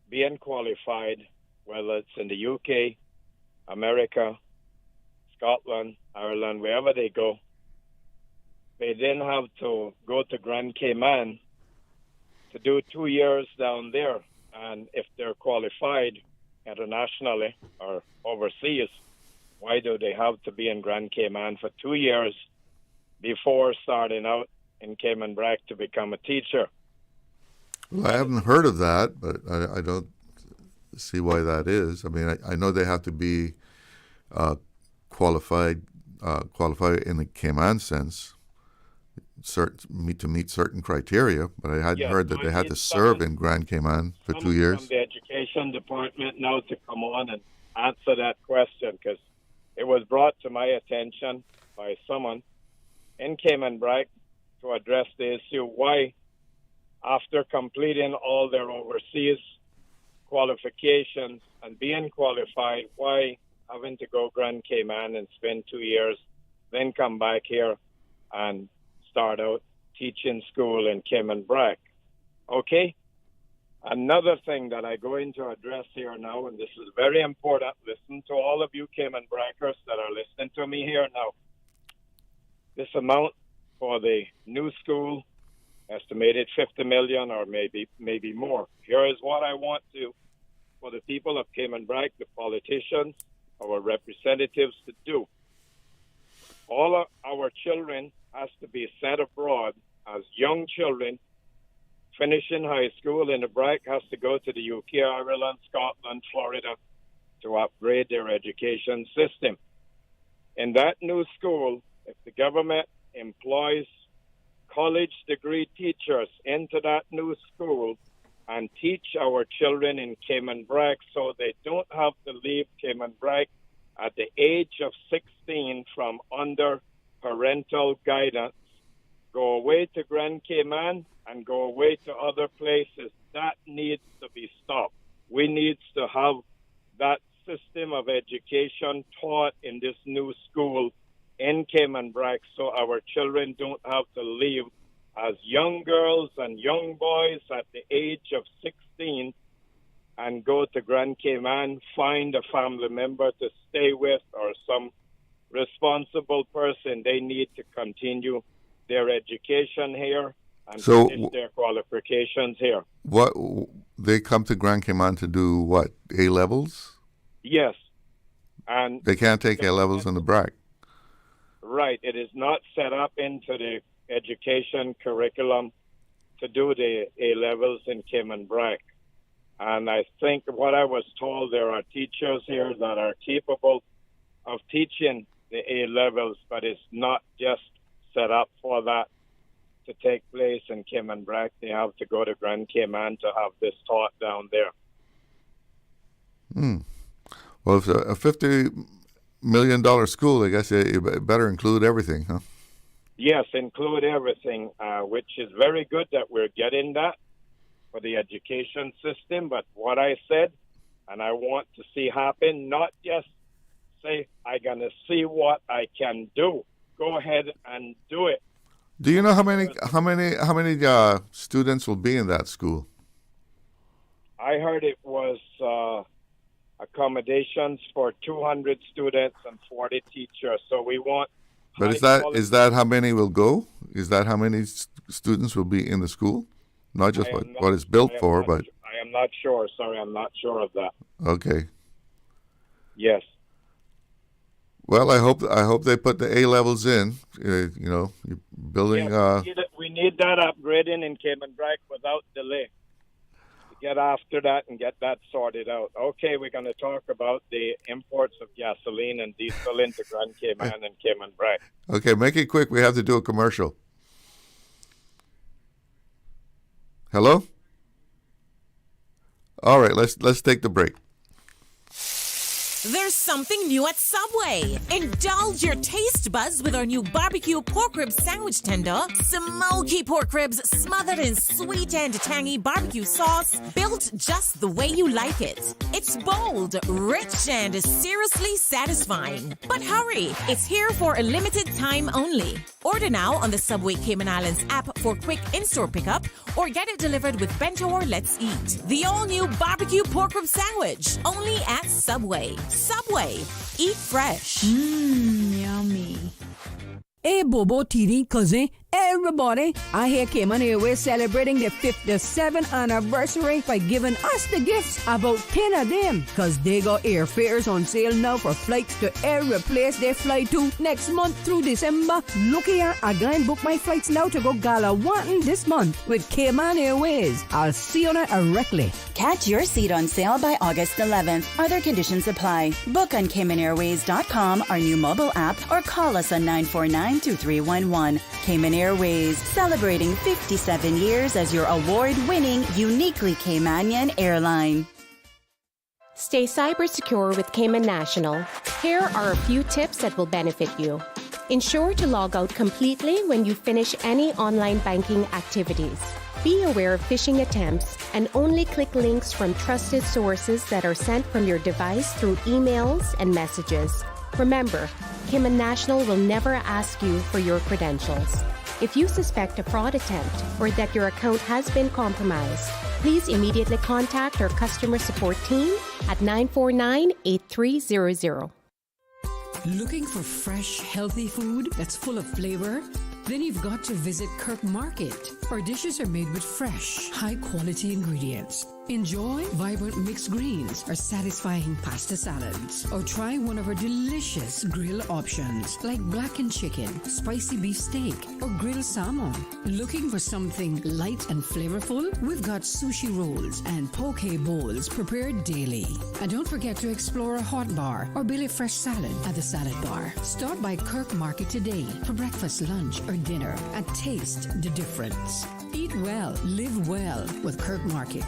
being qualified, whether it's in the UK, America, Scotland, Ireland, wherever they go, they then have to go to Grand Cayman to do 2 years down there. And if they're qualified internationally or overseas, why do they have to be in Grand Cayman for 2 years before starting out in Cayman BRAC to become a teacher? Well, I haven't heard of that, but I don't see why that is. I mean, I know they have to be qualified qualify in the Cayman sense, to meet certain criteria, but I hadn't heard that they had to serve in Grand Cayman for 2 years. From the education department now to come on and answer that question, because it was brought to my attention by someone in Cayman Brac to address the issue why, after completing all their overseas qualifications and being qualified, why having to go Grand Cayman and spend 2 years, then come back here and start out teaching school in Cayman Brac. Okay? Another thing that I'm going to address here now, and this is very important, listen to all of you Cayman Bracers that are listening to me here now. This amount for the new school, estimated $50 million or maybe more. Here is what I want for the people of Cayman Brac, the politicians, our representatives to do. All of our children has to be sent abroad as young children, finishing high school in the Brac, has to go to the UK, Ireland, Scotland, Florida to upgrade their education system. In that new school, if the government employs college degree teachers into that new school and teach our children in Cayman Brac so they don't have to leave Cayman Brac at the age of 16 from under parental guidance, go away to Grand Cayman and go away to other places. That needs to be stopped. We need to have that system of education taught in this new school in Cayman Brac so our children don't have to leave as young girls and young boys at the age of 16 and go to Grand Cayman, find a family member to stay with or some responsible person. They need to continue their education here and finish their qualifications here. What they come to Grand Cayman to do? What, A levels? Yes, and they can't take A levels in the Brac. Right, it is not set up into the education curriculum to do the A levels in Cayman Brac. And I think what I was told, there are teachers here that are capable of teaching the A levels, but it's not just set up for that to take place in Cayman Brac. They have to go to Grand Cayman to have this taught down there. Well, if a $50 million school, I guess you better include everything, huh? Yes, include everything, which is very good that we're getting that for the education system. But what I said, and I want to see happen, not just say, I'm going to see what I can do. Go ahead and do it. Do you know how many students will be in that school? I heard it was accommodations for 200 students and 40 teachers. So we want. But is that how many will go? Is that how many students will be in the school? Not just what it's built for, but I am not sure. Sorry, I'm not sure of that. Okay. Yes. Well, I hope they put the A levels in. You know, you're building. Yes, we need that upgrading in Cayman Brac without delay. To get after that and get that sorted out. Okay, we're going to talk about the imports of gasoline and diesel into Grand Cayman and Cayman Brac. Okay, make it quick. We have to do a commercial. Hello? All right, let's take the break. There's something new at Subway. Indulge your taste buds with our new barbecue pork rib sandwich tender. Smoky pork ribs smothered in sweet and tangy barbecue sauce, built just the way you like it. It's bold, rich, and seriously satisfying. But hurry, it's here for a limited time only. Order now on the Subway Cayman Islands app for quick in-store pickup or get it delivered with Bento or Let's Eat. The all-new barbecue pork rib sandwich, only at Subway. Subway, eat fresh. Yummy. ए बोबो तीरी कज़ें Everybody, I hear Cayman Airways celebrating their 57th anniversary by giving us the gifts, about 10 of them, because they got airfares on sale now for flights to every place they fly to next month through December. Look here, I go and book my flights now to go gallivanting this month with Cayman Airways. I'll see you there directly. Catch your seat on sale by August 11th. Other conditions apply. Book on CaymanAirways.com, our new mobile app, or call us on 949-2311. Cayman Airways, celebrating 57 years as your award-winning, uniquely Caymanian airline. Stay cyber secure with Cayman National. Here are a few tips that will benefit you. Ensure to log out completely when you finish any online banking activities. Be aware of phishing attempts and only click links from trusted sources that are sent from your device through emails and messages. Remember, Cayman National will never ask you for your credentials. If you suspect a fraud attempt or that your account has been compromised, please immediately contact our customer support team at 949-8300. Looking for fresh, healthy food that's full of flavor? Then you've got to visit Kirk Market. Our dishes are made with fresh, high-quality ingredients. Enjoy vibrant mixed greens or satisfying pasta salads. Or try one of our delicious grill options like blackened chicken, spicy beef steak, or grilled salmon. Looking for something light and flavorful? We've got sushi rolls and poke bowls prepared daily. And don't forget to explore a hot bar or Billy Fresh salad at the salad bar. Stop by Kirk Market today for breakfast, lunch, or dinner and taste the difference. Eat well, live well with Kirk Market.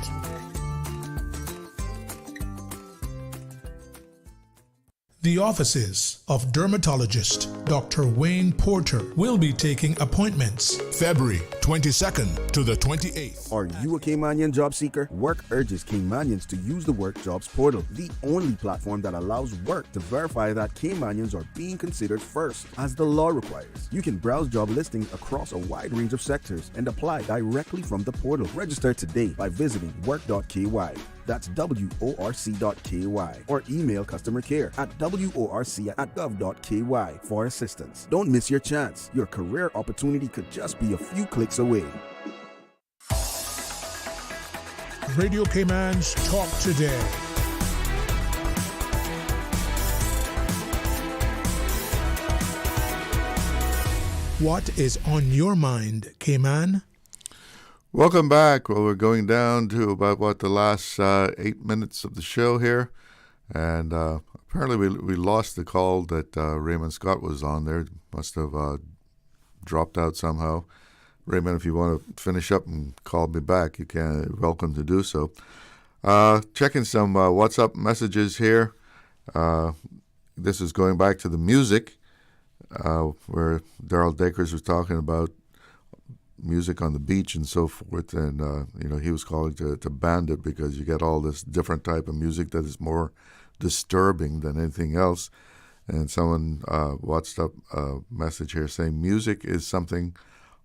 The offices of dermatologist Dr. Wayne Porter will be taking appointments February 22nd to the 28th. Are you a Caymanian job seeker? Work urges Caymanians to use the Work Jobs portal, the only platform that allows Work to verify that Caymanians are being considered first, as the law requires. You can browse job listings across a wide range of sectors and apply directly from the portal. Register today by visiting work.ky. That's worc.ky, or email customer care at worc@gov.ky for assistance. Don't miss your chance. Your career opportunity could just be a few clicks away. Radio Cayman's Talk Today. What is on your mind, Cayman? Welcome back. Well, we're going down to about the last 8 minutes of the show here, and apparently we lost the call that Raymond Scott was on there. Must have dropped out somehow. Raymond, if you want to finish up and call me back, you can. You're welcome to do so. Checking some WhatsApp messages here. This is going back to the music, where Darrell Dacres was talking about music on the beach and so forth, and he was calling to ban it because you get all this different type of music that is more disturbing than anything else. And someone WhatsApp a message here saying music is something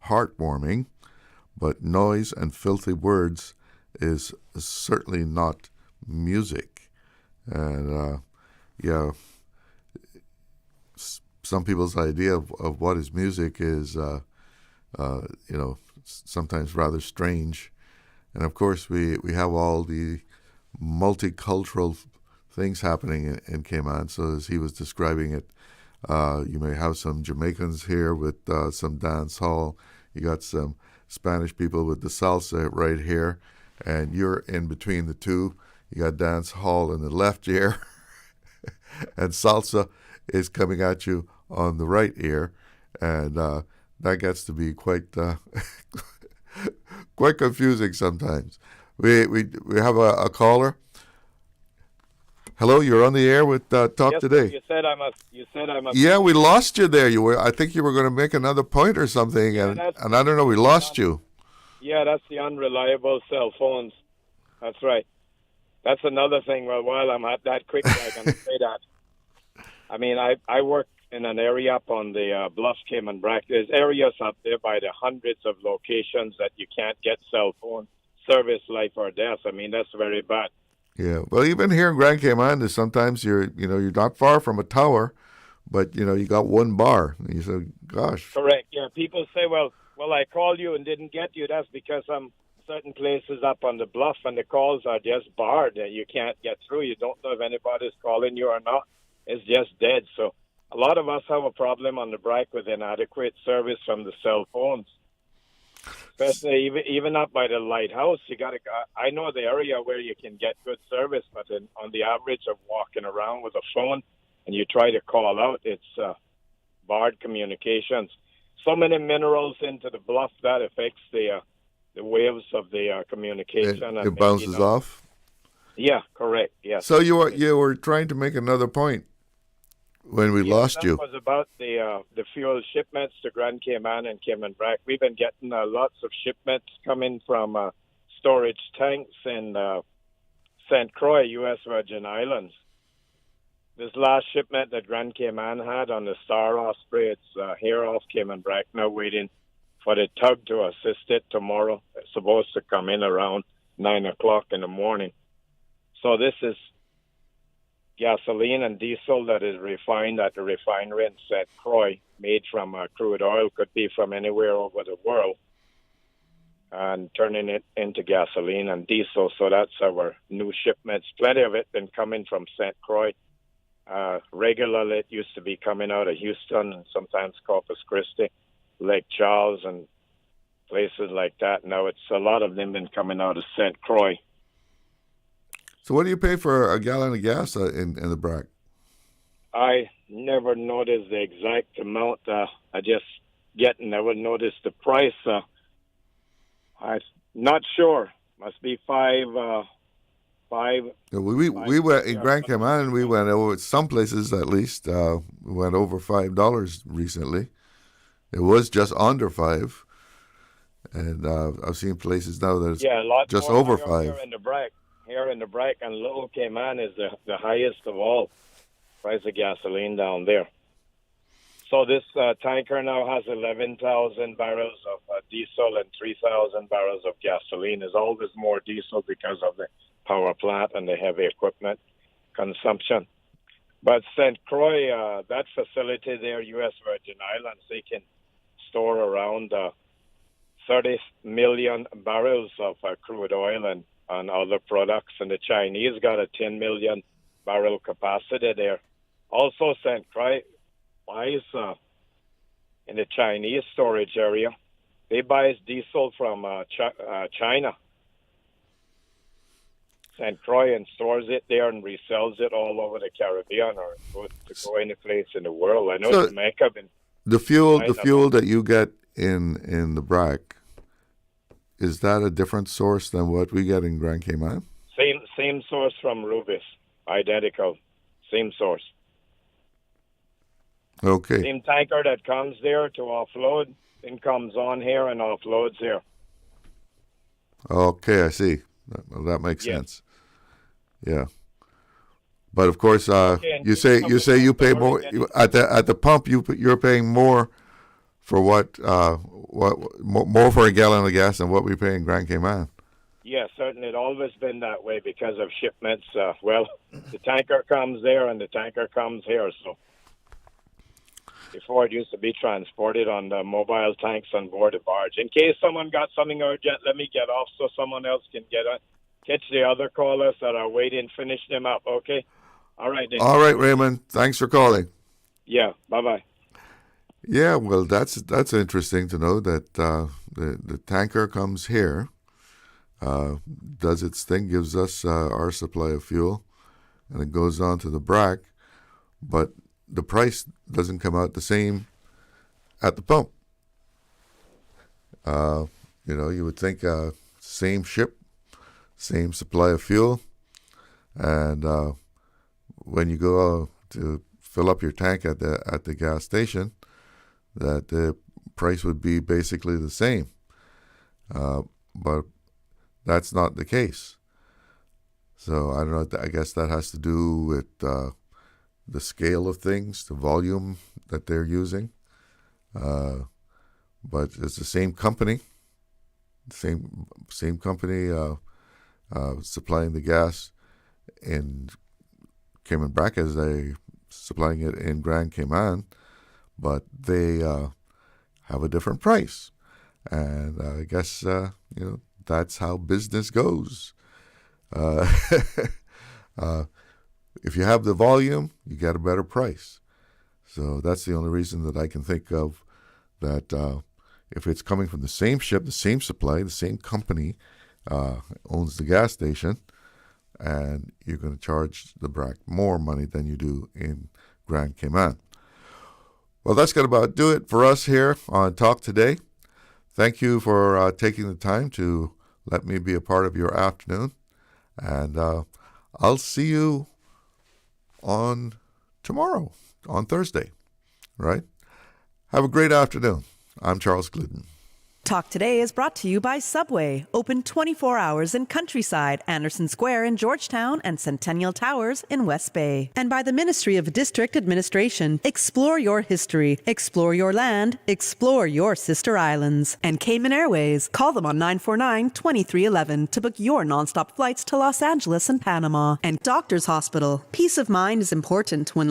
heartwarming, but noise and filthy words is certainly not music. And some people's idea of what is music is sometimes rather strange. And of course, we have all the multicultural things happening in Cayman. So as he was describing it, you may have some Jamaicans here with some dance hall. You got some Spanish people with the salsa right here, and you're in between the two. You got dance hall in the left ear, and salsa is coming at you on the right ear, and that gets to be quite quite confusing sometimes. We have a caller. Hello, you're on the air with Talk Yes, Today. You said I must. Yeah, we lost you there. I think you were going to make another point or something, and I don't know. We lost you. Yeah, that's the unreliable cell phones. That's right. That's another thing. Well, while I'm at that quickly, I can say that. I mean, I work in an area up on the Bluff, Cayman Brac. There's areas up there by the hundreds of locations that you can't get cell phone service, life or death. I mean, that's very bad. Yeah, well, even here in Grand Cayman, sometimes you're not far from a tower, but you got one bar. And you say, "Gosh." Correct. Yeah, people say, "Well, well, I called you and didn't get you. That's because I'm certain places up on the bluff and the calls are just barred. You can't get through. You don't know if anybody's calling you or not. It's just dead. So a lot of us have a problem on the break with inadequate service from the cell phones. Especially even up by the lighthouse, you got to. I know the area where you can get good service, but on the average of walking around with a phone and you try to call out, it's barred communications. So many minerals into the bluff that affects the waves of the communication. It bounces off. Yeah, correct. Yes. So you were trying to make another point when we lost you. That was about the fuel shipments to Grand Cayman and Cayman Brac. We've been getting lots of shipments coming from storage tanks in St. Croix, U.S. Virgin Islands. This last shipment that Grand Cayman had on the Star Osprey, it's here off Cayman Brac now, waiting for the tug to assist it tomorrow. It's supposed to come in around 9 o'clock in the morning. So this is gasoline and diesel that is refined at the refinery in St. Croix, made from crude oil, could be from anywhere over the world, and turning it into gasoline and diesel. So that's our new shipments. Plenty of it been coming from St. Croix. Regularly, it used to be coming out of Houston and sometimes Corpus Christi, Lake Charles, and places like that. Now it's a lot of them been coming out of St. Croix. So what do you pay for a gallon of gas in the Brac? I never noticed the exact amount. I just never noticed the price. I'm not sure. Must be five. We went in Grand Cayman. We went over some places at least. We went over $5 recently. It was just under $5, and I've seen places now that it's just over $5. Here in the Brac and Little Cayman is the highest of all price of gasoline down there. So this tanker now has 11,000 barrels of diesel and 3,000 barrels of gasoline. There's always more diesel because of the power plant and the heavy equipment consumption. But St. Croix, that facility there, U.S. Virgin Islands, they can store around 30 million barrels of crude oil and other products. And the Chinese got a 10 million barrel capacity there. Also, St. Croix buys in the Chinese storage area. They buy diesel from China. St. Croix and stores it there and resells it all over the Caribbean or go any place in the world. I know Jamaica. The fuel that you get in the Brac, is that a different source than what we get in Grand Cayman? Same source from Rubis, identical, same source. Okay. Same tanker that comes there to offload, then comes on here and offloads here. Okay, I see. That makes sense. Yeah, but of course, you say you pay more at the pump. You're paying more for what more for a gallon of gas than what we pay in Grand Cayman. Yeah, certainly. It's always been that way because of shipments. The tanker comes there and the tanker comes here. So before it used to be transported on the mobile tanks on board the barge. In case someone got something urgent, let me get off so someone else can get on. Catch the other callers that are waiting, finish them up, okay? All right, then. All right, Raymond. Thanks for calling. Yeah, bye-bye. Yeah, well, that's interesting to know that the tanker comes here, does its thing, gives us our supply of fuel, and it goes on to the Brac, but the price doesn't come out the same at the pump. You would think same ship, same supply of fuel, and when you go to fill up your tank at the gas station, that the price would be basically the same. But that's not the case. So I don't know. I guess that has to do with the scale of things, the volume that they're using. But it's the same company, same company supplying the gas in Cayman Brac as they supplying it in Grand Cayman, but they have a different price. And I guess, that's how business goes. If you have the volume, you get a better price. So that's the only reason that I can think of that if it's coming from the same ship, the same supply, the same company owns the gas station, and you're going to charge the BRAC more money than you do in Grand Cayman. Well, that's going to about do it for us here on Talk Today. Thank you for taking the time to let me be a part of your afternoon. And I'll see you on tomorrow, on Thursday, right? Have a great afternoon. I'm Charles Glidden. Talk Today is brought to you by Subway, open 24 hours in Countryside, Anderson Square in Georgetown, and Centennial Towers in West Bay. And by the Ministry of District Administration, explore your history, explore your land, explore your sister islands. And Cayman Airways, call them on 949-2311 to book your nonstop flights to Los Angeles and Panama. And Doctors Hospital, peace of mind is important when